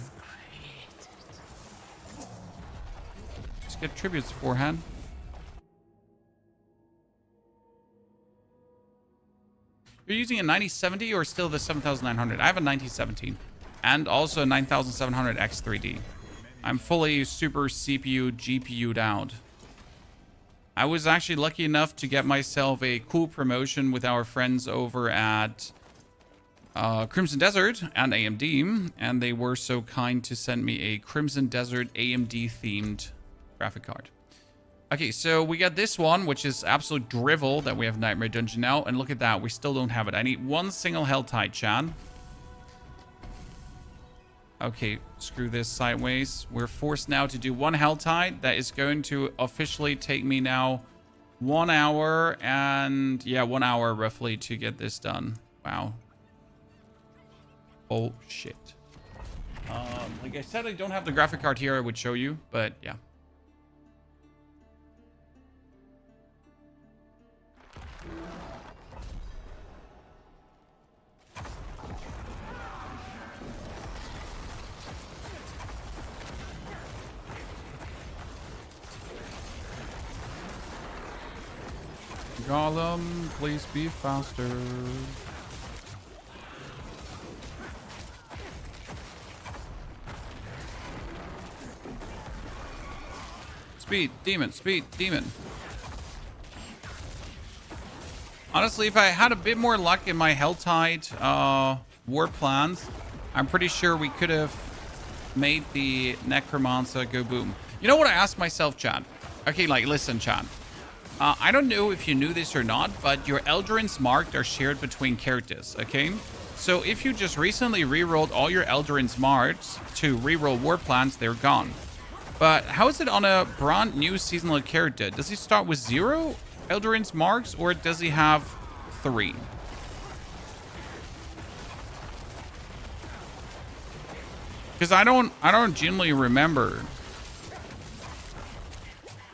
A: Just get tributes beforehand. You're using a 9070 or still the 7900? I have a 9017 and also a 9700 X3D. I'm fully super CPU GPU'd out. I was actually lucky enough to get myself a cool promotion with our friends over at Crimson Desert and AMD, and they were so kind to send me a Crimson Desert AMD themed graphic card. Okay, so we got this one, which is absolute drivel that we have Nightmare Dungeon now, and look at that, we still don't have it. I need one single Helltide, Chad. Okay, screw this sideways. We're forced now to do one Helltide. That is going to officially take me now 1 hour and... yeah, 1 hour roughly to get this done. Wow. Oh, shit. Like I said, I don't have the graphic card here I would show you, but yeah. Gollum, please be faster. Speed, demon, speed, demon. Honestly, if I had a bit more luck in my Helltide war plans, I'm pretty sure we could have made the Necromancer go boom. You know what I asked myself, Chad? Okay, like, listen, Chad. I don't know if you knew this or not, but your Eldrin's marked are shared between characters, okay? So if you just recently rerolled all your Eldrin's marks to reroll war plans, they're gone. But how is it on a brand new seasonal character? Does he start with 0 Eldrin's marks, or does he have 3? Because I don't genuinely remember.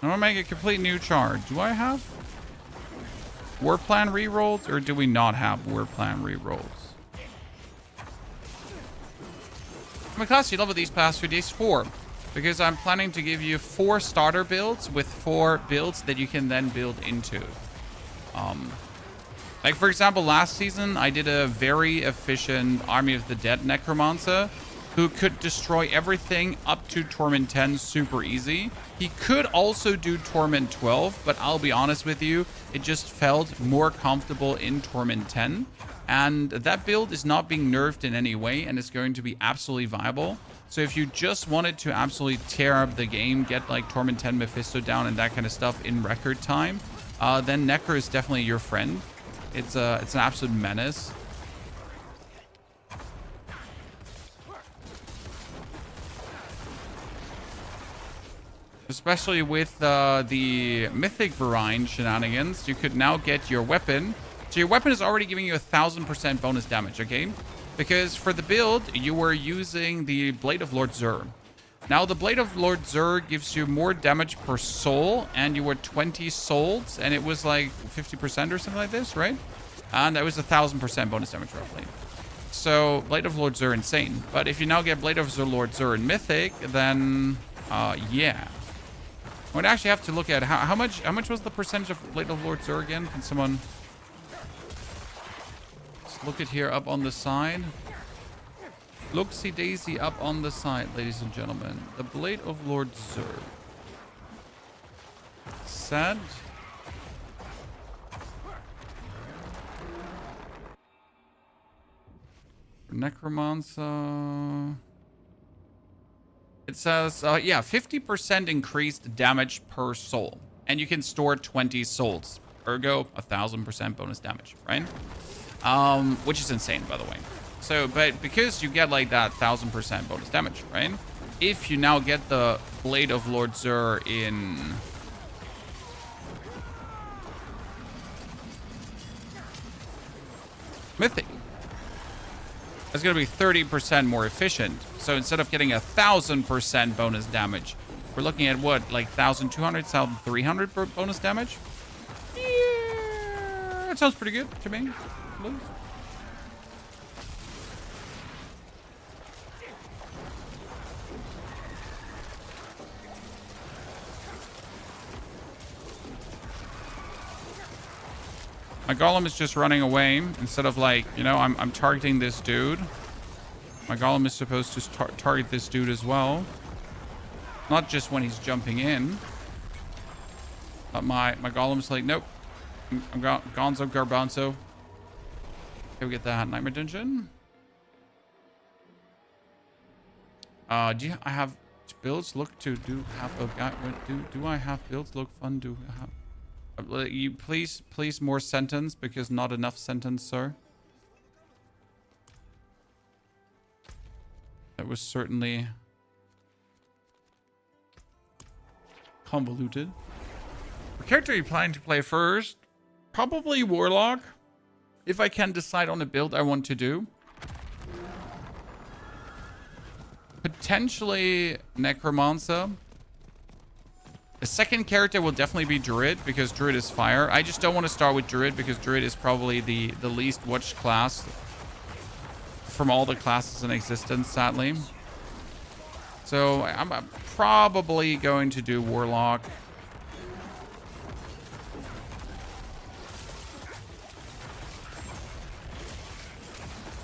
A: I'm gonna make a complete new chart. Do I have war plan rerolls, or do we not have war plan rerolls? How many classes you love with these past few days? 4. Because I'm planning to give you 4 starter builds with 4 builds that you can then build into. Like for example, last season I did a very efficient Army of the Dead Necromancer who could destroy everything up to Torment 10 super easy. He could also do Torment 12, but I'll be honest with you, it just felt more comfortable in Torment 10. And that build is not being nerfed in any way and is going to be absolutely viable. So if you just wanted to absolutely tear up the game, get like Torment 10 Mephisto down and that kind of stuff in record time, then Necro is definitely your friend. It's an absolute menace. Especially with the Mythic Variant shenanigans, you could now get your weapon. So your weapon is already giving you 1000% bonus damage, okay? Because for the build, you were using the Blade of Lord Zur. Now, the Blade of Lord Zur gives you more damage per soul, and you were 20 souls, and it was like 50% or something like this, right? And that was 1000% bonus damage, roughly. So, Blade of Lord Zur, insane. But if you now get Blade of Lord Zur in Mythic, then, yeah. I would actually have to look at how much was the percentage of Blade of Lord Zur again? Can someone... Look at here up on the side. Look-see daisy up on the side, ladies and gentlemen. The Blade of Lord Zur. Sad. Necromancer. It says, yeah, 50% increased damage per soul. And you can store 20 souls. Ergo, 1000% bonus damage, right? Which is insane, by the way. So, but because you get like that 1000% bonus damage, right? If you now get the Blade of Lord Zur in Mythic, it's going to be 30% more efficient. So instead of getting 1000% bonus damage, we're looking at what, like 1200, 1300 bonus damage? Yeah, that sounds pretty good to me. My golem is just running away instead of like, you know, I'm targeting this dude. My golem is supposed to target this dude as well. Not just when he's jumping in. But my golem's like, nope. I'm gonzo garbanzo. Okay, we get that nightmare dungeon. I have builds look to do have a guy? Do I have builds look fun? Do I have? You please more sentence, because not enough sentence, sir. That was certainly convoluted. What character are you planning to play first? Probably Warlock, if I can decide on a build I want to do. Potentially Necromancer. The second character will definitely be Druid, because Druid is fire. I just don't want to start with Druid, because Druid is probably the least watched class from all the classes in existence, sadly. So I'm probably going to do Warlock.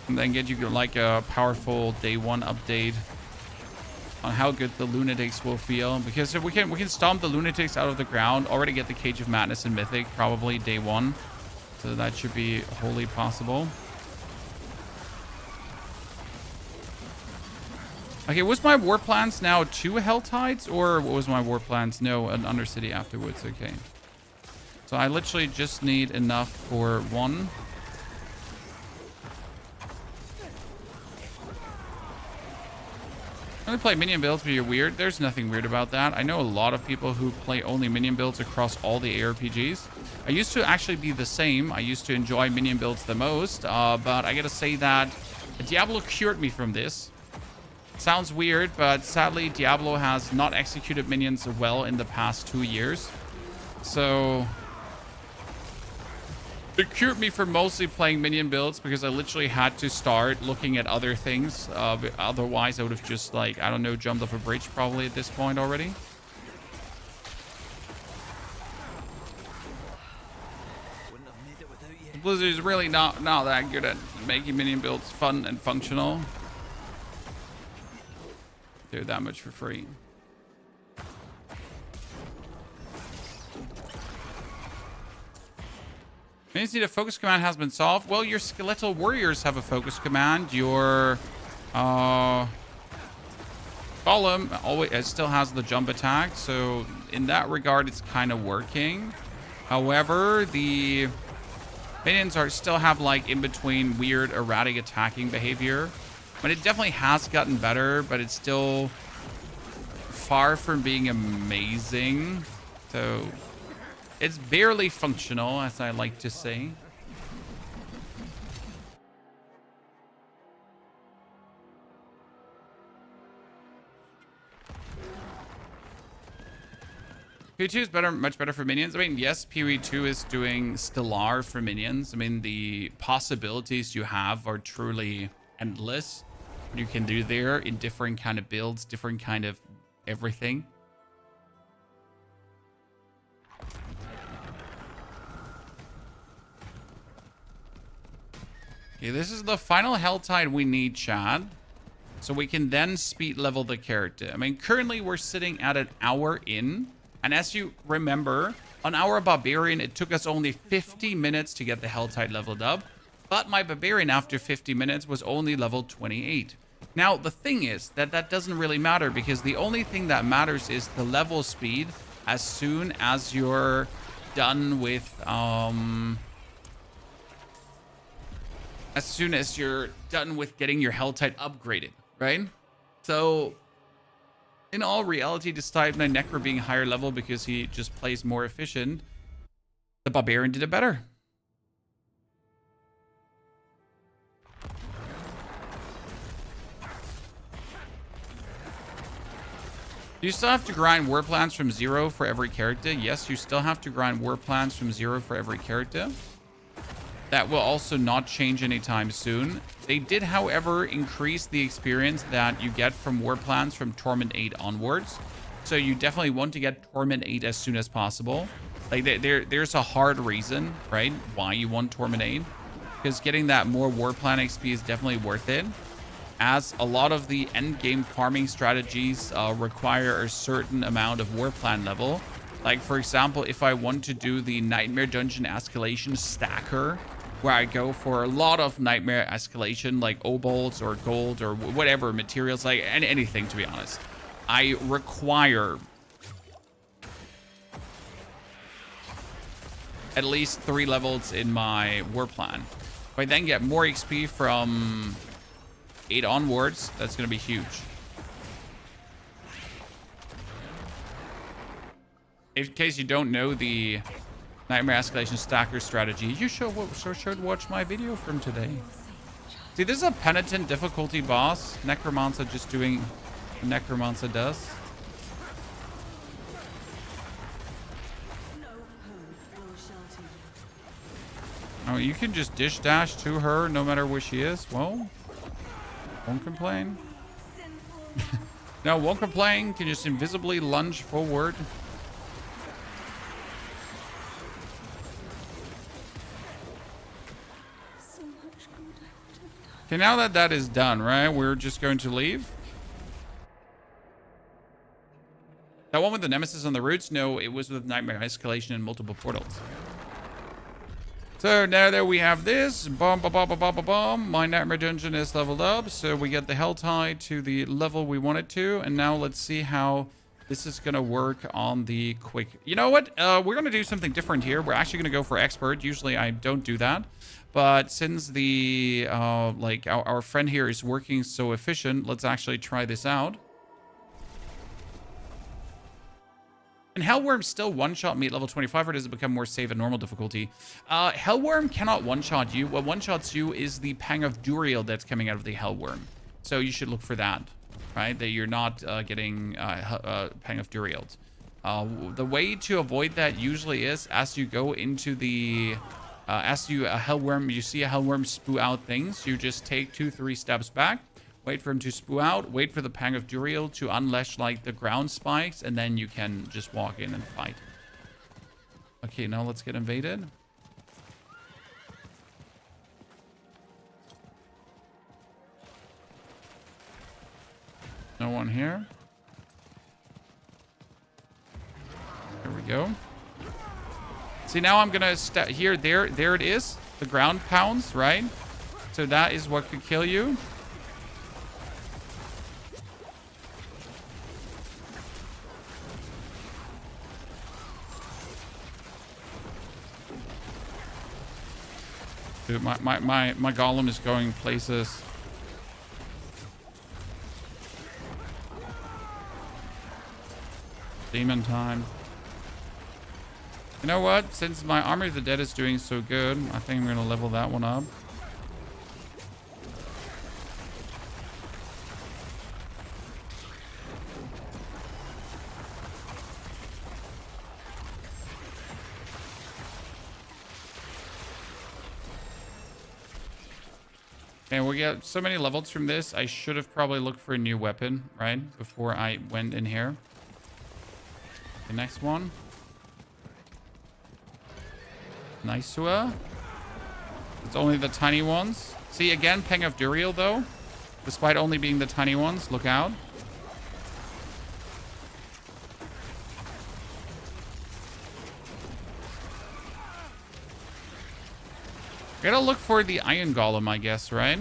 A: And then get you like a powerful day 1 update on how good the Lunatics will feel, because if we can stomp the Lunatics out of the ground, already get the Cage of Madness in Mythic probably day 1, so that should be wholly possible. Okay, was my war plans now 2 Hell Tides, or what was my war plans? No, an Undercity afterwards. Okay, so I literally just need enough for 1. I only play minion builds, but you're weird. There's nothing weird about that. I know a lot of people who play only minion builds across all the ARPGs. I used to actually be the same. I used to enjoy minion builds the most, but I gotta say that Diablo cured me from this. Sounds weird, but sadly, Diablo has not executed minions well in the past 2 years. So it cured me from mostly playing minion builds because I literally had to start looking at other things. Otherwise, I would have just, like, I don't know, jumped off a bridge probably at this point already. Blizzard is really not that good at making minion builds fun and functional. Do that much for free. Minions need a focus command has been solved. Well, your skeletal warriors have a focus command. Your golem always still has the jump attack, so in that regard, it's kind of working. However, the minions still have, like, in between weird erratic attacking behavior. But it definitely has gotten better, but it's still far from being amazing. So it's barely functional, as I like to say. PoE2 is better, much better for minions. I mean, yes, PoE2 is doing stellar for minions. I mean, the possibilities you have are truly endless. What you can do there in different kind of builds, different kind of everything. Okay, this is the final health tide we need, Chad. So we can then speed level the character. I mean, currently we're sitting at an hour in. And as you remember, on our Barbarian, it took us only 50 minutes to get the health tide leveled up. But my Barbarian after 50 minutes was only level 28. Now, the thing is that doesn't really matter because the only thing that matters is the level speed as soon as you're done with, as soon as you're done with getting your health tide upgraded, right? So in all reality, despite my Necro being higher level because he just plays more efficient, the Barbarian did it better. Do you still have to grind war plans from 0 for every character? Yes, you still have to grind war plans from 0 for every character. That will also not change anytime soon. They did, however, increase the experience that you get from war plans from Torment 8 onwards. So you definitely want to get Torment 8 as soon as possible. Like, there's a hard reason, right, why you want Torment 8. Because getting that more war plan XP is definitely worth it. As a lot of the end game farming strategies require a certain amount of war plan level. Like, for example, if I want to do the Nightmare Dungeon Escalation Stacker, where I go for a lot of Nightmare Escalation, like Obolts or Gold or whatever materials, like anything, to be honest, I require at least 3 levels in my war plan. If I then get more XP from 8 onwards, that's going to be huge. In case you don't know the Nightmare Escalation Stacker strategy, you should watch my video from today. See, this is a penitent difficulty boss. Necromancer just doing what Necromancer does. Oh, you can just dish dash to her no matter where she is. Well, won't complain. No, won't complain. Can just invisibly lunge forward. Okay, now that that is done, right? We're just going to leave. That one with the Nemesis on the roots? No, it was with Nightmare Escalation and multiple portals. So now that we have this, my Nightmare Dungeon is leveled up. So we get the Hell Tide to the level we want it to. And now let's see how this is going to work on the quick. You know what? We're going to do something different here. We're actually going to go for Expert. Usually I don't do that. But since the, like, our friend here is working so efficient, let's actually try this out. And Hellworm still one-shot me at level 25, or does it become more safe at normal difficulty? Hellworm cannot one-shot you. What one-shots you is the Pang of Duriel that's coming out of the Hellworm. So you should look for that. right? That you're not getting Pang of Durield. The way to avoid that usually is as you go into the as you you see a hellworm spew out things, you just take 2-3 steps back, wait for him to spew out, wait for the Pang of Duriel to unleash like the ground spikes, and then you can just walk in and fight. Okay, now let's get invaded. No one here. There we go. See, now I'm gonna here, there it is. The ground pounds, right? So that is what could kill you. Dude, my golem is going places. Demon time. You know what? Since my Army of the Dead is doing so good, I think I'm going to level that one up. Okay, we get so many levels from this. I should have probably looked for a new weapon, right? Before I went in here. The next one. Nice one. It's only the tiny ones. See, again, Pang of Duriel, though. Despite only being the tiny ones. Look out. Gotta look for the Iron Golem, I guess, right?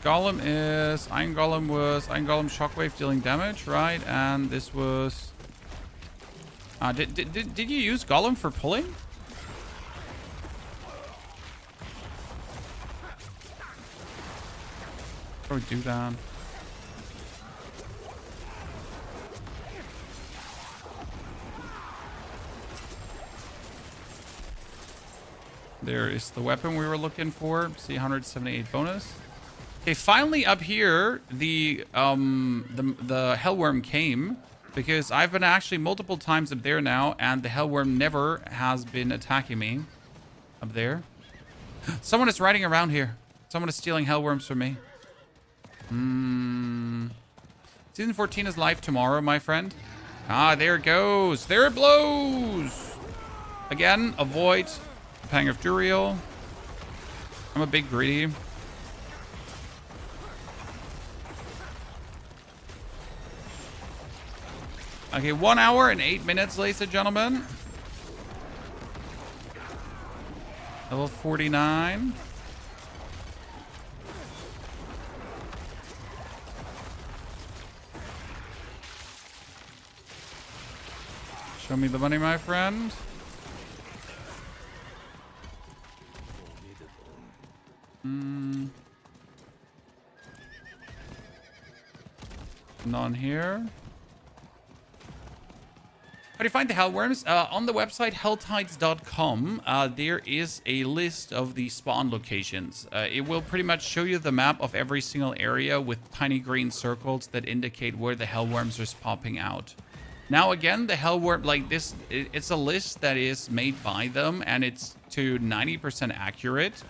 A: Golem is Iron Golem was Iron Golem Shockwave dealing damage, right? And this was did you use Golem for pulling? How do we do that? There is the weapon we were looking for. See, 178 bonus. Okay, finally up here, the hellworm came because I've been actually multiple times up there now, and the hellworm never has been attacking me up there. Someone is riding around here. Someone is stealing hellworms from me. Season 14 is live tomorrow, my friend. Ah, there it goes. There it blows. Again, avoid Pang of Duriel. I'm a big greedy. Okay, 1 hour and 8 minutes, ladies and gentlemen. Level 49. Show me the money, my friend. None here. How do you find the hellworms? On the website helltides.com, there is a list of the spawn locations. It will pretty much show you the map of every single area with tiny green circles that indicate where the hellworms are popping out. Now again, the hellworm, like this, it's a list that is made by them, and it's to 90% accurate.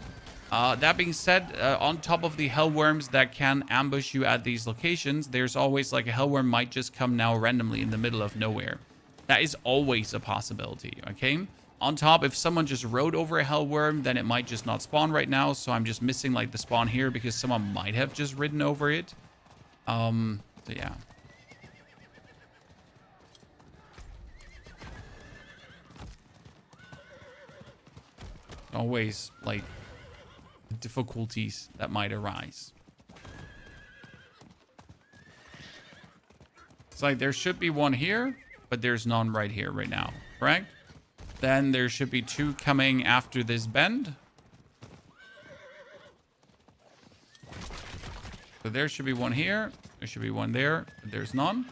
A: That being said, on top of the hellworms that can ambush you at these locations, there's always like a hellworm might just come now randomly in the middle of nowhere. That is always a possibility, okay? On top, if someone just rode over a hellworm, then it might just not spawn right now. So I'm just missing like the spawn here because someone might have just ridden over it. So yeah. Always like difficulties that might arise. It's like there should be one here, but there's none right here right now, correct? Then there should be two coming after this bend. So there should be one here. There should be one there. But there's none.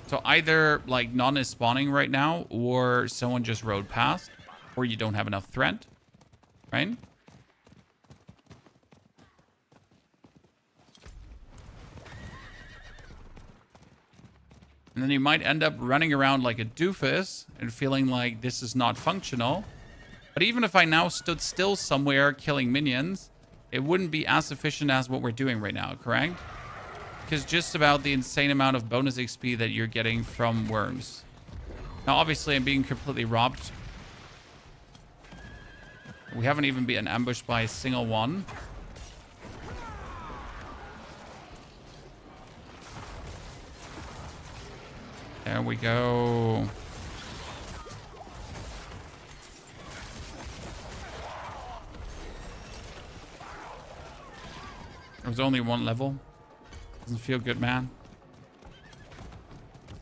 A: So either like none is spawning right now, or someone just rode past, or you don't have enough threat. right? And then you might end up running around like a doofus and feeling like this is not functional. But even if I now stood still somewhere killing minions, it wouldn't be as efficient as what we're doing right now, correct? Because just about the insane amount of bonus XP that you're getting from worms. Now, obviously, I'm being completely robbed. We haven't even been ambushed by a single one. There we go. There was only one level. Doesn't feel good, man.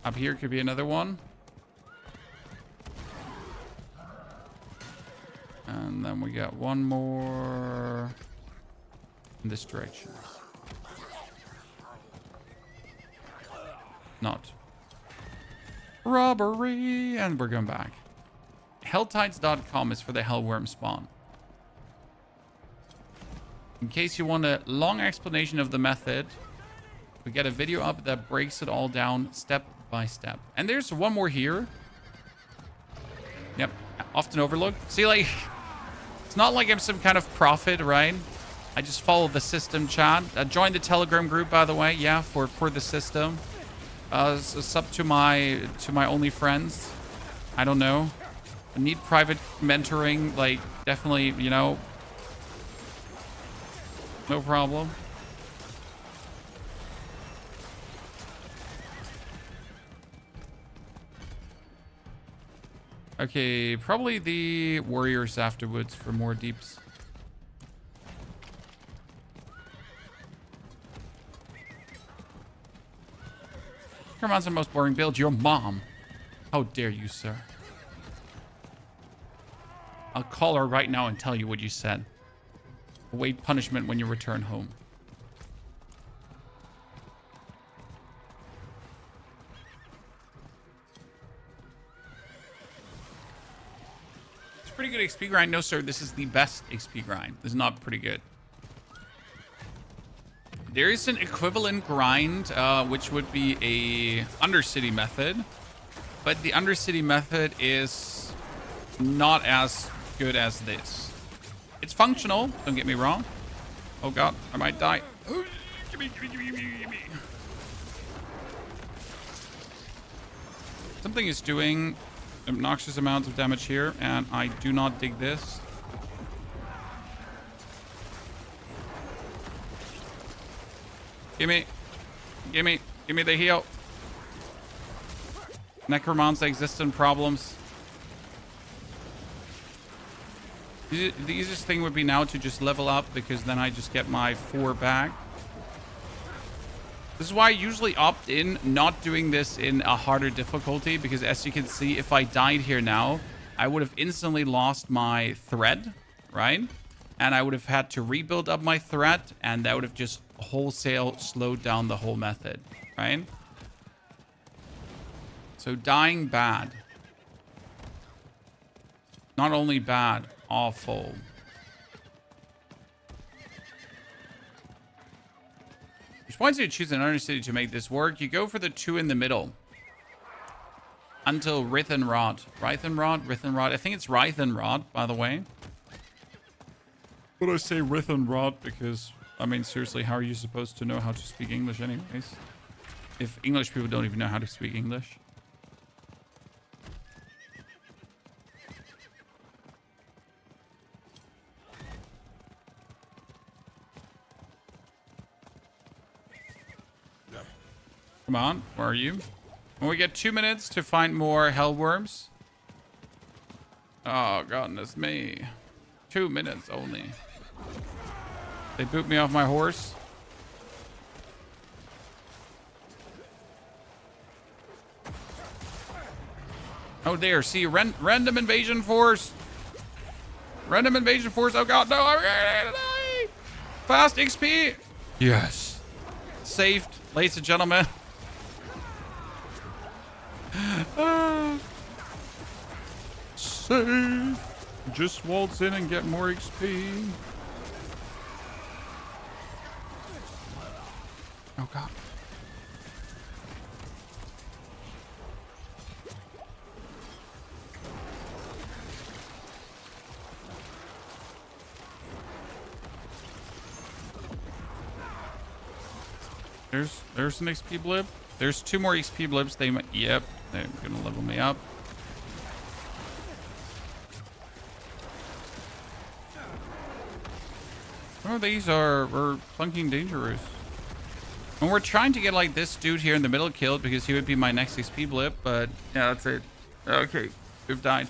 A: Up here could be another one. And then we got one more in this direction. Not. Robbery! And we're going back. Helltides.com is for the Hellworm spawn. In case you want a long explanation of the method, we get a video up that breaks it all down step by step. And there's one more here. Yep, often overlooked. See, like, it's not like I'm some kind of prophet, right? I just follow the system, chat. Join the Telegram group, by the way. Yeah, for the system. Sub to my only friends. I don't know. I need private mentoring. Like, definitely, you know. No problem. Okay, probably the warriors afterwards for more deeps. Come on, the most boring build. Your mom. How dare you, sir? I'll call her right now and tell you what you said. Await punishment when you return home. It's pretty good XP grind. No, sir. This is the best XP grind. This is not pretty good. There is an equivalent grind, which would be a Undercity method. But the Undercity method is not as good as this. It's functional, don't get me wrong. Oh god, I might die. Gimme. Something is doing obnoxious amounts of damage here, and I do not dig this. Gimme the heal. Necromancer existent problems. The easiest thing would be now to just level up, because then I just get my 4 back. This is why I usually opt in not doing this in a harder difficulty, because as you can see, if I died here now, I would have instantly lost my thread, right? And I would have had to rebuild up my thread, and that would have just wholesale slowed down the whole method, right? So dying bad. Not only bad, awful. Which points you to choose an Undercity to make this work. You go for the 2 in the middle. Until Rithenrod. Rithenrod. I think it's Rithenrod, by the way. But I say Rithenrod because, I mean, seriously, how are you supposed to know how to speak English anyways? If English people don't even know how to speak English. Come on, where are you? When we get 2 minutes to find more hellworms. Oh, goodness me. 2 minutes only. They boot me off my horse. Oh, there. See, random invasion force. Random invasion force. Oh, God, no. I'm gonna die. Fast XP. Yes. Saved, ladies and gentlemen. Save. Just waltz in and get more XP. Oh god. There's an XP blip. There's 2 more XP blips. They might, yep, they're gonna level me up. Oh, these are plunking dangerous. And we're trying to get like this dude here in the middle killed because he would be my next XP blip, but yeah, that's it. Okay, we've died.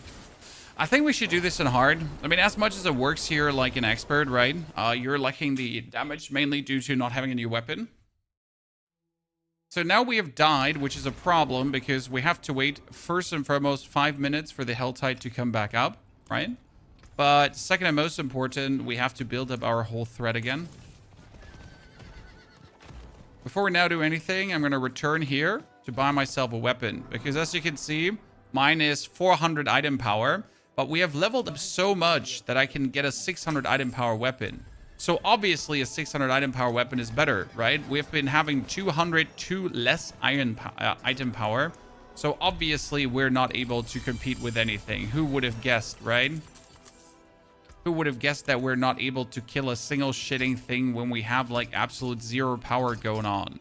A: I think we should do this in hard. I mean, as much as it works here like an expert, right? You're lacking the damage mainly due to not having a new weapon. So now we have died, which is a problem because we have to wait first and foremost 5 minutes for the health tide to come back up, right? But second and most important, we have to build up our whole thread again. Before we now do anything, I'm going to return here to buy myself a weapon. Because as you can see, mine is 400 item power. But we have leveled up so much that I can get a 600 item power weapon. So obviously a 600 item power weapon is better, right? We've been having 202 less item power. So obviously we're not able to compete with anything. Who would have guessed, right? Who would have guessed that we're not able to kill a single shitting thing when we have like absolute 0 power going on?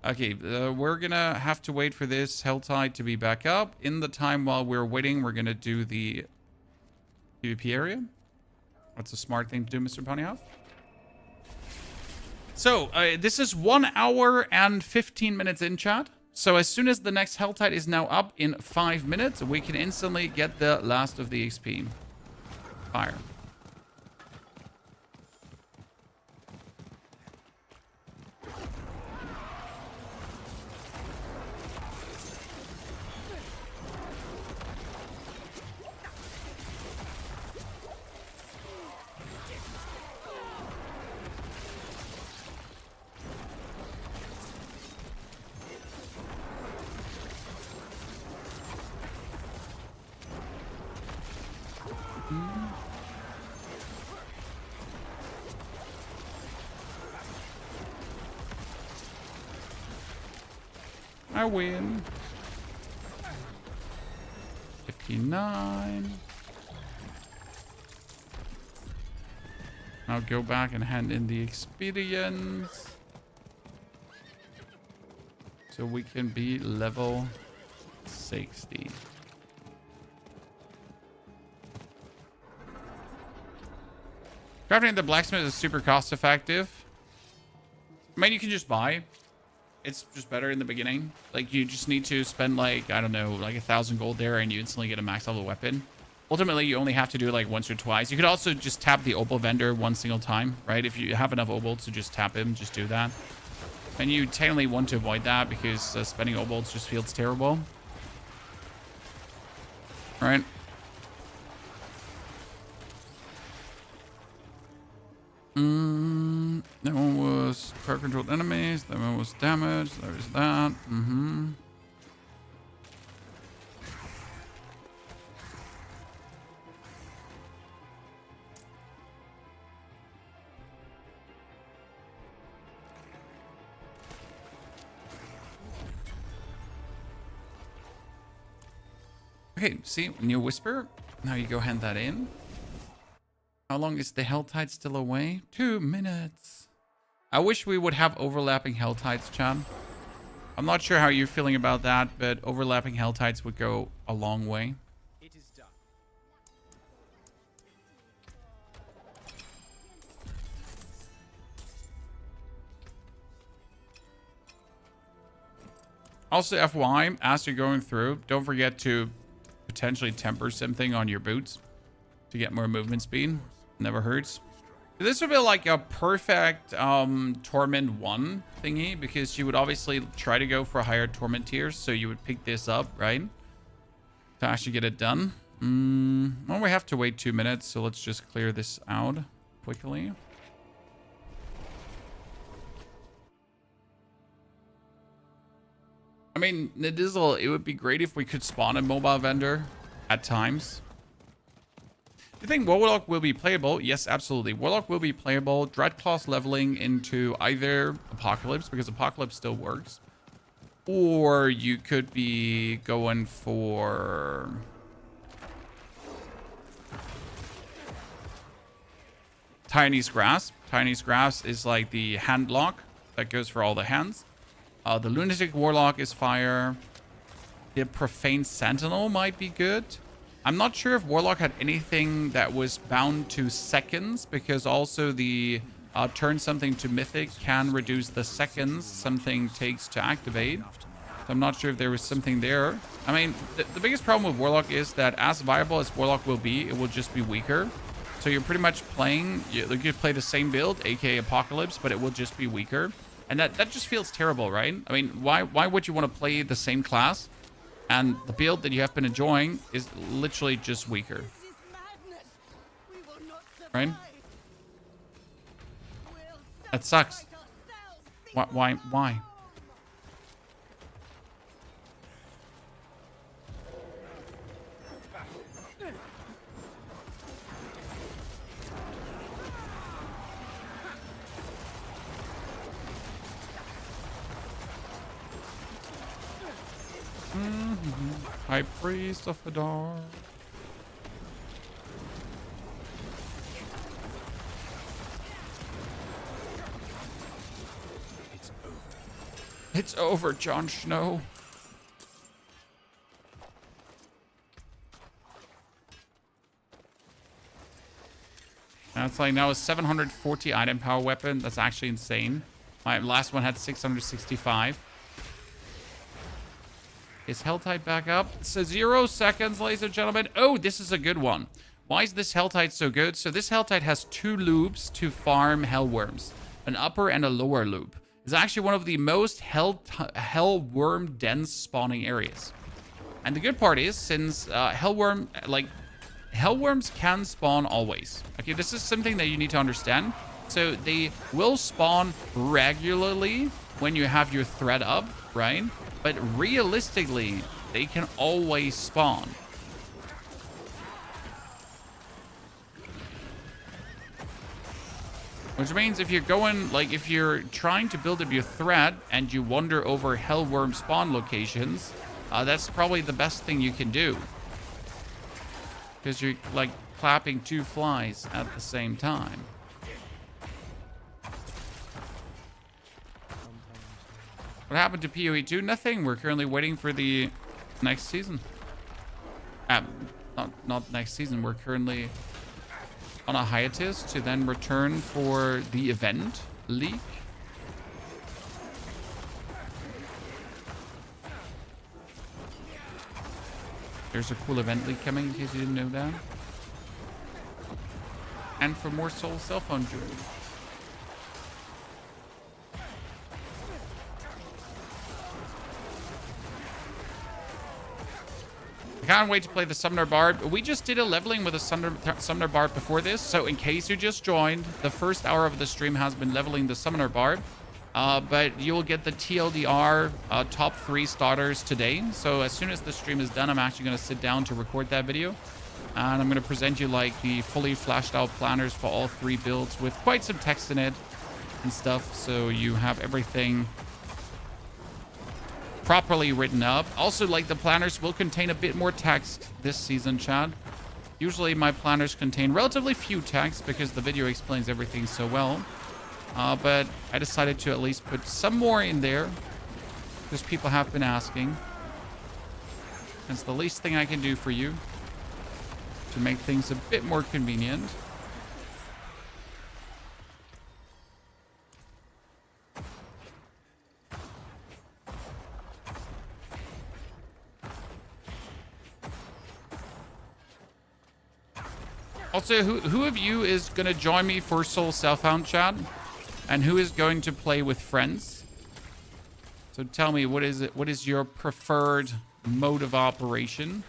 A: Okay, we're gonna have to wait for this hell tide to be back up. In the time while we're waiting, we're gonna do the PvP area. That's a smart thing to do, Mr. Ponyhouse. So, this is 1 hour and 15 minutes in, chat. So as soon as the next hell tide is now up in 5 minutes, we can instantly get the last of the XP. Fire. I win. 59. I'll go back and hand in the experience. So we can be level 60. Crafting the blacksmith is super cost effective. I mean, you can just buy. It's just better in the beginning. Like, you just need to spend, like, I don't know, like 1,000 gold there and you instantly get a max level weapon. Ultimately, you only have to do it, like, once or twice. You could also just tap the opal vendor one single time, right? If you have enough opals to just tap him, just do that. And you technically want to avoid that because spending opals just feels terrible. Right? That one was crowd-controlled enemies. That one was damage. There's that. Okay, see, new whisper. Now you go hand that in. How long is the hell tide still away? 2 minutes. I wish we would have overlapping hell tides, chat. I'm not sure how you're feeling about that, but overlapping hell tides would go a long way.
D: It is done.
A: Also, FYI, as you're going through, don't forget to potentially temper something on your boots to get more movement speed. Never hurts. This would be like a perfect Torment 1 thingy, because you would obviously try to go for higher Torment tiers, so you would pick this up, right? To actually get it done. Well, we have to wait 2 minutes, so let's just clear this out quickly. I mean, Nadizzle, it would be great if we could spawn a mobile vendor at times. Do you think Warlock will be playable? Yes, absolutely. Warlock will be playable. Dreadclaw's leveling into either Apocalypse, because Apocalypse still works. Or you could be going for... Tiny's Grasp. Tiny's Grasp is like the hand lock that goes for all the hands. The Lunatic Warlock is fire. The Profane Sentinel might be good. I'm not sure if Warlock had anything that was bound to seconds, because also the turn something to Mythic can reduce the seconds something takes to activate. So I'm not sure if there was something there. I mean, the biggest problem with Warlock is that as viable as Warlock will be, it will just be weaker. So you're pretty much playing, you could play the same build, aka Apocalypse, but it will just be weaker. And that just feels terrible, right? I mean, why would you want to play the same class and the build that you have been enjoying is literally just weaker? Right? That sucks. Why? High Priest of the Dark.
C: It's over.
A: It's over, Jon Snow. Now it's like now a 740 item power weapon. That's actually insane. My last one had 665. Is Helltide back up? So 0 seconds, ladies and gentlemen. Oh, this is a good one. Why is this Helltide so good? So this Helltide has 2 loops to farm Hellworms. An upper and a lower loop. It's actually one of the most Hellworm dense spawning areas. And the good part is, since Hellworms can spawn always. Okay, this is something that you need to understand. So they will spawn regularly when you have your thread up, right? But realistically, they can always spawn. Which means if you're going, like, if you're trying to build up your thread and you wander over Hellworm spawn locations, that's probably the best thing you can do. Because you're, like, clapping 2 flies at the same time. What happened to PoE 2? Nothing. We're currently waiting for the next season. Not next season. We're currently on a hiatus to then return for the event league. There's a cool event league coming in case you didn't know that. And for more Soul cell phone jewelry. I can't wait to play the Summoner Bard. We just did a leveling with a Summoner Bard before this. So in case you just joined, the first hour of the stream has been leveling the Summoner Bard. But you will get the TLDR top 3 starters today. So as soon as the stream is done, I'm actually going to sit down to record that video. And I'm going to present you like the fully flashed out planners for all 3 builds with quite some text in it and stuff. So you have everything properly written up. Also, like, the planners will contain a bit more text this season, Chad. Usually my planners contain relatively few text because the video explains everything so well. But I decided to at least put some more in there because people have been asking. It's the least thing I can do for you to make things a bit more convenient. Also, who of you is going to join me for Soul Selfhound, Chad? And who is going to play with friends? So tell me, what is it? What is your preferred mode of operation?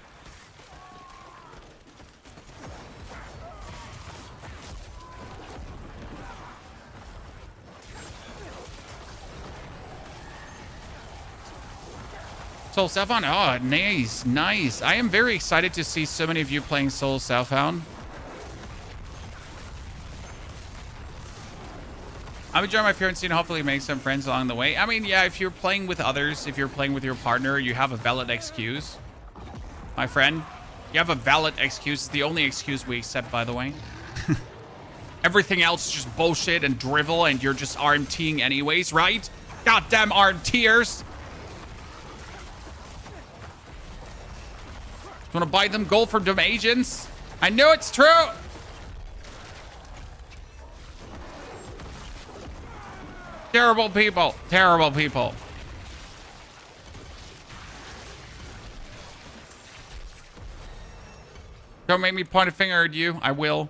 A: Soul Selfhound. Oh, nice, nice. I am very excited to see so many of you playing Soul Selfhound. I'm enjoying my fiancé and hopefully make some friends along the way. I mean, yeah, if you're playing with others, if you're playing with your partner, you have a valid excuse. My friend, you have a valid excuse. It's the only excuse we accept, by the way. Everything else is just bullshit and drivel, and you're just RMTing anyways, right? Goddamn RMTers. You want to buy them gold for them agents? I know it's true. Terrible people. Terrible people. Don't make me point a finger at you. I will.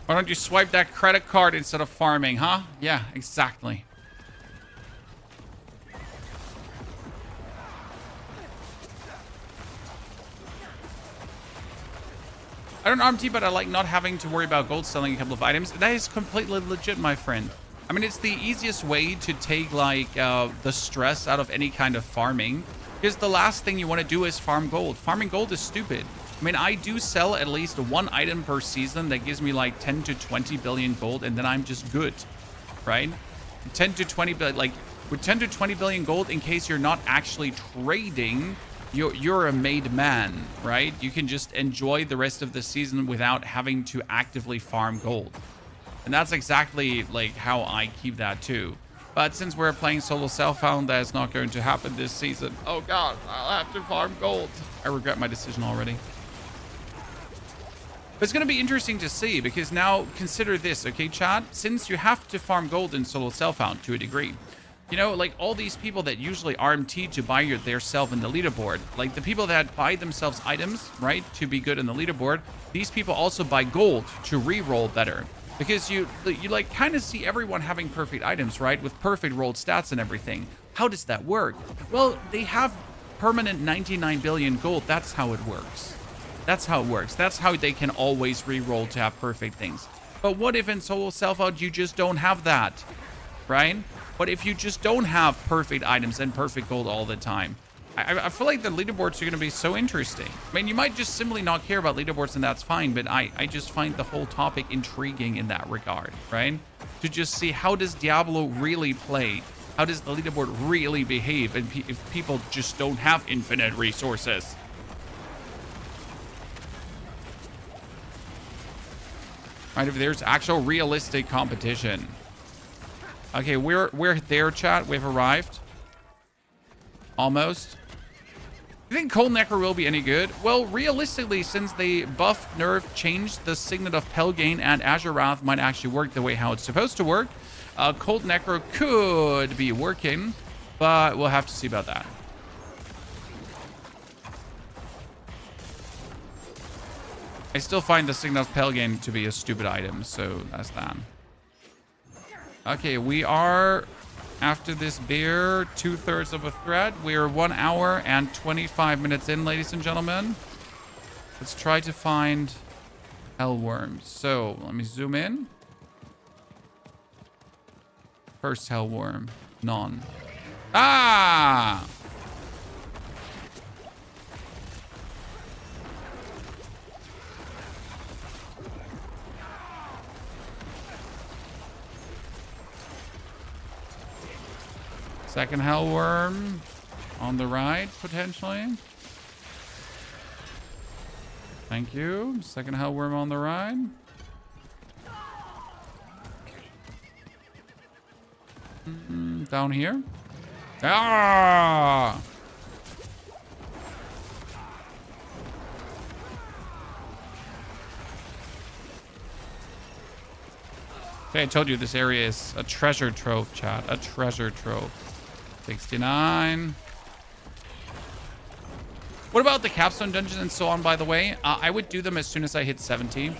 A: Why don't you swipe that credit card instead of farming, huh? Yeah, exactly. I don't RMT, but I like not having to worry about gold selling a couple of items. That is completely legit, my friend. I mean, it's the easiest way to take, like, the stress out of any kind of farming. Because the last thing you want to do is farm gold. Farming gold is stupid. I mean, I do sell at least one item per season that gives me, like, 10 to 20 billion gold, and then I'm just good, right? 10 to 20 billion, like, with 10 to 20 billion gold, in case you're not actually trading, you're a made man, right? You can just enjoy the rest of the season without having to actively farm gold. And that's exactly like how I keep that too. But since we're playing solo Selfhound, that's not going to happen this season. Oh god, I'll have to farm gold. I regret my decision already. But it's going to be interesting to see, because now consider this, okay, chat? Since you have to farm gold in solo Selfhound to a degree, you know, like all these people that usually RMT to buy their self in the leaderboard, like the people that buy themselves items, right, to be good in the leaderboard, these people also buy gold to re-roll better. Because you like kind of see everyone having perfect items, right, with perfect rolled stats and everything. How does that work? Well, they have permanent 99 billion gold. That's how it works. That's how it works. That's how they can always re-roll to have perfect things. But what if in solo Selfhound you just don't have that, right? But if you just don't have perfect items and perfect gold all the time, I feel like the leaderboards are going to be so interesting. I mean, you might just simply not care about leaderboards, and that's fine, but I just find the whole topic intriguing in that regard, right? To just see, how does Diablo really play? How does the leaderboard really behave if people just don't have infinite resources? Right, if there's actual realistic competition. Okay, we're there, chat. We've arrived. Almost. You think Cold Necro will be any good? Well, realistically, since they buffed, nerfed, changed, the Signet of Pelgane and Azure Wrath might actually work the way how it's supposed to work. Cold Necro could be working, but we'll have to see about that. I still find the Signet of Pelgane to be a stupid item, so that's that. Okay, we are, after this beer, 2/3 of a thread. We are 1 hour and 25 minutes in, ladies and gentlemen. Let's try to find hellworms. So, let me zoom in. First hellworm. None. Ah! Second hellworm on the right, potentially. Thank you. Second hellworm on the right. Down here. Ah! Okay, I told you this area is a treasure trove, chat. A treasure trove. 69. What about the capstone dungeons and so on, by the way? I would do them as soon as I hit 70.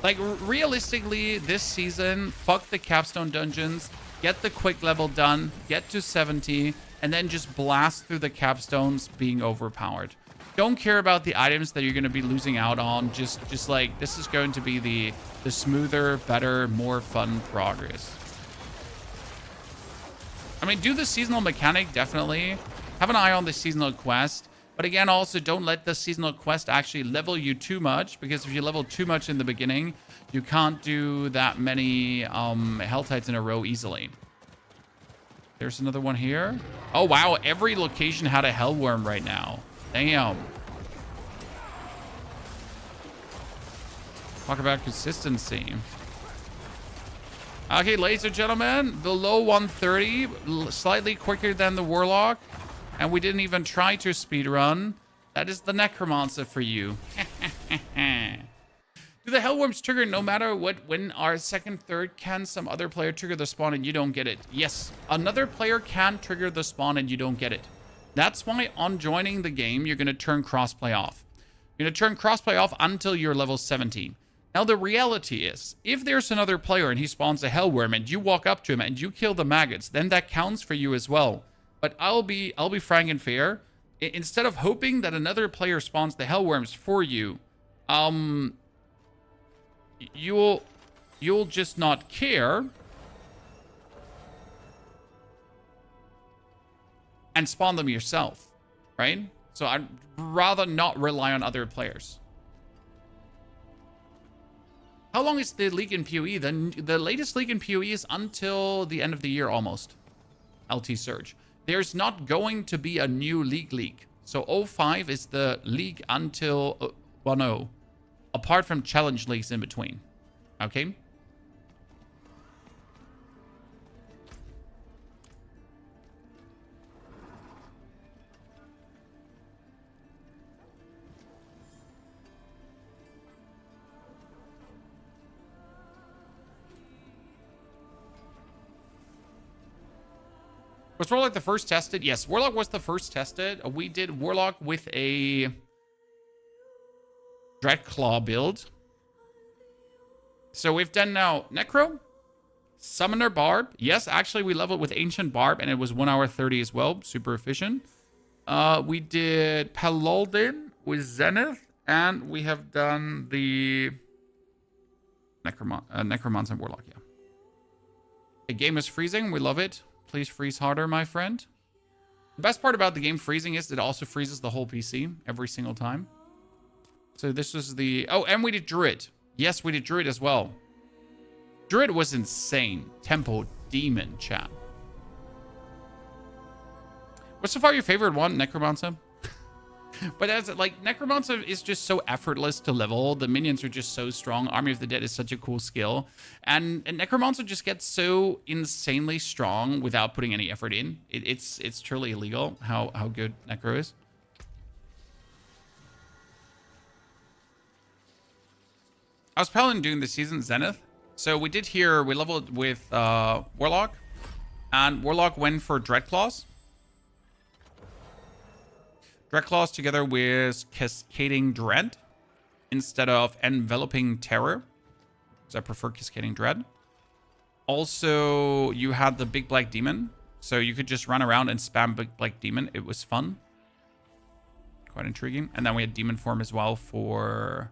A: Like, realistically, this season, fuck the capstone dungeons. Get the quick level done. Get to 70. And then just blast through the capstones being overpowered. Don't care about the items that you're going to be losing out on. Just like, this is going to be the smoother, better, more fun progress. I mean, do the seasonal mechanic, definitely. Have an eye on the seasonal quest. But again, also don't let the seasonal quest actually level you too much, because if you level too much in the beginning, you can't do that many hell tides in a row easily. There's another one here. Oh, wow. Every location had a hellworm right now. Damn. Talk about consistency. Okay, ladies and gentlemen, the low 130, slightly quicker than the Warlock. And we didn't even try to speedrun. That is the Necromancer for you. Do the Hellworms trigger no matter what? When our second, third, can some other player trigger the spawn and you don't get it? Yes, another player can trigger the spawn and you don't get it. That's why on joining the game, you're going to turn crossplay off. You're going to turn crossplay off until you're level 17. Now, the reality is, if there's another player and he spawns a Hellworm and you walk up to him and you kill the maggots, then that counts for you as well. But I'll be frank and fair. Instead of hoping that another player spawns the Hellworms for you, you'll just not care and spawn them yourself, right? So I'd rather not rely on other players. How long is the league in PoE? The latest league in PoE is until the end of the year almost. LT Surge. There's not going to be a new league. So 05 is the league until 10. Apart from challenge leagues in between. Okay? Was Warlock the first tested? Yes, Warlock was the first tested. We did Warlock with a Dreadclaw build. So we've done now Necro, Summoner Barb. Yes, actually we leveled with Ancient Barb and it was 1 hour 30 as well. Super efficient. We did Paladin with Zenith and we have done the Necromancer and Warlock, yeah. The game is freezing. We love it. Please freeze harder, my friend. The best part about the game freezing is it also freezes the whole PC every single time. So this was the... Oh, and we did Druid. Yes, we did Druid as well. Druid was insane. Tempo Demon, chat. What's so far your favorite one? Necromancer? But as like Necromancer is just so effortless to level. The minions are just so strong. Army of the Dead is such a cool skill. And Necromancer just gets so insanely strong without putting any effort in. It's truly illegal how good Necro is. I was Paladin doing the season Zenith. So we did here, we leveled with Warlock. And Warlock went for Dreadclaws. Dreadclaws together with Cascading Dread instead of Enveloping Terror, because I prefer Cascading Dread. Also, you had the Big Black Demon, so you could just run around and spam Big Black Demon. It was fun. Quite intriguing. And then we had Demon Form as well for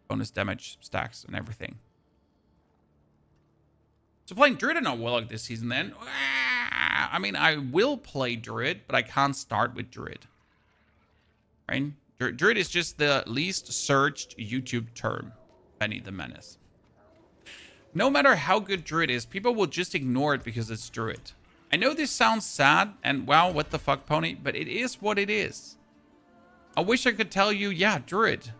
A: bonus damage stacks and everything. So playing Druid and not Warlock this season then. I mean, I will play Druid, but I can't start with Druid. Right? Druid is just the least searched YouTube term. Benny the Menace. No matter how good Druid is, people will just ignore it because it's Druid. I know this sounds sad and wow, what the fuck, Pony, but it is what it is. I wish I could tell you, yeah, Druid.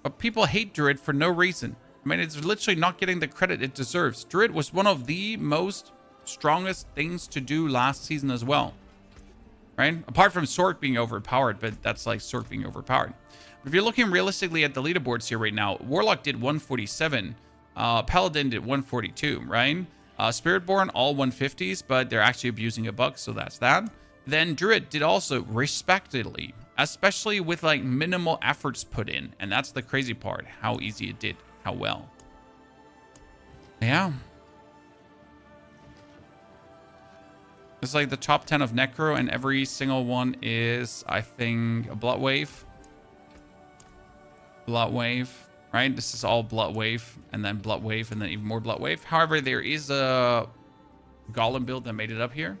A: But people hate Druid for no reason. I mean, it's literally not getting the credit it deserves. Druid was one of the most strongest things to do last season as well. Right? Apart from Sork being overpowered, but that's like Sork being overpowered. But if you're looking realistically at the leaderboards here right now, Warlock did 147. Paladin did 142, right? Spiritborn, all 150s, but they're actually abusing a bug, so that's that. Then Druid did also respectedly, especially with like minimal efforts put in. And that's the crazy part, how easy it did, how well. Yeah. It's like the top 10 of Necro, and every single one is, I think, a Blood Wave. Blood Wave, right? This is all Blood Wave, and then Blood Wave, and then even more Blood Wave. However, there is a golem build that made it up here.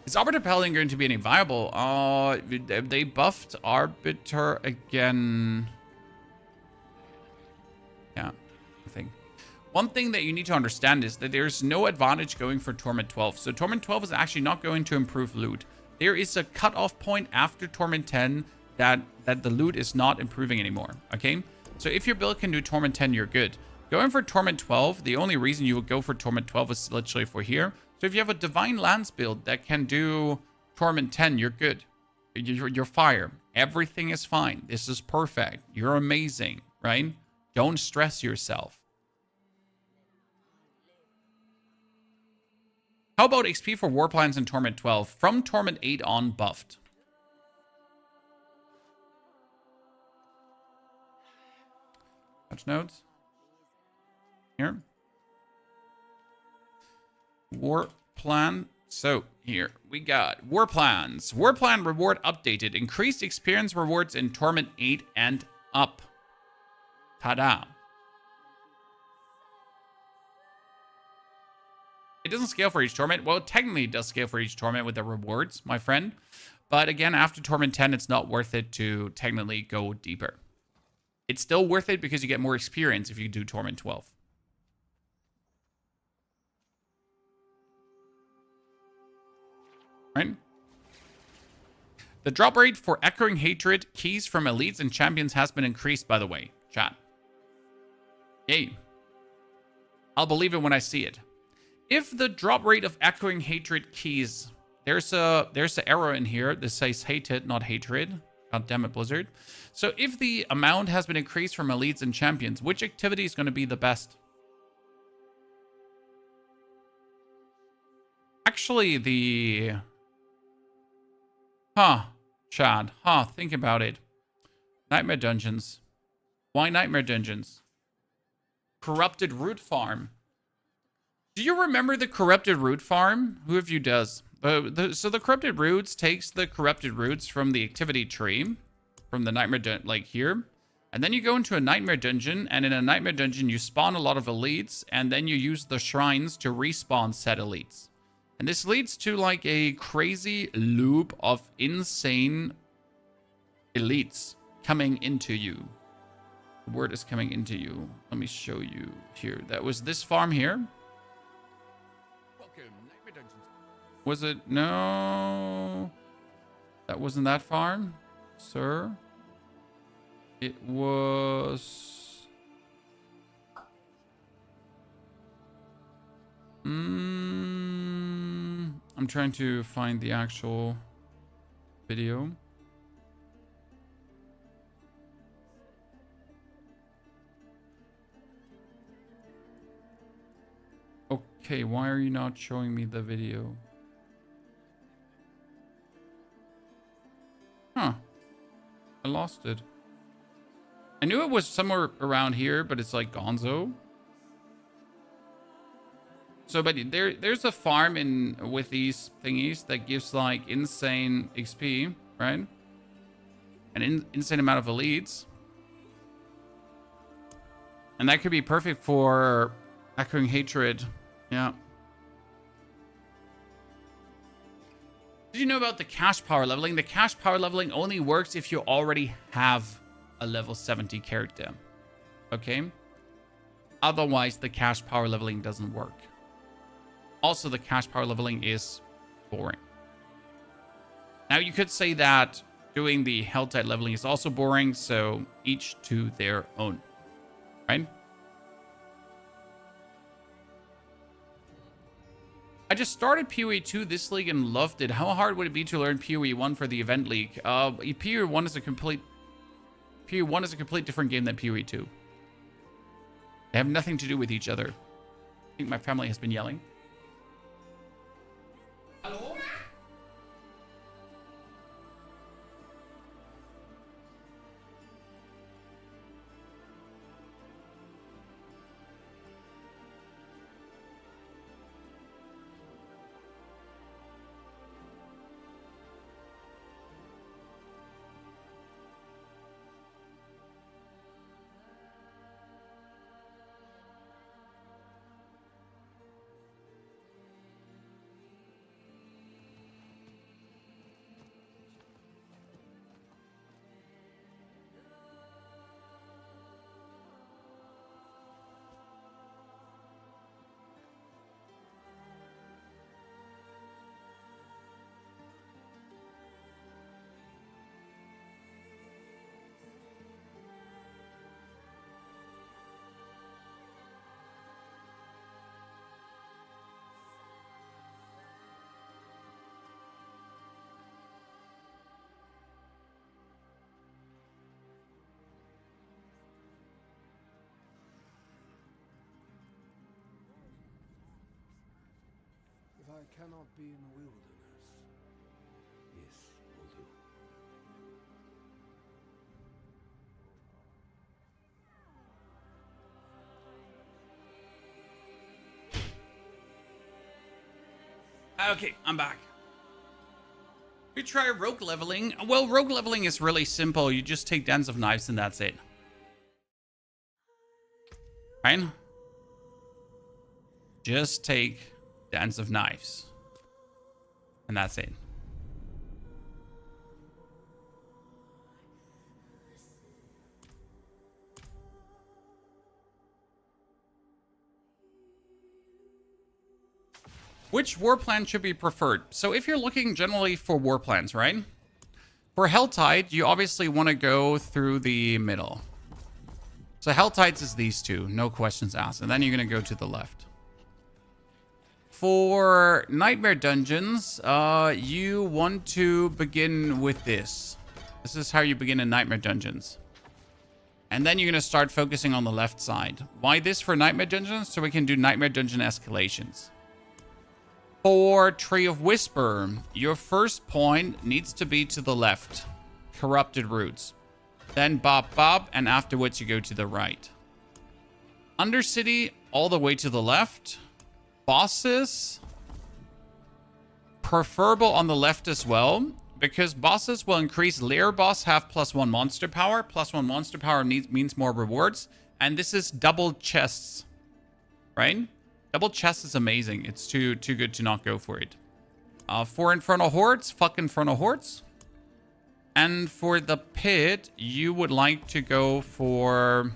A: Is Arbiter Paladin going to be any viable? They buffed Arbiter again. Yeah, I think. One thing that you need to understand is that there's no advantage going for Torment 12. So Torment 12 is actually not going to improve loot. There is a cutoff point after Torment 10 that the loot is not improving anymore, okay? So if your build can do Torment 10, you're good. Going for Torment 12, the only reason you would go for Torment 12 is literally for here. So if you have a Divine Lance build that can do Torment 10, you're good. You're fire. Everything is fine. This is perfect. You're amazing, right? Don't stress yourself. How about XP for War Plans in Torment 12? From Torment 8 on, buffed. Touch nodes. Here. War Plan. So, here we got War Plans. War Plan reward updated. Increased experience rewards in Torment 8 and up. Ta-da. It doesn't scale for each torment. Well, technically it does scale for each torment with the rewards, my friend. But again, after Torment 10, it's not worth it to technically go deeper. It's still worth it because you get more experience if you do Torment 12. Right? The drop rate for Echoing Hatred keys from elites and champions has been increased, by the way. Chat. Yay. I'll believe it when I see it. If the drop rate of Echoing Hatred keys, there's an error in here. This says hated, not hatred. God damn it, Blizzard. So if the amount has been increased from elites and champions, which activity is going to be the best? Actually, Chad. Think about it. Nightmare Dungeons. Why Nightmare Dungeons? Corrupted Root Farm. Do you remember the Corrupted Root Farm? Who of you does? So the Corrupted Roots takes the Corrupted Roots from the activity tree, from the Nightmare Dungeon, like here. And then you go into a Nightmare Dungeon, and in a Nightmare Dungeon, you spawn a lot of elites, and then you use the shrines to respawn said elites. And this leads to like a crazy loop of insane elites coming into you. The word is coming into you. Let me show you here. That was this farm here. Was it? No. That wasn't that farm, sir. It was... I'm trying to find the actual video. Okay, why are you not showing me the video? Huh. I lost it. I knew it was somewhere around here, but it's like gonzo. So, but there's a farm with these thingies that gives like insane XP, right? An insane amount of elites. And that could be perfect for Echoing Hatred. Yeah. Did you know about the cash power leveling? The cash power leveling only works if you already have a level 70 character. Okay? Otherwise, the cash power leveling doesn't work. Also, the cash power leveling is boring. Now, you could say that doing the hell type leveling is also boring, so each to their own. Right? I just started PoE 2 this league and loved it. How hard would it be to learn PoE 1 for the event league? PoE 1 is a complete different game than PoE 2. They have nothing to do with each other. I think my family has been yelling. Hello?
C: I cannot be in the wilderness. Yes, will do.
A: Okay, I'm back. We try rogue leveling. Well, rogue leveling is really simple. You just take Dance of Knives and that's it. Right? Just take Dance of Knives. And that's it. Which war plan should be preferred? So if you're looking generally for war plans, right? For Helltide, you obviously want to go through the middle. So Helltides is these two, no questions asked. And then you're going to go to the left. For Nightmare Dungeons, you want to begin with this. This is how you begin in Nightmare Dungeons. And then you're going to start focusing on the left side. Why this for Nightmare Dungeons? So we can do Nightmare Dungeon escalations. For Tree of Whisper, your first point needs to be to the left. Corrupted Roots. Then Bob Bob, and afterwards you go to the right. Undercity, all the way to the left. Bosses, preferable on the left as well, because bosses will increase. Lair boss have +1 monster power. +1 monster power means more rewards. And this is double chests, right? Double chest is amazing. It's too good to not go for it. For Infernal Hordes, fuck Infernal Hordes. And for the pit, you would like to go for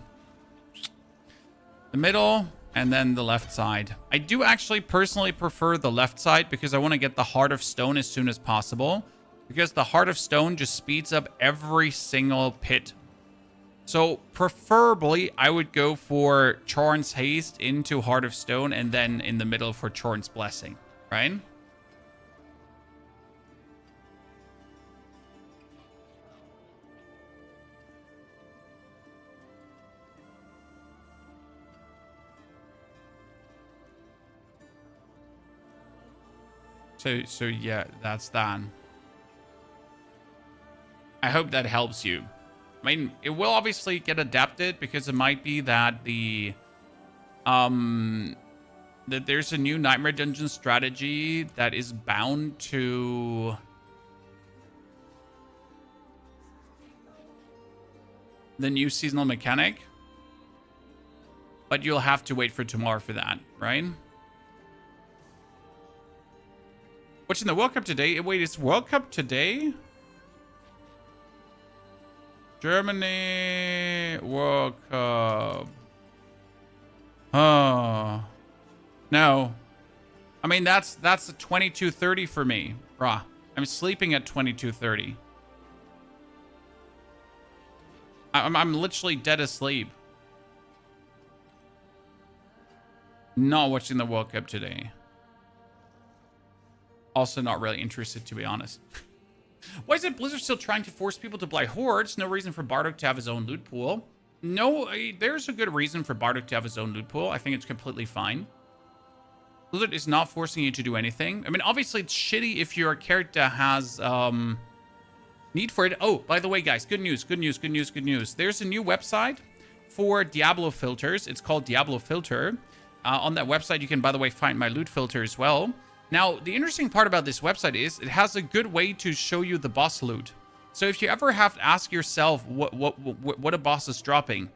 A: the middle and then the left side. I do actually personally prefer the left side because I want to get the Heart of Stone as soon as possible. Because the Heart of Stone just speeds up every single pit. So preferably, I would go for Chorn's Haste into Heart of Stone and then in the middle for Chorn's Blessing, right? So yeah, that's that. I hope that helps you. I mean, it will obviously get adapted because it might be that that there's a new Nightmare Dungeon strategy that is bound to the new seasonal mechanic. But you'll have to wait for tomorrow for that, right? Watching the World Cup today? Wait, it's World Cup today? Germany World Cup. Oh. No. I mean, that's a 22:30 for me. Bruh. I'm sleeping at 22:30. I'm literally dead asleep. Not watching the World Cup today. Also not really interested, to be honest. Why is it Blizzard still trying to force people to buy Hordes? No reason for Bardock to have his own loot pool. No, there's a good reason for Bardock to have his own loot pool. I think it's completely fine. Blizzard is not forcing you to do anything. I mean, obviously, it's shitty if your character has need for it. Oh, by the way, guys, good news, good news, good news, good news. There's a new website for Diablo filters. It's called Diablo Filter. On that website, you can, by the way, find my loot filter as well. Now, the interesting part about this website is it has a good way to show you the boss loot. So if you ever have to ask yourself what a boss is dropping,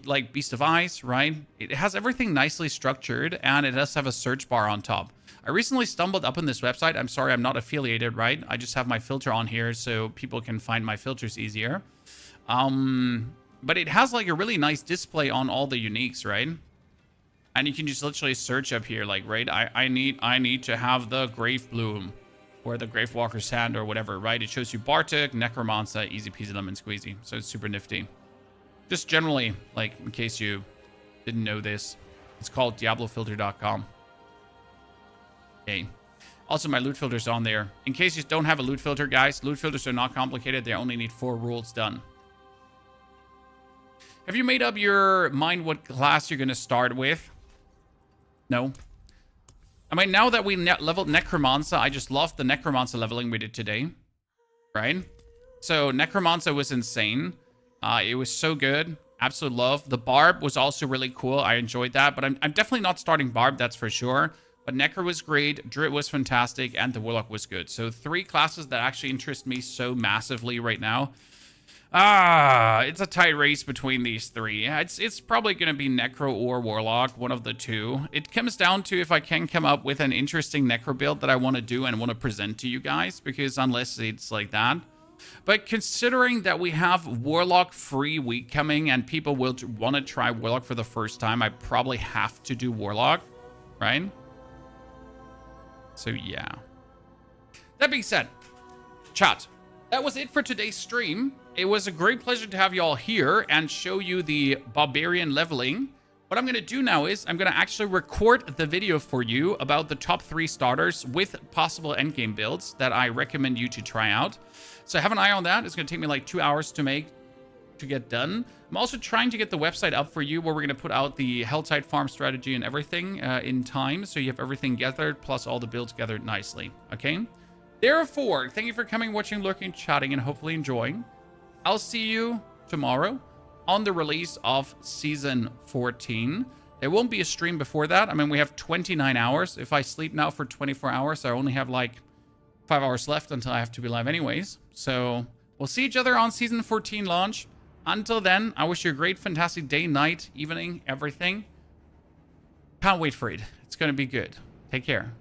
A: like Beast of Ice, right? It has everything nicely structured, and it does have a search bar on top. I recently stumbled up on this website. I'm sorry, I'm not affiliated, right? I just have my filter on here so people can find my filters easier. But it has like a really nice display on all the uniques, right? And you can just literally search up here, like, right? I need to have the Grave Bloom or the Grave Walker's Hand or whatever, right? It shows you Bartek, Necromancer, easy peasy lemon squeezy. So it's super nifty. Just generally, like, in case you didn't know this, it's called DiabloFilter.com. Okay. Also, my loot filter's on there. In case you don't have a loot filter, guys, loot filters are not complicated. They only need 4 rules done. Have you made up your mind what class you're going to start with? No. I mean, now that we leveled Necromancer, I just love the Necromancer leveling we did today. Right? So Necromancer was insane. It was so good. Absolute love. The Barb was also really cool. I enjoyed that. But I'm definitely not starting Barb, that's for sure. But Necro was great. Druid was fantastic. And the Warlock was good. So 3 classes that actually interest me so massively right now. It's a tight race between these 3. It's probably going to be Necro or Warlock, one of the 2. It comes down to if I can come up with an interesting Necro build that I want to do and want to present to you guys, because unless it's like that. But considering that we have Warlock free week coming and people will want to try Warlock for the first time, I probably have to do Warlock, right? So yeah. That being said, chat, that was it for today's stream. It was a great pleasure to have you all here and show you the Barbarian leveling. What I'm going to do now is I'm going to actually record the video for you about the top 3 starters with possible endgame builds that I recommend you to try out. So have an eye on that. It's going to take me like 2 hours to get done. I'm also trying to get the website up for you where we're going to put out the Helltide farm strategy and everything in time. So you have everything gathered plus all the builds gathered nicely. Okay? Therefore, thank you for coming, watching, lurking, chatting, and hopefully enjoying. I'll see you tomorrow on the release of Season 14. There won't be a stream before that. I mean, we have 29 hours. If I sleep now for 24 hours, I only have like 5 hours left until I have to be live anyways. So we'll see each other on Season 14 launch. Until then, I wish you a great, fantastic day, night, evening, everything. Can't wait for it. It's going to be good. Take care.